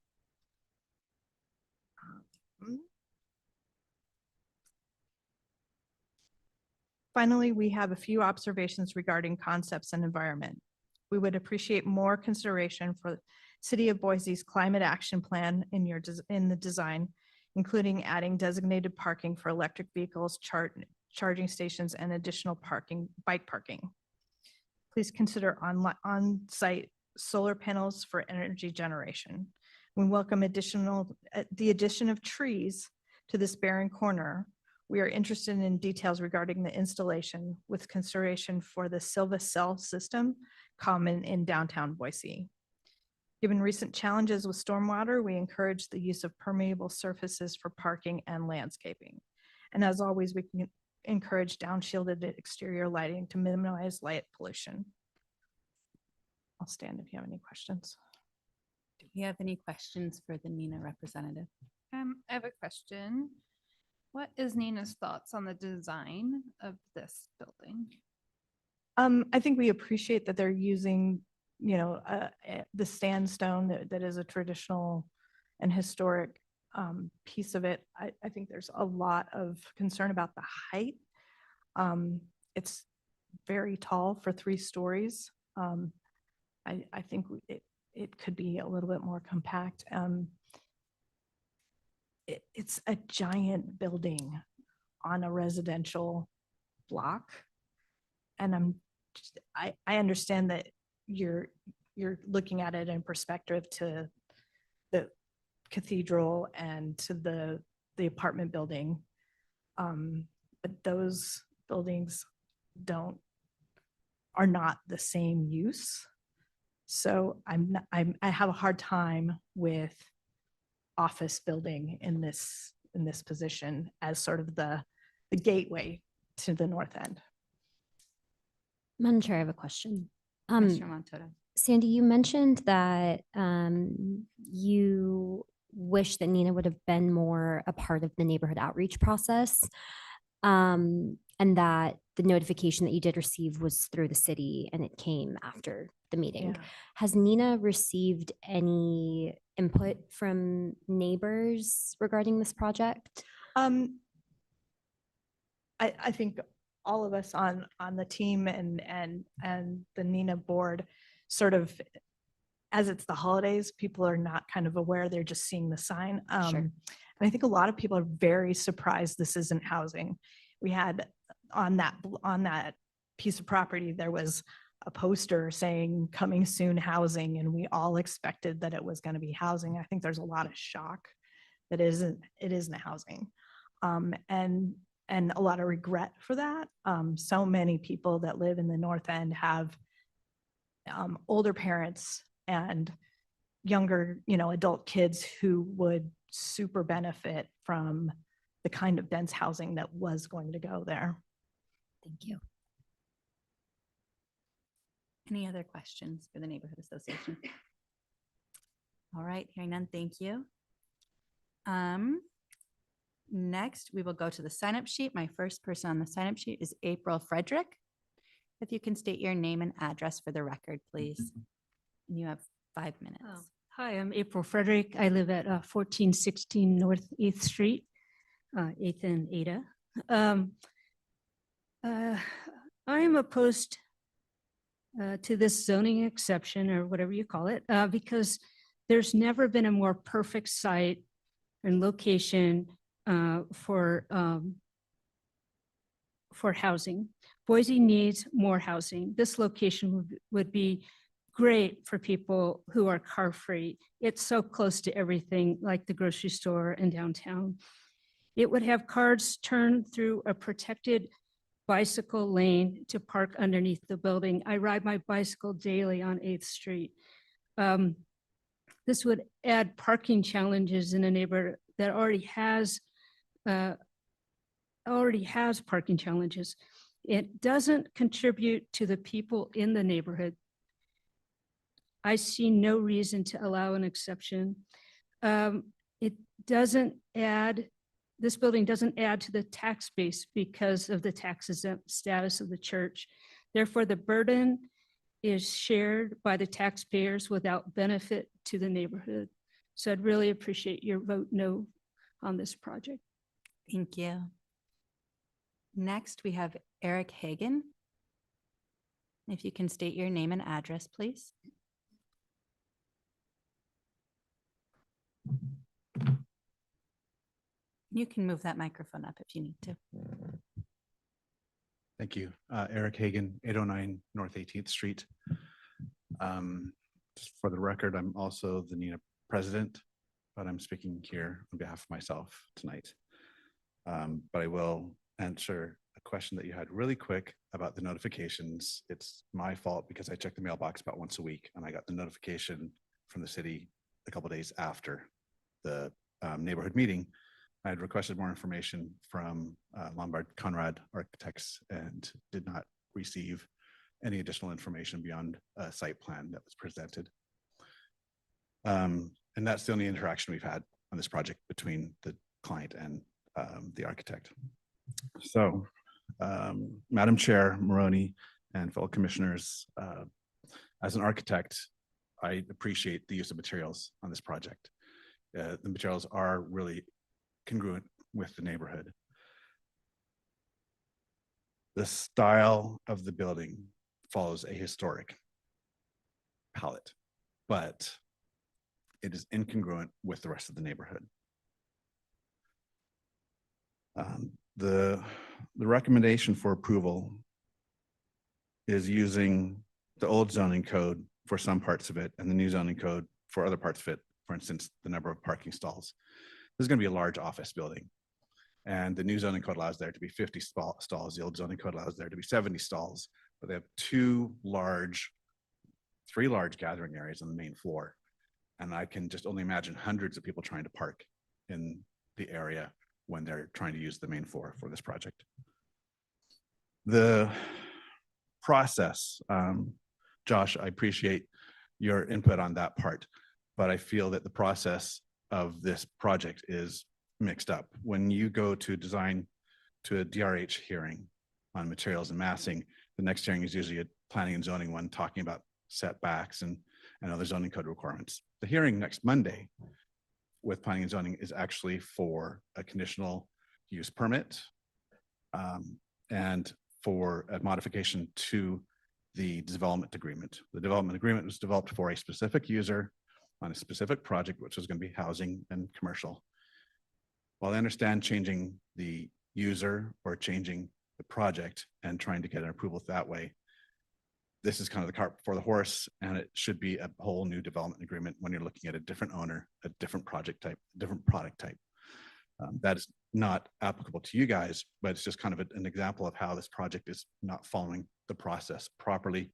Finally, we have a few observations regarding concepts and environment. We would appreciate more consideration for City of Boise's climate action plan in the design, including adding designated parking for electric vehicles, charging stations, and additional bike parking. Please consider on-site solar panels for energy generation. We welcome the addition of trees to this barren corner. We are interested in details regarding the installation with consideration for the Silva cell system common in downtown Boise. Given recent challenges with stormwater, we encourage the use of permeable surfaces for parking and landscaping. And as always, we can encourage downshielded exterior lighting to minimize light pollution. I'll stand if you have any questions. Do we have any questions for the Nina representative? I have a question. What is Nina's thoughts on the design of this building? I think we appreciate that they're using, the sandstone that is a traditional and historic piece of it. I think there's a lot of concern about the height. It's very tall for 3 stories. I think it could be a little bit more compact. It's a giant building on a residential block. And I understand that you're looking at it in perspective to the cathedral and to the apartment building. But those buildings are not the same use. So I have a hard time with office building in this position as sort of the gateway to the north end. Madam Chair, I have a question. Commissioner Montoto. Sandy, you mentioned that you wish that Nina would have been more a part of the neighborhood outreach process, and that the notification that you did receive was through the city and it came after the meeting. Yeah. Has Nina received any input from neighbors regarding this project? I think all of us on the team and the Nina board sort of, as it's the holidays, people are not kind of aware, they're just seeing the sign. Sure. And I think a lot of people are very surprised this isn't housing. We had on that piece of property, there was a poster saying coming soon housing, and we all expected that it was going to be housing. I think there's a lot of shock that it isn't housing. And a lot of regret for that. So many people that live in the North End have older parents and younger, adult kids who would super benefit from the kind of dense housing that was going to go there. Thank you. Any other questions for the Neighborhood Association? All right, hearing none, thank you. Next, we will go to the sign-up sheet. My first person on the sign-up sheet is April Frederick. If you can state your name and address for the record, please. And you have 5 minutes. Hi, I'm April Frederick. I live at 1416 North 8th Street, 8th and Ada. I am opposed to this zoning exception, or whatever you call it, because there's never been a more perfect site and location for housing. Boise needs more housing. This location would be great for people who are car free. It's so close to everything, like the grocery store and downtown. It would have cars turn through a protected bicycle lane to park underneath the building. I ride my bicycle daily on 8th Street. This would add parking challenges in a neighborhood that already has parking challenges. It doesn't contribute to the people in the neighborhood. I see no reason to allow an exception. This building doesn't add to the tax base because of the tax exempt status of the church. Therefore, the burden is shared by the taxpayers without benefit to the neighborhood. So I'd really appreciate your vote no on this project. Thank you. Next, we have Eric Hagan. If you can state your name and address, please. You can move that microphone up if you need to. Thank you. Eric Hagan, 809 North 18th Street. Just for the record, I'm also the NINA president, but I'm speaking here on behalf of myself tonight. But I will answer a question that you had really quick about the notifications. It's my fault because I check the mailbox about once a week, and I got the notification from the city a couple days after the neighborhood meeting. I had requested more information from Lombard Conrad Architects and did not receive any additional information beyond a site plan that was presented. And that's the only interaction we've had on this project between the client and the architect. So, Madam Chair Maroney and fellow commissioners, as an architect, I appreciate the use of materials on this project. The materials are really congruent with the neighborhood. The style of the building follows a historic palette, but it is incongruent with the rest of the neighborhood. The recommendation for approval is using the old zoning code for some parts of it and the new zoning code for other parts of it. For instance, the number of parking stalls. This is going to be a large office building. And the new zoning code allows there to be 50 stalls. The old zoning code allows there to be 70 stalls, but they have three large gathering areas on the main floor. And I can just only imagine hundreds of people trying to park in the area when they're trying to use the main floor for this project. The process, Josh, I appreciate your input on that part, but I feel that the process of this project is mixed up. When you go to design to a DRH hearing on materials and massing, the next hearing is usually a planning and zoning one talking about setbacks and other zoning code requirements. The hearing next Monday with planning and zoning is actually for a conditional use permit and for a modification to the development agreement. The development agreement was developed for a specific user on a specific project, which was going to be housing and commercial. While I understand changing the user or changing the project and trying to get an approval that way, this is kind of the cart before the horse, and it should be a whole new development agreement when you're looking at a different owner, a different project type, different product type. That is not applicable to you guys, but it's just kind of an example of how this project is not following the process properly.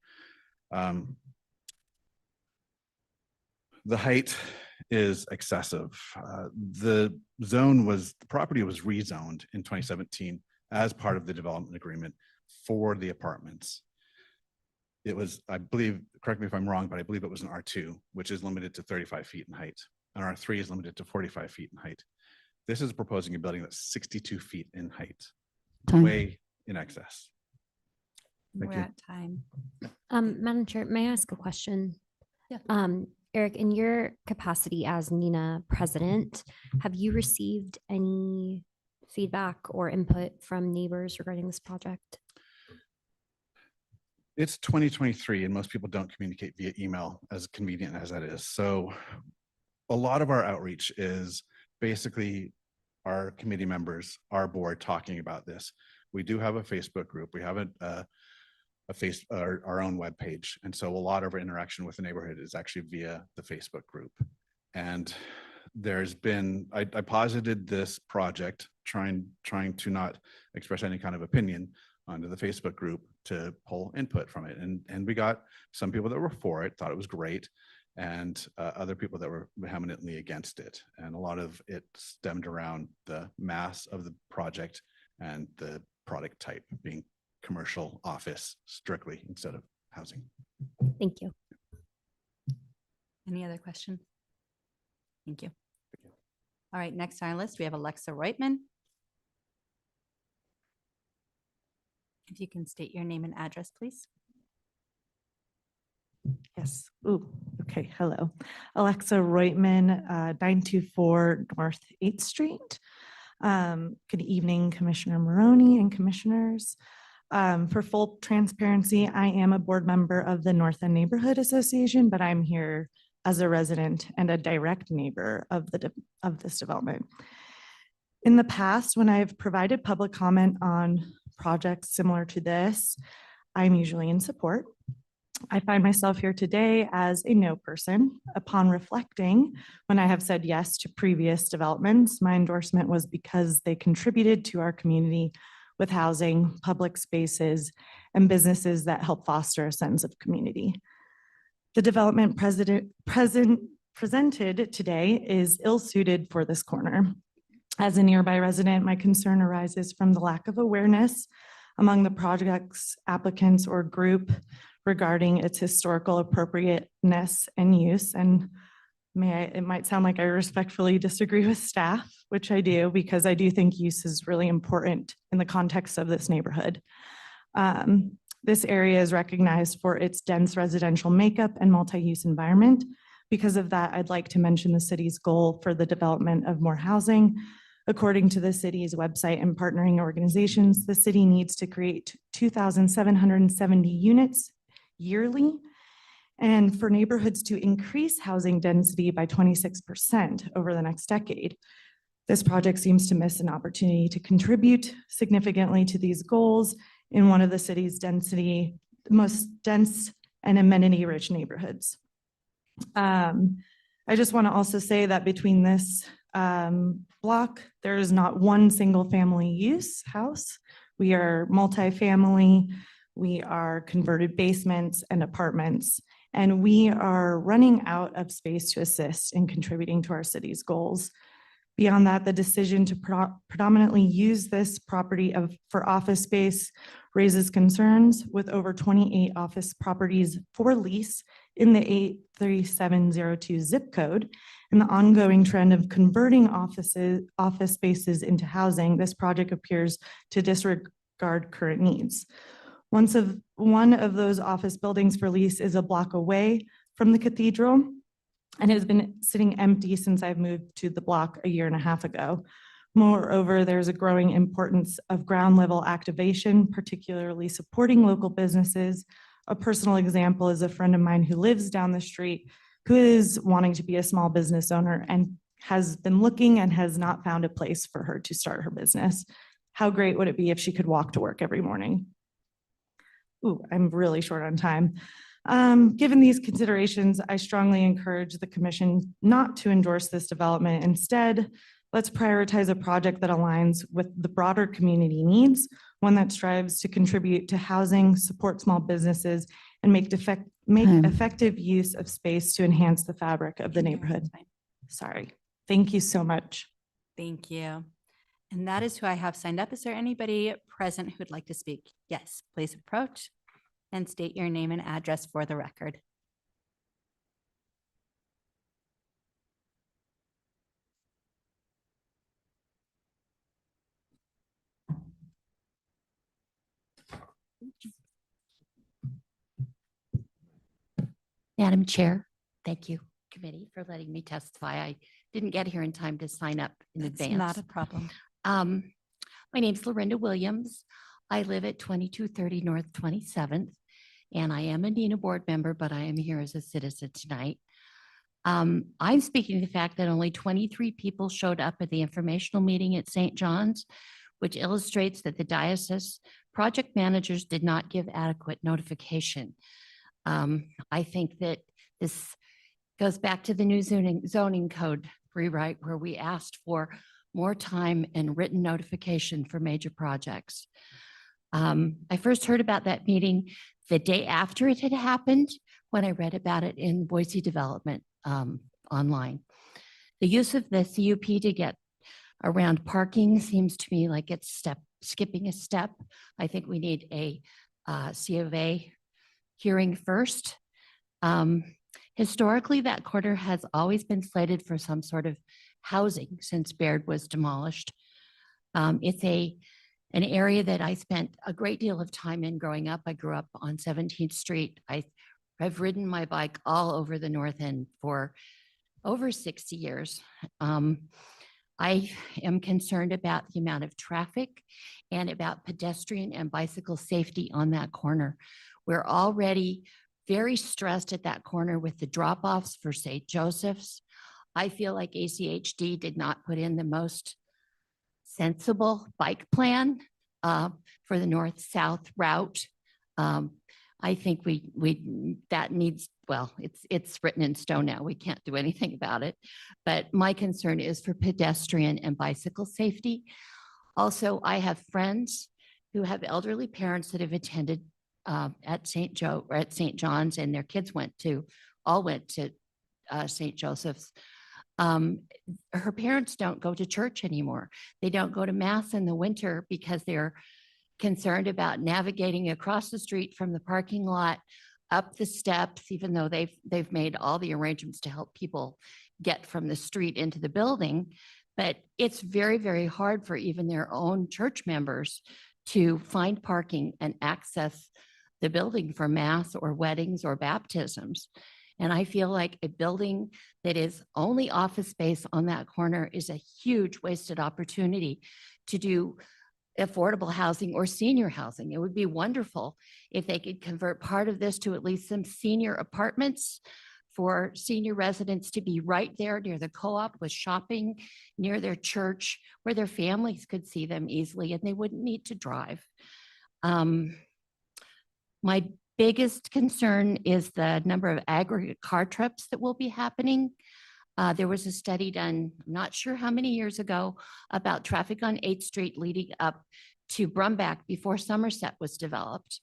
The height is excessive. The property was rezoned in 2017 as part of the development agreement for the apartments. It was, I believe, correct me if I'm wrong, but I believe it was an R2, which is limited to 35 feet in height. And R3 is limited to 45 feet in height. This is proposing a building that's 62 feet in height, way in excess. Thank We're you. at time. Madam Chair, may I ask a question? Yeah. Eric, in your capacity as NINA president, have you received any feedback or input from neighbors regarding this project? It's 2023 and most people don't communicate via email, as convenient as that is. So a lot of our outreach is basically our committee members, our board talking about this. We do have a Facebook group. We have our own webpage. And so a lot of our interaction with the neighborhood is actually via the Facebook group. And there's been, I posited this project trying to not express any kind of opinion onto the Facebook group to pull input from it. And we got some people that were for it, thought it was great, and other people that were vehemently against it. And a lot of it stemmed around the mass of the project and the product type being commercial office strictly instead of housing. Thank you. Any other questions? Thank you. All right, next on our list, we have Alexa Reitman. If you can state your name and address, please. Yes. Ooh, okay. Hello. Alexa Reutman, 924 North 8th Street. Good evening, Commissioner Maroney and commissioners. For full transparency, I am a board member of the North End Neighborhood Association, but I'm here as a resident and a direct neighbor of this development. In the past, when I've provided public comment on projects similar to this, I'm usually in support. I find myself here today as a no person. Upon reflecting, when I have said yes to previous developments, my endorsement was because they contributed to our community with housing, public spaces, and businesses that help foster a sense of community. The development presented today is ill-suited for this corner. As a nearby resident, my concern arises from the lack of awareness among the project's applicants or group regarding its historical appropriateness and use. And it might sound like I respectfully disagree with staff, which I do, because I do think use is really important in the context of this neighborhood. This area is recognized for its dense residential makeup and multi-use environment. Because of that, I'd like to mention the city's goal for the development of more housing. According to the city's website and partnering organizations, the city needs to create 2,770 units yearly, and for neighborhoods to increase housing density by 26% over the next decade. This project seems to miss an opportunity to contribute significantly to these goals in one of the city's most dense and amenity-rich neighborhoods. I just want to also say that between this block, there is not one single family use house. We are multifamily. We are converted basements and apartments, and we are running out of space to assist in contributing to our city's goals. Beyond that, the decision to predominantly use this property for office space raises concerns with over 28 office properties for lease in the 83702 zip code and the ongoing trend of converting office spaces into housing. This project appears to disregard current needs. One of those office buildings for lease is a block away from the cathedral and has been sitting empty since I've moved to the block a year and a half ago. Moreover, there's a growing importance of ground level activation, particularly supporting local businesses. A personal example is a friend of mine who lives down the street who is wanting to be a small business owner and has been looking and has not found a place for her to start her business. How great would it be if she could walk to work every morning? Ooh, I'm really short on time. Given these considerations, I strongly encourage the commission not to endorse this development. Instead, let's prioritize a project that aligns with the broader community needs, one that strives to contribute to housing, support small businesses, and make effective use of space to enhance the fabric of the neighborhood. Sorry. Thank you so much. Thank you. And that is who I have signed up. Is there anybody present who would like to speak? Yes, please approach and state your name and address for the record. Madam Chair, thank you, committee, for letting me testify. I didn't get here in time to sign up in It's advance. not a problem. My name's Lorinda Williams. I live at 2230 North 27th, and I am a NINA board member, but I am here as a citizen tonight. I'm speaking to the fact that only 23 people showed up at the informational meeting at St. John's, which illustrates that the diocese project managers did not give adequate notification. I think that this goes back to the new zoning code rewrite, where we asked for more time and written notification for major projects. I first heard about that meeting the day after it had happened, when I read about it in Boise Development online. The use of the CUP to get around parking seems to me like it's skipping a step. I think we need a C of A hearing first. Historically, that corner has always been slated for some sort of housing since Baird was demolished. It's an area that I spent a great deal of time in growing up. I grew up on 17th Street. I've ridden my bike all over the North End for over 60 years. I am concerned about the amount of traffic and about pedestrian and bicycle safety on that corner. We're already very stressed at that corner with the drop-offs for St. Joseph's. I feel like ACHD did not put in the most sensible bike plan for the north-south route. I think that needs, well, it's written in stone now. We can't do anything about it. But my concern is for pedestrian and bicycle safety. Also, I have friends who have elderly parents that have attended at St. John's, and their kids all went to St. Joseph's. Her parents don't go to church anymore. They don't go to mass in the winter because they're concerned about navigating across the street from the parking lot up the steps, even though they've made all the arrangements to help people get from the street into the building. But it's very, very hard for even their own church members to find parking and access the building for mass or weddings or baptisms. And I feel like a building that is only office space on that corner is a huge wasted opportunity to do affordable housing or senior housing. It would be wonderful if they could convert part of this to at least some senior apartments for senior residents to be right there near the co-op with shopping, near their church, where their families could see them easily and they wouldn't need to drive. My biggest concern is the number of aggregate car trips that will be happening. There was a study done, I'm not sure how many years ago, about traffic on 8th Street leading up to Brumback before Somerset was developed.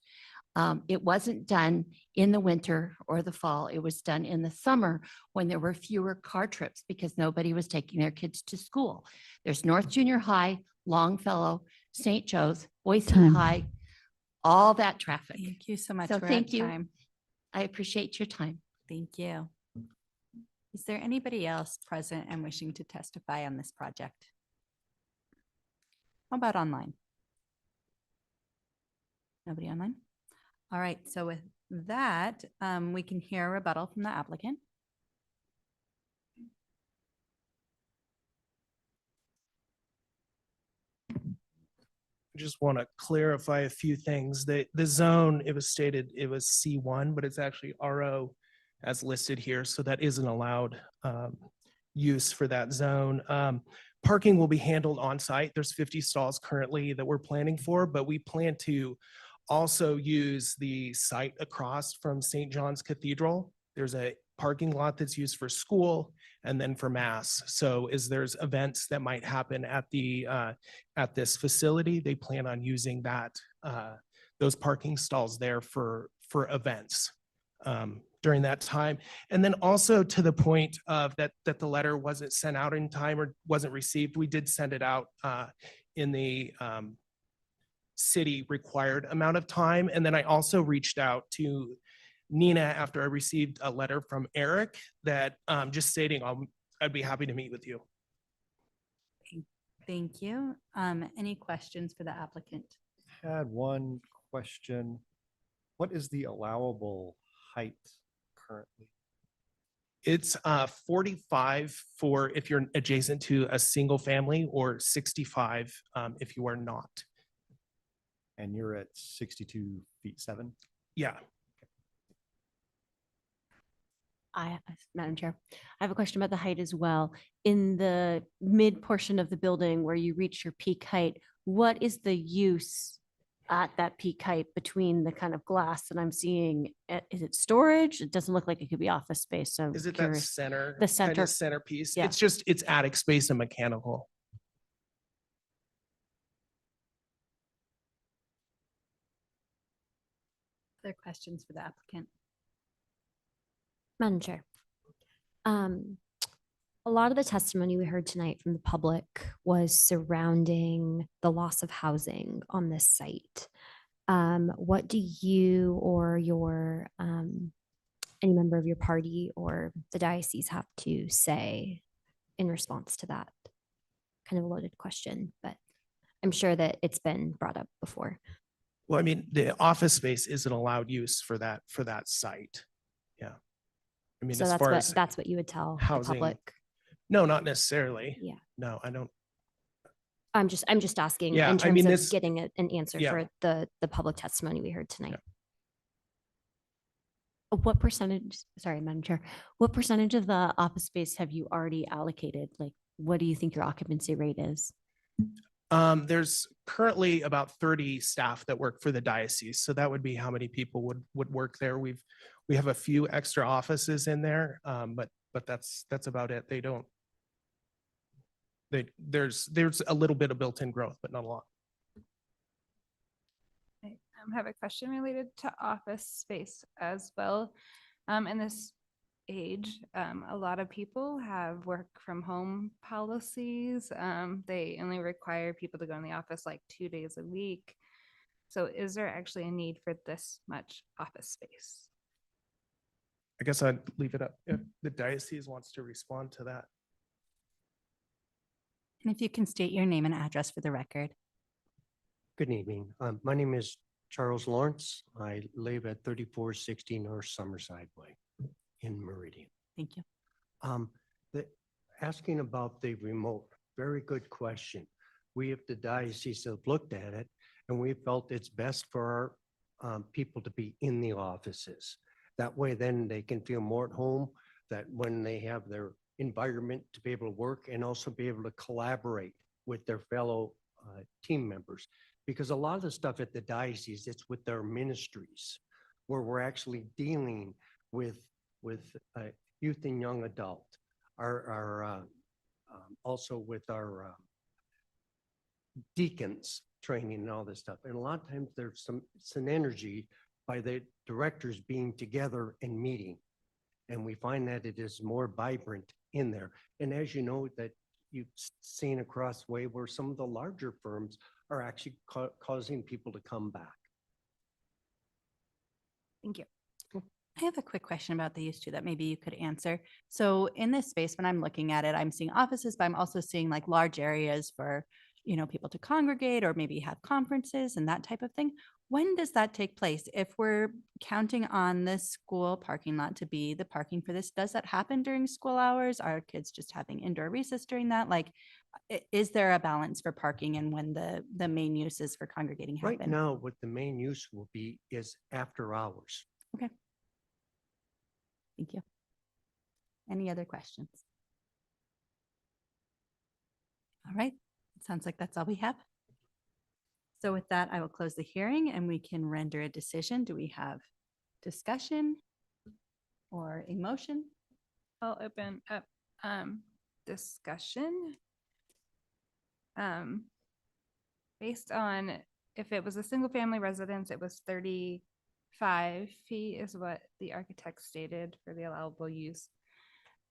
It wasn't done in the winter or the fall. It was done in the summer when there were fewer car trips because nobody was taking their kids to school. There's North Junior High, Longfellow, St. Joe's, Boise Time. High, all that traffic. Thank you so much. So We're at thank you. time. I appreciate your time. Thank you. Is there anybody else present and wishing to testify on this project? How about online? Nobody online? All right, so with that, we can hear a rebuttal from the applicant. Just want to clarify a few things. The zone, it was stated it was C1, but it's actually RO as listed here. So that isn't allowed use for that zone. Parking will be handled on site. There's 50 stalls currently that we're planning for, but we plan to also use the site across from St. John's Cathedral. There's a parking lot that's used for school and then for mass. So as there's events that might happen at the at this facility, they plan on using that those parking stalls there for events during that time. And then also to the point of that the letter wasn't sent out in time or wasn't received, we did send it out in the city required amount of time. And then I also reached out to Nina after I received a letter from Eric that just stating I'd be happy to meet with you. Thank you. Any questions for the applicant? Had one question. What is the allowable height currently? It's 45 for if you're adjacent to a single family or 65 if you are not. And you're at 62 feet 7? Yeah. Madam Chair, I have a question about the height as well. In the mid portion of the building where you reach your peak height, what is the use at that peak height between the kind of glass that I'm seeing? Is it storage? It doesn't look like it could be office space. So I'm Is it curious. that center? The kind center. of centerpiece. Yeah. It's attic space and mechanical. Other questions for the applicant? Madam Chair. A lot of the testimony we heard tonight from the public was surrounding the loss of housing on this site. What do you or your any member of your party or the diocese have to say in response to that? Kind of a loaded question, but I'm sure that it's been brought up before. Well, I mean, the office space isn't allowed use for that site. Yeah. I mean, So as that's far what as that's what you would tell the housing, public. no, not necessarily. Yeah. No, I don't. I'm just asking Yeah, in I terms mean, of this- getting an answer Yeah. for the public testimony we heard tonight. Yeah. What percentage, sorry, Madam Chair, what percentage of the office space have you already allocated? Like, what do you think your occupancy rate is? There's currently about 30 staff that work for the diocese. So that would be how many people would work there. We have a few extra offices in there, but that's about it. There's a little bit of built-in growth, but not a lot. I have a question related to office space as well. In this age, a lot of people have work from home policies. They only require people to go in the office like 2 days a week. So is there actually a need for this much office space? I guess I'd leave it up if the diocese wants to respond to that. And if you can state your name and address for the record. Good evening. My name is Charles Lawrence. I live at 3460 North Summerside Way in Meridian. Thank you. Asking about the remote, very good question. We at the diocese have looked at it and we felt it's best for our people to be in the offices. That way then they can feel more at home, that when they have their environment to be able to work and also be able to collaborate with their fellow team members. Because a lot of the stuff at the diocese, it's with their ministries where we're actually dealing with youth and young adult. also with our deacons training and all this stuff. And a lot of times there's some synergy by the directors being together and meeting. And we find that it is more vibrant in there. And as you know, that you've seen across the way where some of the larger firms are actually causing people to come back. Thank you. I have a quick question about the use too that maybe you could answer. So in this space, when I'm looking at it, I'm seeing offices, but I'm also seeing like large areas for, you know, people to congregate or maybe have conferences and that type of thing. When does that take place? If we're counting on this school parking lot to be the parking for this, does that happen during school hours? Are kids just having indoor recess during that? Like, is there a balance for parking and when the main uses for congregating happen? Right now, what the main use will be is after hours. Okay. Thank you. Any other questions? All right. It sounds like that's all we have. So with that, I will close the hearing and we can render a decision. Do we have discussion or a motion? I'll open up discussion. Based on if it was a single family residence, it was 35 feet is what the architect stated for the allowable use.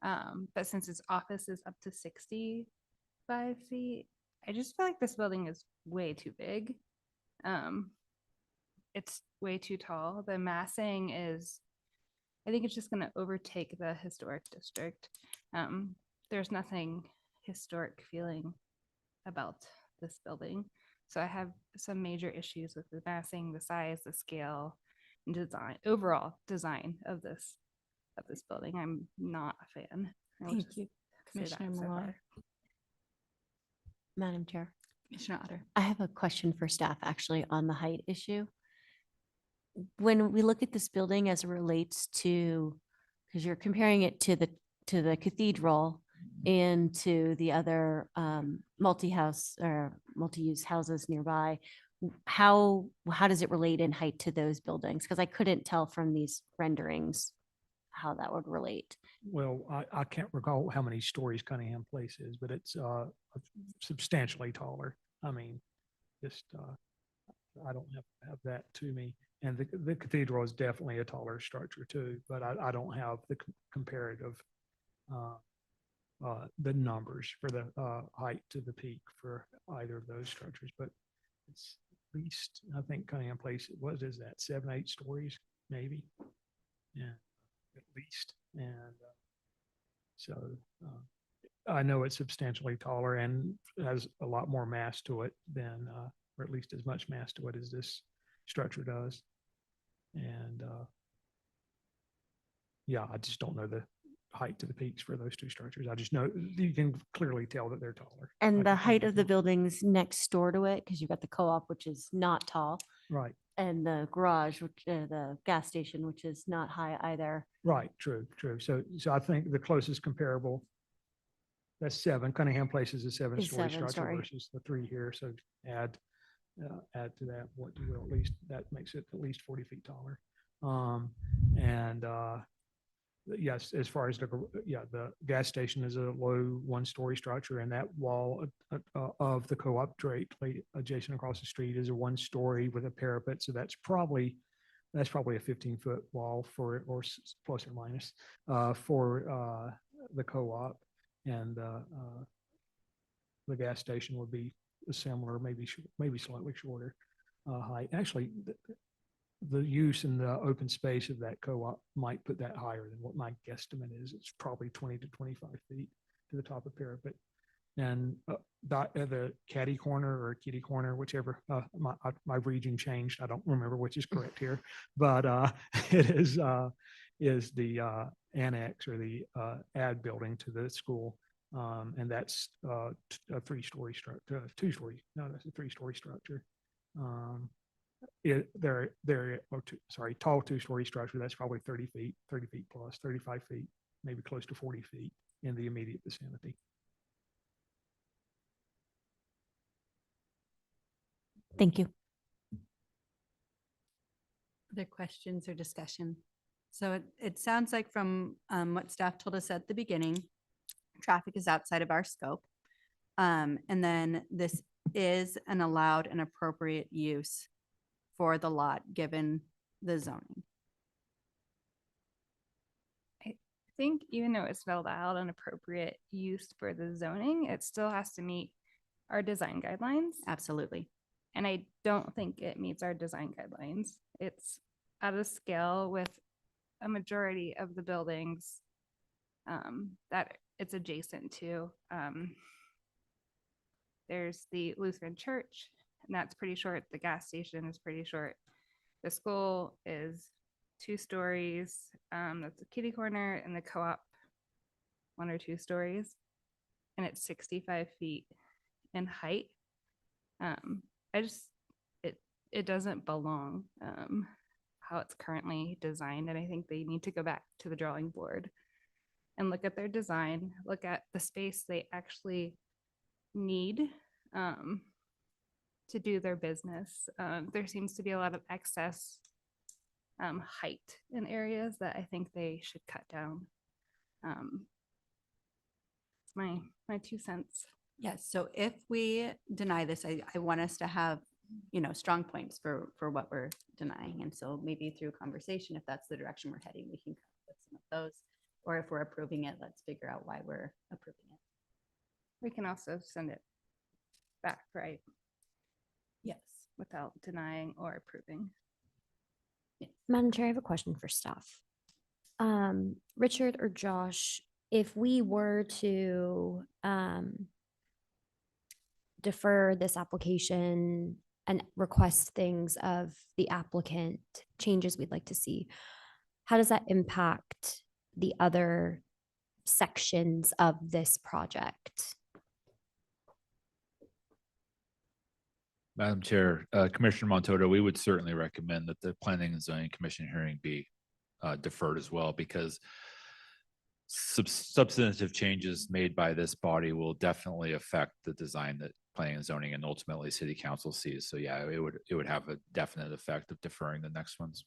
But since its office is up to 65 feet, I just feel like this building is way too big. It's way too tall. The massing is, I think it's just going to overtake the historic district. There's nothing historic feeling about this building. So I have some major issues with the massing, the size, the scale, and design, overall design of this building. I'm not a fan. I will Thank just you, say Commissioner that so Malloy. far. Madam Chair, Commissioner Otter. I have a question for staff actually on the height issue. When we look at this building as it relates to, because you're comparing it to the cathedral and to the other multi-house or multi-use houses nearby, how does it relate in height to those buildings? Because I couldn't tell from these renderings how that would relate. Well, I can't recall how many stories Cunningham Place is, but it's substantially taller. I mean, just I don't have that to me. And the cathedral is definitely a taller structure too, but I don't have the comparative the numbers for the height to the peak for either of those structures. But it's at least, I think Cunningham Place, what is that, 7, 8 stories maybe? Yeah, at least. And so I know it's substantially taller and has a lot more mass to it than, or at least as much mass to it as this structure does. And yeah, I just don't know the height to the peaks for those two structures. I just know you can clearly tell that they're taller. And I the can height tell of the buildings next door to it, because you've got the co-op, which is not tall, Right, and the garage, which the gas station, which is not high either. right, true. So I think the closest comparable, that's 7. Cunningham Place is a 7-story structure 7-story. versus the 3 here. So add to that what you will, at least that makes it at least 40 feet taller. Yes, as far as the gas station is a low 1-story structure, and that wall of the co-op drape adjacent across the street is a 1-story with a parapet. So that's probably a 15-foot wall for, or plus or minus, for the co-op, and the gas station would be a similar, maybe slightly shorter height. Actually, the use in the open space of that co-op might put that higher than what my guesstimate is. It's probably 20 to 25 feet to the top of parapet. And the caddy corner or kitty corner, whichever, my region changed. I don't remember which is correct here, but it is the annex or the ad building to the school. And that's a 3-story structure, 2-story, no, that's a 3-story structure. Tall 2-story structure. That's probably 30 feet plus, 35 feet, maybe close to 40 feet in the immediate vicinity. Thank you. Other questions or discussion? So it sounds like from what staff told us at the beginning, Traffic is outside of our scope. And then this is an allowed and appropriate use for the lot, given the zoning. I think even though it's not allowed an appropriate use for the zoning, it still has to meet our design guidelines. Absolutely. And I don't think it meets our design guidelines. It's out of scale with a majority of the buildings that it's adjacent to. There's the Lutheran church, and that's pretty short. The gas station is pretty short. The school is 2 stories. That's a kitty corner, and the co-op 1 or 2 stories. And it's 65 feet in height. It doesn't belong how it's currently designed. And I think they need to go back to the drawing board and look at their design, look at the space they actually need to do their business. There seems to be a lot of excess height in areas that I think they should cut down. It's my 2 cents. Yes, so if we deny this, I want us to have, strong points for what we're denying. And so maybe through conversation, if that's the direction we're heading, we can come up with some of those. Or if we're approving it, let's figure out why we're approving it. We can also send it back, right? Yes. Without denying or approving. Madam Chair, I have a question for staff. Richard or Josh, if we were to defer this application and request things of the applicant, changes we'd like to see, how does that impact the other sections of this project? Madam Chair, Commissioner Montoto, we would certainly recommend that the Planning and Zoning Commission hearing be deferred as well, because substantive changes made by this body will definitely affect the design that Planning and Zoning and ultimately City Council sees. So yeah, it would have a definite effect of deferring the next ones.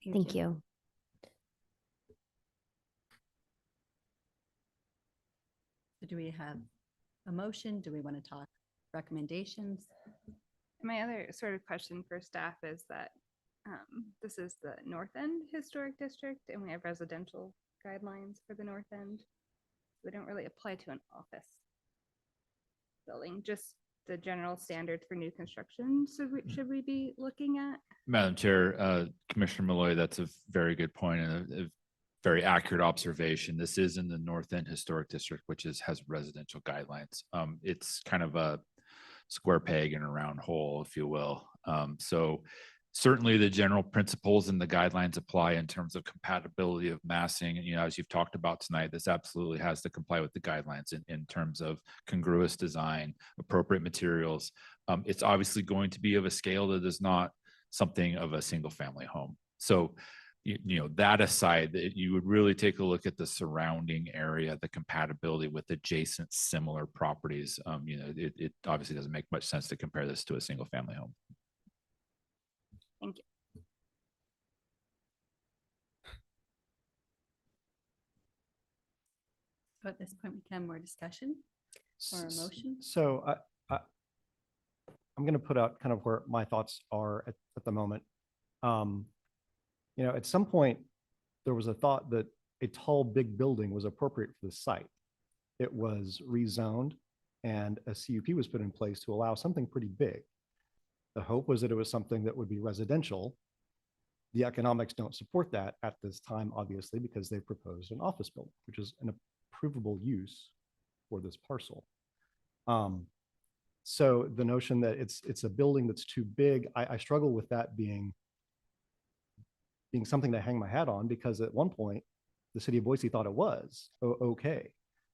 Thank you. So do we have a motion? Do we want to talk recommendations? My other sort of question for staff is that this is the North End Historic District, and we have residential guidelines for the North End. They don't really apply to an office building, just the general standards for new construction. So should we be looking at? Madam Chair, Commissioner Malloy, that's a very good point and a very accurate observation. This is in the North End Historic District, which has residential guidelines. It's kind of a square peg in a round hole, if you will. So certainly the general principles and the guidelines apply in terms of compatibility of massing. And, as you've talked about tonight, this absolutely has to comply with the guidelines in terms of congruous design, appropriate materials. It's obviously going to be of a scale that is not something of a single family home. So, that aside, that you would really take a look at the surrounding area, the compatibility with adjacent similar properties. It obviously doesn't make much sense to compare this to a single family home. Thank you. So at this point, we can have more discussion or a motion. So I'm going to put out kind of where my thoughts are at the moment. At some point, there was a thought that a tall, big building was appropriate for the site. It was rezoned and a CUP was put in place to allow something pretty big. The hope was that it was something that would be residential. The economics don't support that at this time, obviously, because they proposed an office building, which is an approvable use for this parcel. So the notion that it's a building that's too big, I struggle with that being something to hang my hat on, because at one point, the city of Boise thought it was okay.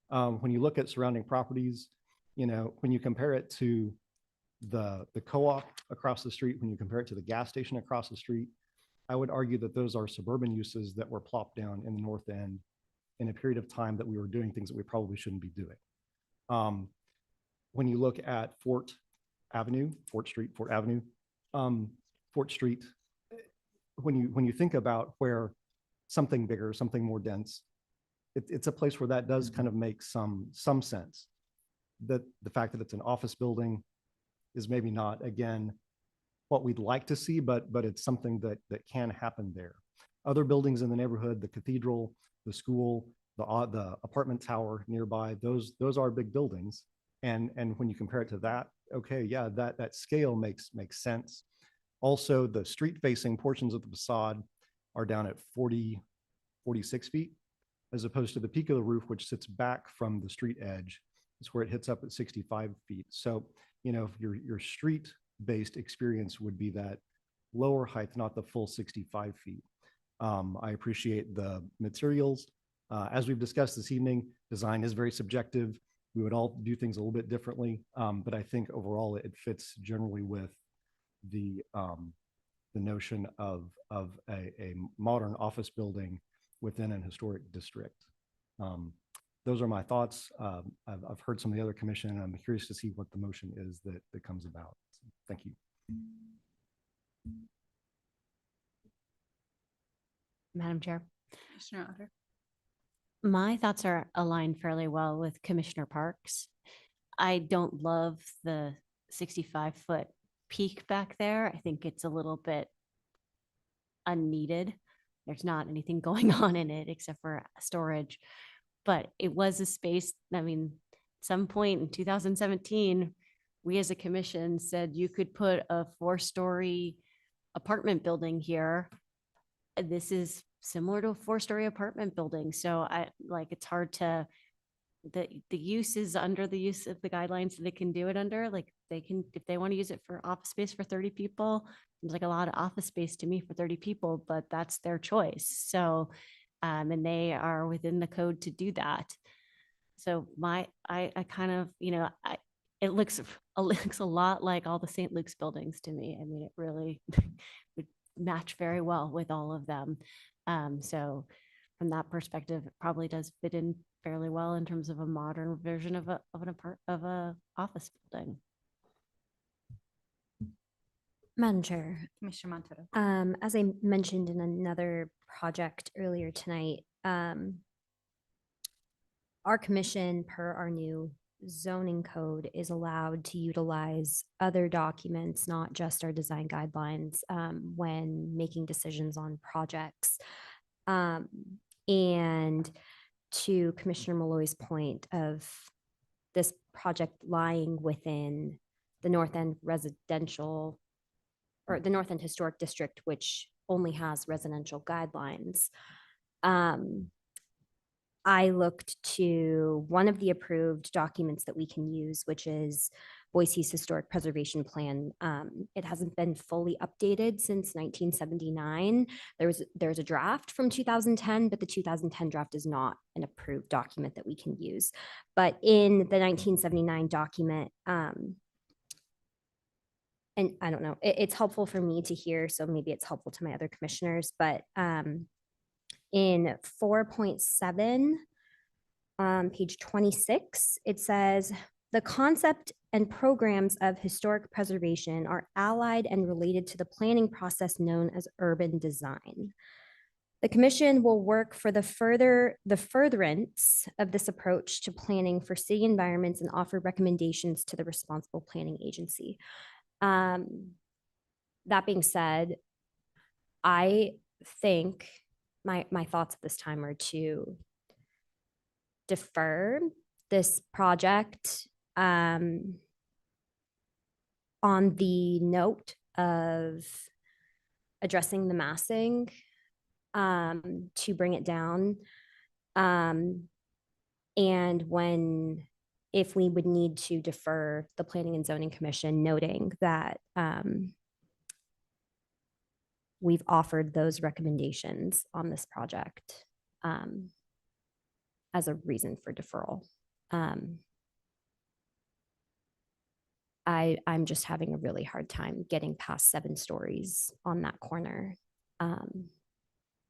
When you look at surrounding properties, when you compare it to the co-op across the street, when you compare it to the gas station across the street, I would argue that those are suburban uses that were plopped down in the North End in a period of time that we were doing things that we probably shouldn't be doing. When you look at Fort Street, when you think about where something bigger, something more dense it's a place where that does kind of make some sense. That the fact that it's an office building is maybe not, again, what we'd like to see, but it's something that can happen there. Other buildings in the neighborhood, the cathedral, the school, the apartment tower nearby, those are big buildings. And when you compare it to that, okay, yeah, that scale makes sense. Also, the street facing portions of the facade are down at 46 feet, as opposed to the peak of the roof, which sits back from the street edge, is where it hits up at 65 feet. So, you know, your street based experience would be that lower height, not the full 65 feet. I appreciate the materials. As we've discussed this evening, design is very subjective. We would all do things a little bit differently, but I think overall it fits generally with the notion of a modern office building within an historic district. Those are my thoughts. I've heard some of the other commission, and I'm curious to see what the motion is that comes about. So, thank you. Madam Chair. Commissioner Otter. My thoughts are aligned fairly well with Commissioner Parks. I don't love the 65-foot peak back there. I think it's a little bit unneeded. There's not anything going on in it except for storage, but it was a space. I mean, at some point in 2017, we as a commission said you could put a 4-story apartment building here. This is similar to a 4-story apartment building. So it's hard to, the use is under the use of the guidelines that they can do it under. Like they can, if they want to use it for office space for 30 people, seems like a lot of office space to me for 30 people, but that's their choice. So, and they are within the code to do that. So I kind of, it looks a lot like all the St. Luke's buildings to me. I mean, it really would match very well with all of them. So from that perspective, it probably does fit in fairly well in terms of a modern version of a office building. Madam Chair, Commissioner Montero. as I mentioned in another project earlier tonight, our commission, per our new zoning code, is allowed to utilize other documents, not just our design guidelines, when making decisions on projects. And to Commissioner Malloy's point of this project lying within the North End residential or the North End Historic District, which only has residential guidelines. I looked to one of the approved documents that we can use, which is Boise's Historic Preservation Plan. It hasn't been fully updated since 1979. There's a draft from 2010, but the 2010 draft is not an approved document that we can use. But in the 1979 document, and I don't know, it's helpful for me to hear, so maybe it's helpful to my other commissioners, but in 4.7, page 26, it says, the concept and programs of historic preservation are allied and related to the planning process known as urban design. The commission will work for the furtherance of this approach to planning for city environments and offer recommendations to the responsible planning agency. That being said, I think my thoughts at this time are to defer this project on the note of addressing the massing, to bring it down. And if we would need to defer the Planning and Zoning Commission, noting that we've offered those recommendations on this project as a reason for deferral. I'm just having a really hard time getting past 7 stories on that corner,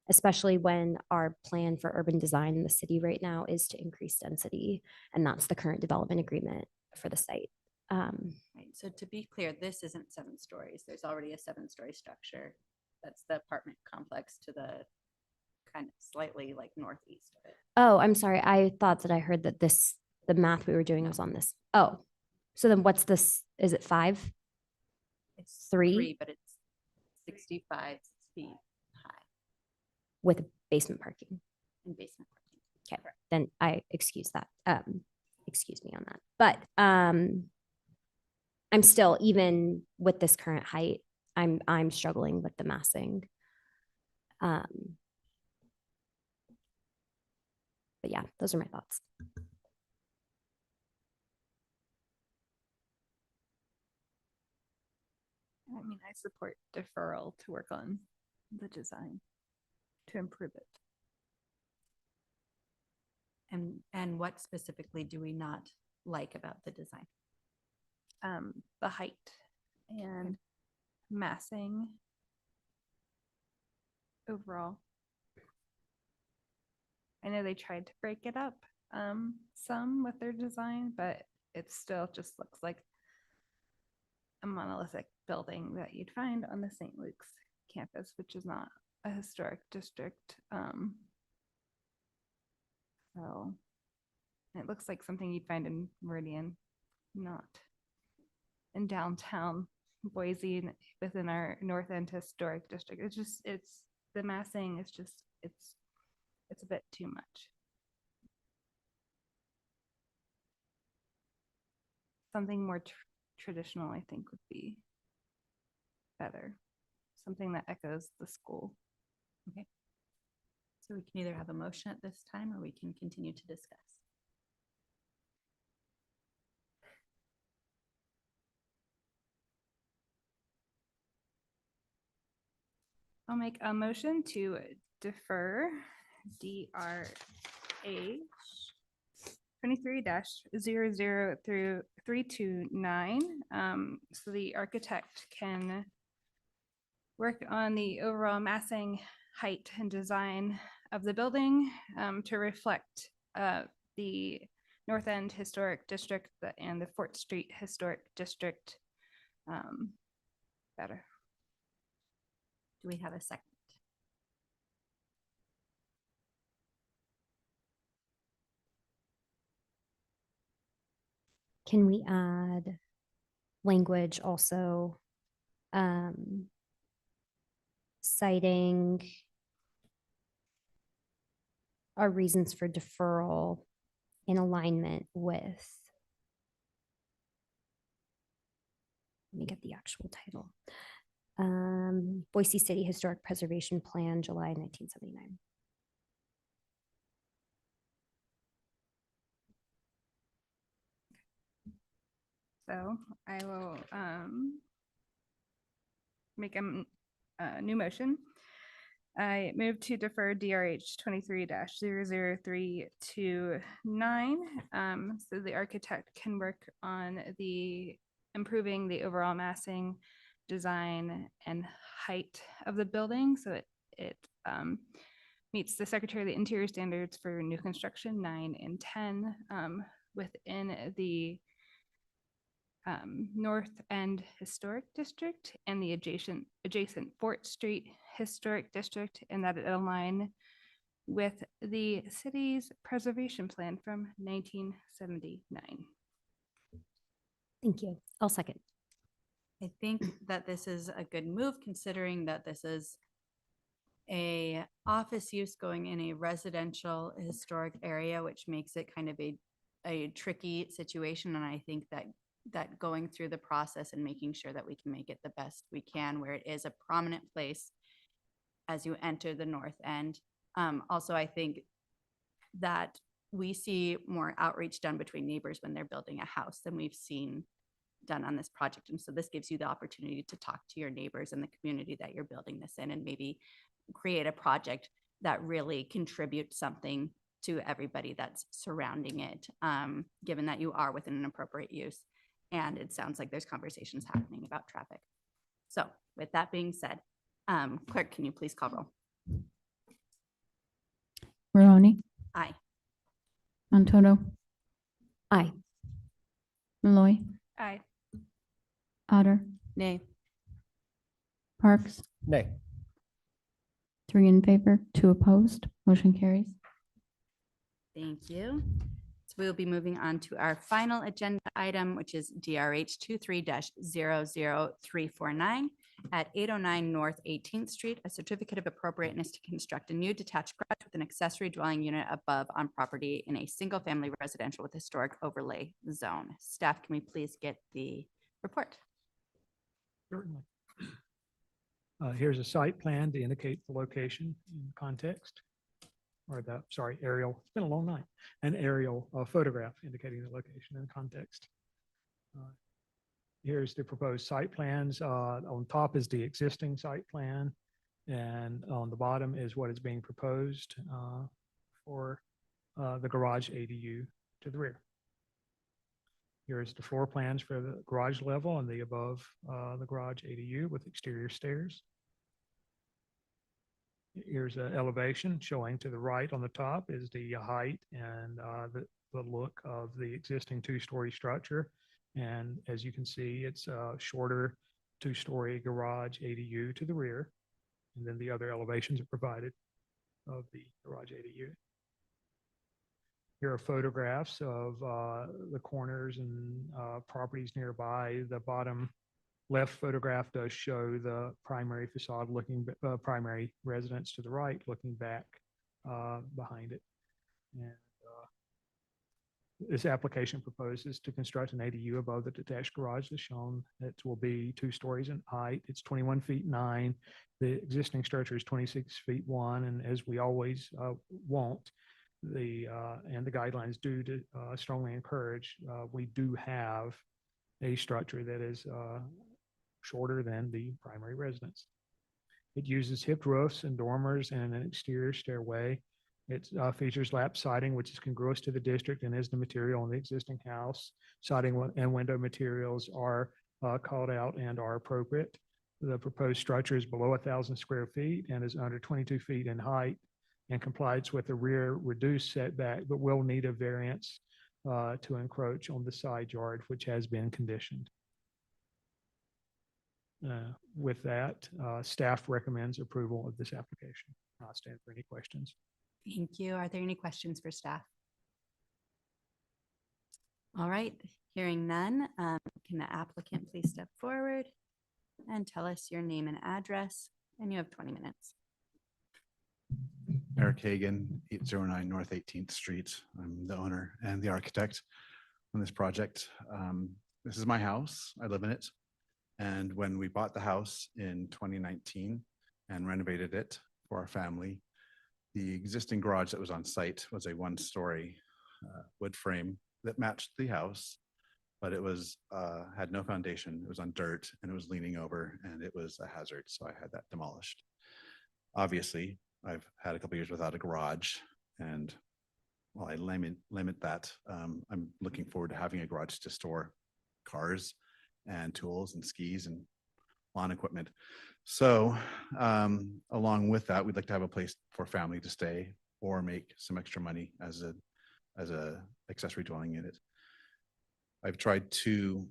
especially when our plan for urban design in the city right now is to increase density, and that's the current development agreement for the site. Right. So to be clear, this isn't 7 stories. There's already a 7-story structure. That's the apartment complex to the kind of slightly like northeast of it. Oh, I'm sorry. I thought that I heard that the math we were doing was on this. Oh, so then what's this? Is it 5? It's 3? but it's 65 feet high With basement parking? in basement Okay, then I excuse that. Excuse me on that. But I'm still, even with this current height, I'm struggling with the massing. But yeah, those are my thoughts. I mean, I support deferral to work on the design to improve it. And what specifically do we not like about the design? The height and massing overall. I know they tried to break it up some with their design, but it still just looks like a monolithic building that you'd find on the St. Luke's campus, which is not a historic district. So it looks like something you'd find in Meridian, not in downtown Boise within our North End Historic District. It's the massing is just, it's a bit too much. Something more traditional, I think, would be better. Something that echoes the school. Okay. So we can either have a motion at this time or we can continue to discuss. I'll make a motion to defer DRA 23-00 through 329. So the architect can work on the overall massing, height, and design of the building to reflect the North End Historic District and the Fort Street Historic District better. Do we have a second? Can we add language also citing our reasons for deferral in alignment with, let me get the actual title. Boise City Historic Preservation Plan, July 1979. So I will make a new motion. I move to defer DRH 23-00329 so the architect can work on the improving the overall massing, design, and height of the building so it meets the Secretary of the Interior standards for new construction 9 and 10 within the North End Historic District and the adjacent Fort Street Historic District, and that it align with the city's preservation plan from 1979. Thank you. I'll second. I think that this is a good move considering that this is a office use going in a residential historic area, which makes it kind of a tricky situation. And I think that going through the process and making sure that we can make it the best we can, where it is a prominent place as you enter the North End. Also, I think that we see more outreach done between neighbors when they're building a house than we've seen done on this project. And so this gives you the opportunity to talk to your neighbors and the community that you're building this in and maybe create a project that really contributes something to everybody that's surrounding it, given that you are within an appropriate use. And it sounds like there's conversations happening about traffic. So with that being said, clerk, can you please call roll? Barone, Aye. Montoto, Aye. Malloy, Aye. Otter, Nay. Parks, Nay. 3 in favor, 2 opposed, motion carries. Thank you. So we will be moving on to our final agenda item, which is DRH 23-00349 at 809 North 18th Street, a certificate of appropriateness to construct a new detached garage with an accessory dwelling unit above on property in a single-family residential with historic overlay zone. Staff, can we please get the report? Certainly. Here's a site plan to indicate the location in context. Or the, sorry, aerial, it's been a long night, an aerial photograph indicating the location and context. Here's the proposed site plans. On top is the existing site plan, and on the bottom is what is being proposed for the garage ADU to the rear. Here's the floor plans for the garage level and the above the garage ADU with exterior stairs. Here's an elevation showing to the right on the top is the height and the look of the existing two-story structure. And as you can see, it's a shorter two-story garage ADU to the rear. And then the other elevations are provided of the garage ADU. Here are photographs of the corners and properties nearby. The bottom left photograph does show the primary facade looking, primary residence to the right, looking back behind it. And this application proposes to construct an ADU above the detached garage as shown. It will be 2 stories in height. It's 21 feet 9. The existing structure is 26 feet 1. And as we always want, and the guidelines do to strongly encourage, we do have a structure that is shorter than the primary residence. It uses hipped roofs and dormers and an exterior stairway. It features lap siding, which is congruous to the district and is the material in the existing house. Siding and window materials are called out and are appropriate. The proposed structure is below 1,000 square feet and is under 22 feet in height and complies with the rear reduced setback, but will need a variance to encroach on the side yard, which has been conditioned. With that, staff recommends approval of this application. I'll stand for any questions. Thank you. Are there any questions for staff? All right, hearing none, can the applicant please step forward and tell us your name and address, and you have 20 minutes. Eric Hagan, 809 North 18th Street. I'm the owner and the architect on this project. This is my house. I live in it. And when we bought the house in 2019 and renovated it for our family, the existing garage that was on site was a 1-story wood frame that matched the house, but it was had no foundation. It was on dirt and it was leaning over and it was a hazard. So I had that demolished. Obviously, I've had a couple years without a garage, and while I limit that, I'm looking forward to having a garage to store cars and tools and skis and lawn equipment. So along with that, we'd like to have a place for family to stay or make some extra money as a accessory dwelling unit. I've tried to,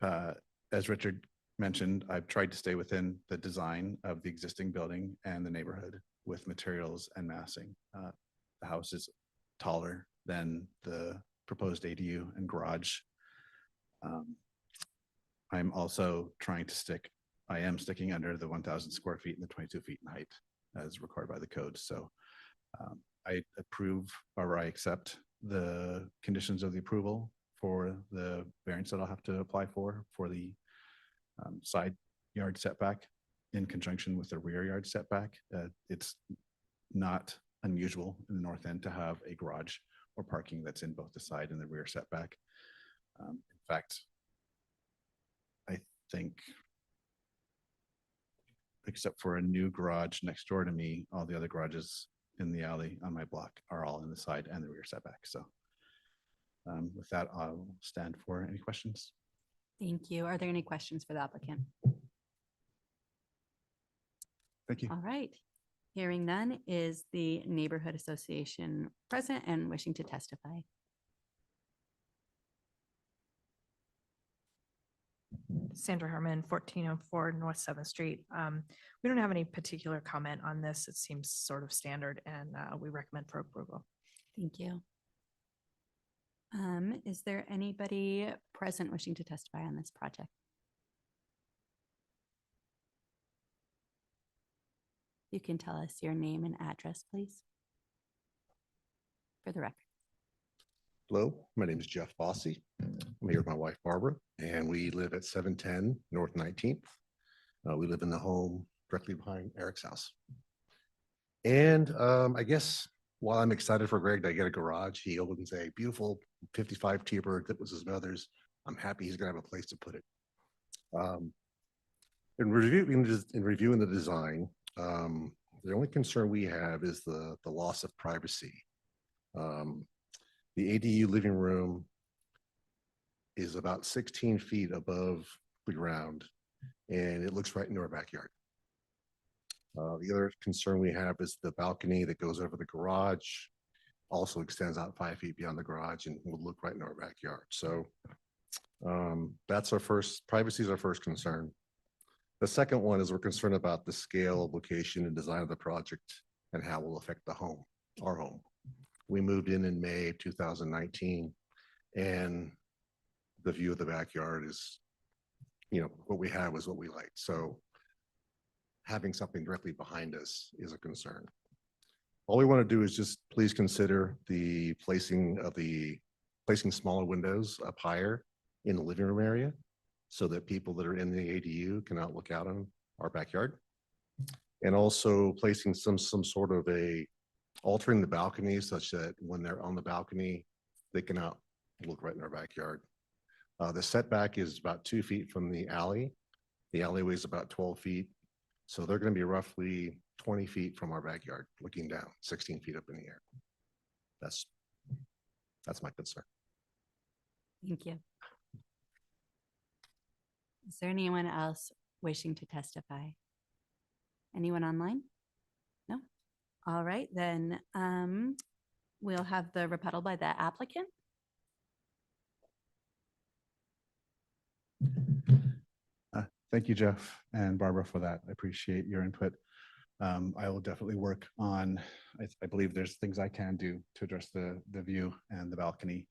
as Richard mentioned, I've tried to stay within the design of the existing building and the neighborhood with materials and massing. The house is taller than the proposed ADU and garage. I'm also trying to I am sticking under the 1,000 square feet and the 22 feet in height as required by the code. So I approve or I accept the conditions of the approval for the variance that I'll have to apply for the side yard setback in conjunction with the rear yard setback. It's not unusual in the north end to have a garage or parking that's in both the side and the rear setback. In fact, I think, except for a new garage next door to me, all the other garages in the alley on my block are all in the side and the rear setback. So with that, I'll stand for any questions. Thank you. Are there any questions for the applicant? Thank you. All right. Hearing none, is the neighborhood association present and wishing to testify? Sandra Herman, 1404 North 7th Street. We don't have any particular comment on this. It seems sort of standard and we recommend for approval. Thank you. Is there anybody present wishing to testify on this project? You can tell us your name and address, please. For the record. Hello, my name is Jeff Bossy. I'm here with my wife Barbara, and we live at 710 North 19th. We live in the home directly behind Eric's house. And I guess while I'm excited for Greg to get a garage, he owns a beautiful 55 T-Bird that was his mother's. I'm happy he's gonna have a place to put it. In reviewing the design, the only concern we have is the loss of privacy. The ADU living room is about 16 feet above the ground, and it looks right into our backyard. The other concern we have is the balcony that goes over the garage also extends out 5 feet beyond the garage and will look right into our backyard. So that's our privacy is our first concern. The second one is we're concerned about the scale, location, and design of the project and how it will affect the home, our home. We moved in May of 2019, and the view of the backyard is, what we have is what we like. So having something directly behind us is a concern. All we want to do is just please consider the placing smaller windows up higher in the living room area so that people that are in the ADU cannot look out on our backyard. And also placing some sort of altering the balcony such that when they're on the balcony, they cannot look right in our backyard. The setback is about 2 feet from the alley. The alleyway is about 12 feet. So they're going to be roughly 20 feet from our backyard, looking down, 16 feet up in the air. That's my concern. Thank you. Is there anyone else wishing to testify? Anyone online? No? All right, then we'll have the rebuttal by the applicant. Thank you, Jeff and Barbara, for that. I appreciate your input. I will definitely work on, I believe there's things I can do to address the view and the balcony.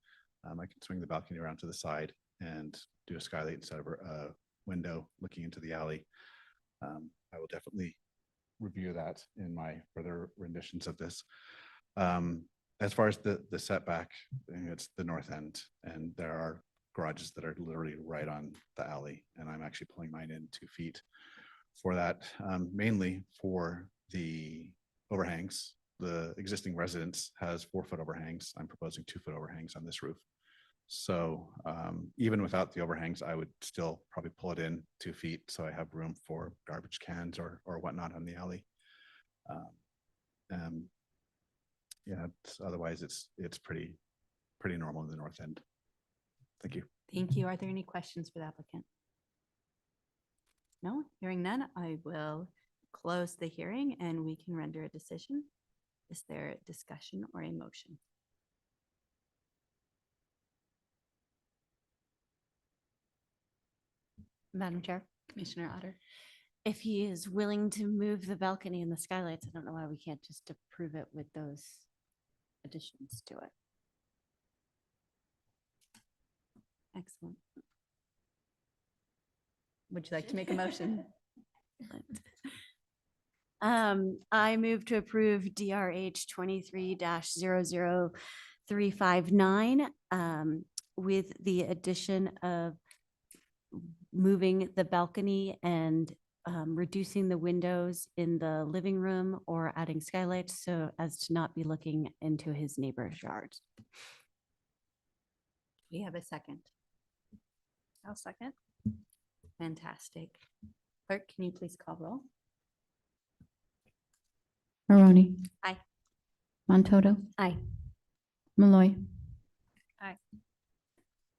I can swing the balcony around to the side and do a skylight instead of a window looking into the alley. I will definitely review that in my further renditions of this. As far as the setback, it's the north end, and there are garages that are literally right on the alley, and I'm actually pulling mine in 2 feet for that, mainly for the overhangs. The existing residence has 4-foot overhangs. I'm proposing 2-foot overhangs on this roof. So even without the overhangs, I would still probably pull it in 2 feet so I have room for garbage cans or whatnot on the alley. Yeah, otherwise it's pretty normal in the north end. Thank you. Thank you. Are there any questions for the applicant? No, hearing none, I will close the hearing and we can render a decision. Is there a discussion or a motion? Madam Chair, Commissioner Otter. if he is willing to move the balcony and the skylights, I don't know why we can't just approve it with those additions to it. Excellent. Would you like to make a motion? I move to approve DRH 23-00359 with the addition of moving the balcony and reducing the windows in the living room or adding skylights so as to not be looking into his neighbor's yards. We have a second. I'll second. Fantastic. Clerk, can you please call roll? Maroney, Aye. Montoto, Aye. Malloy, Aye.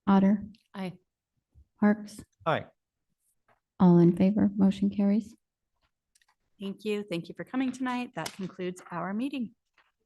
Otter, Aye. Parks, Aye. all in favor, motion carries. Thank you. Thank you for coming tonight. That concludes our meeting.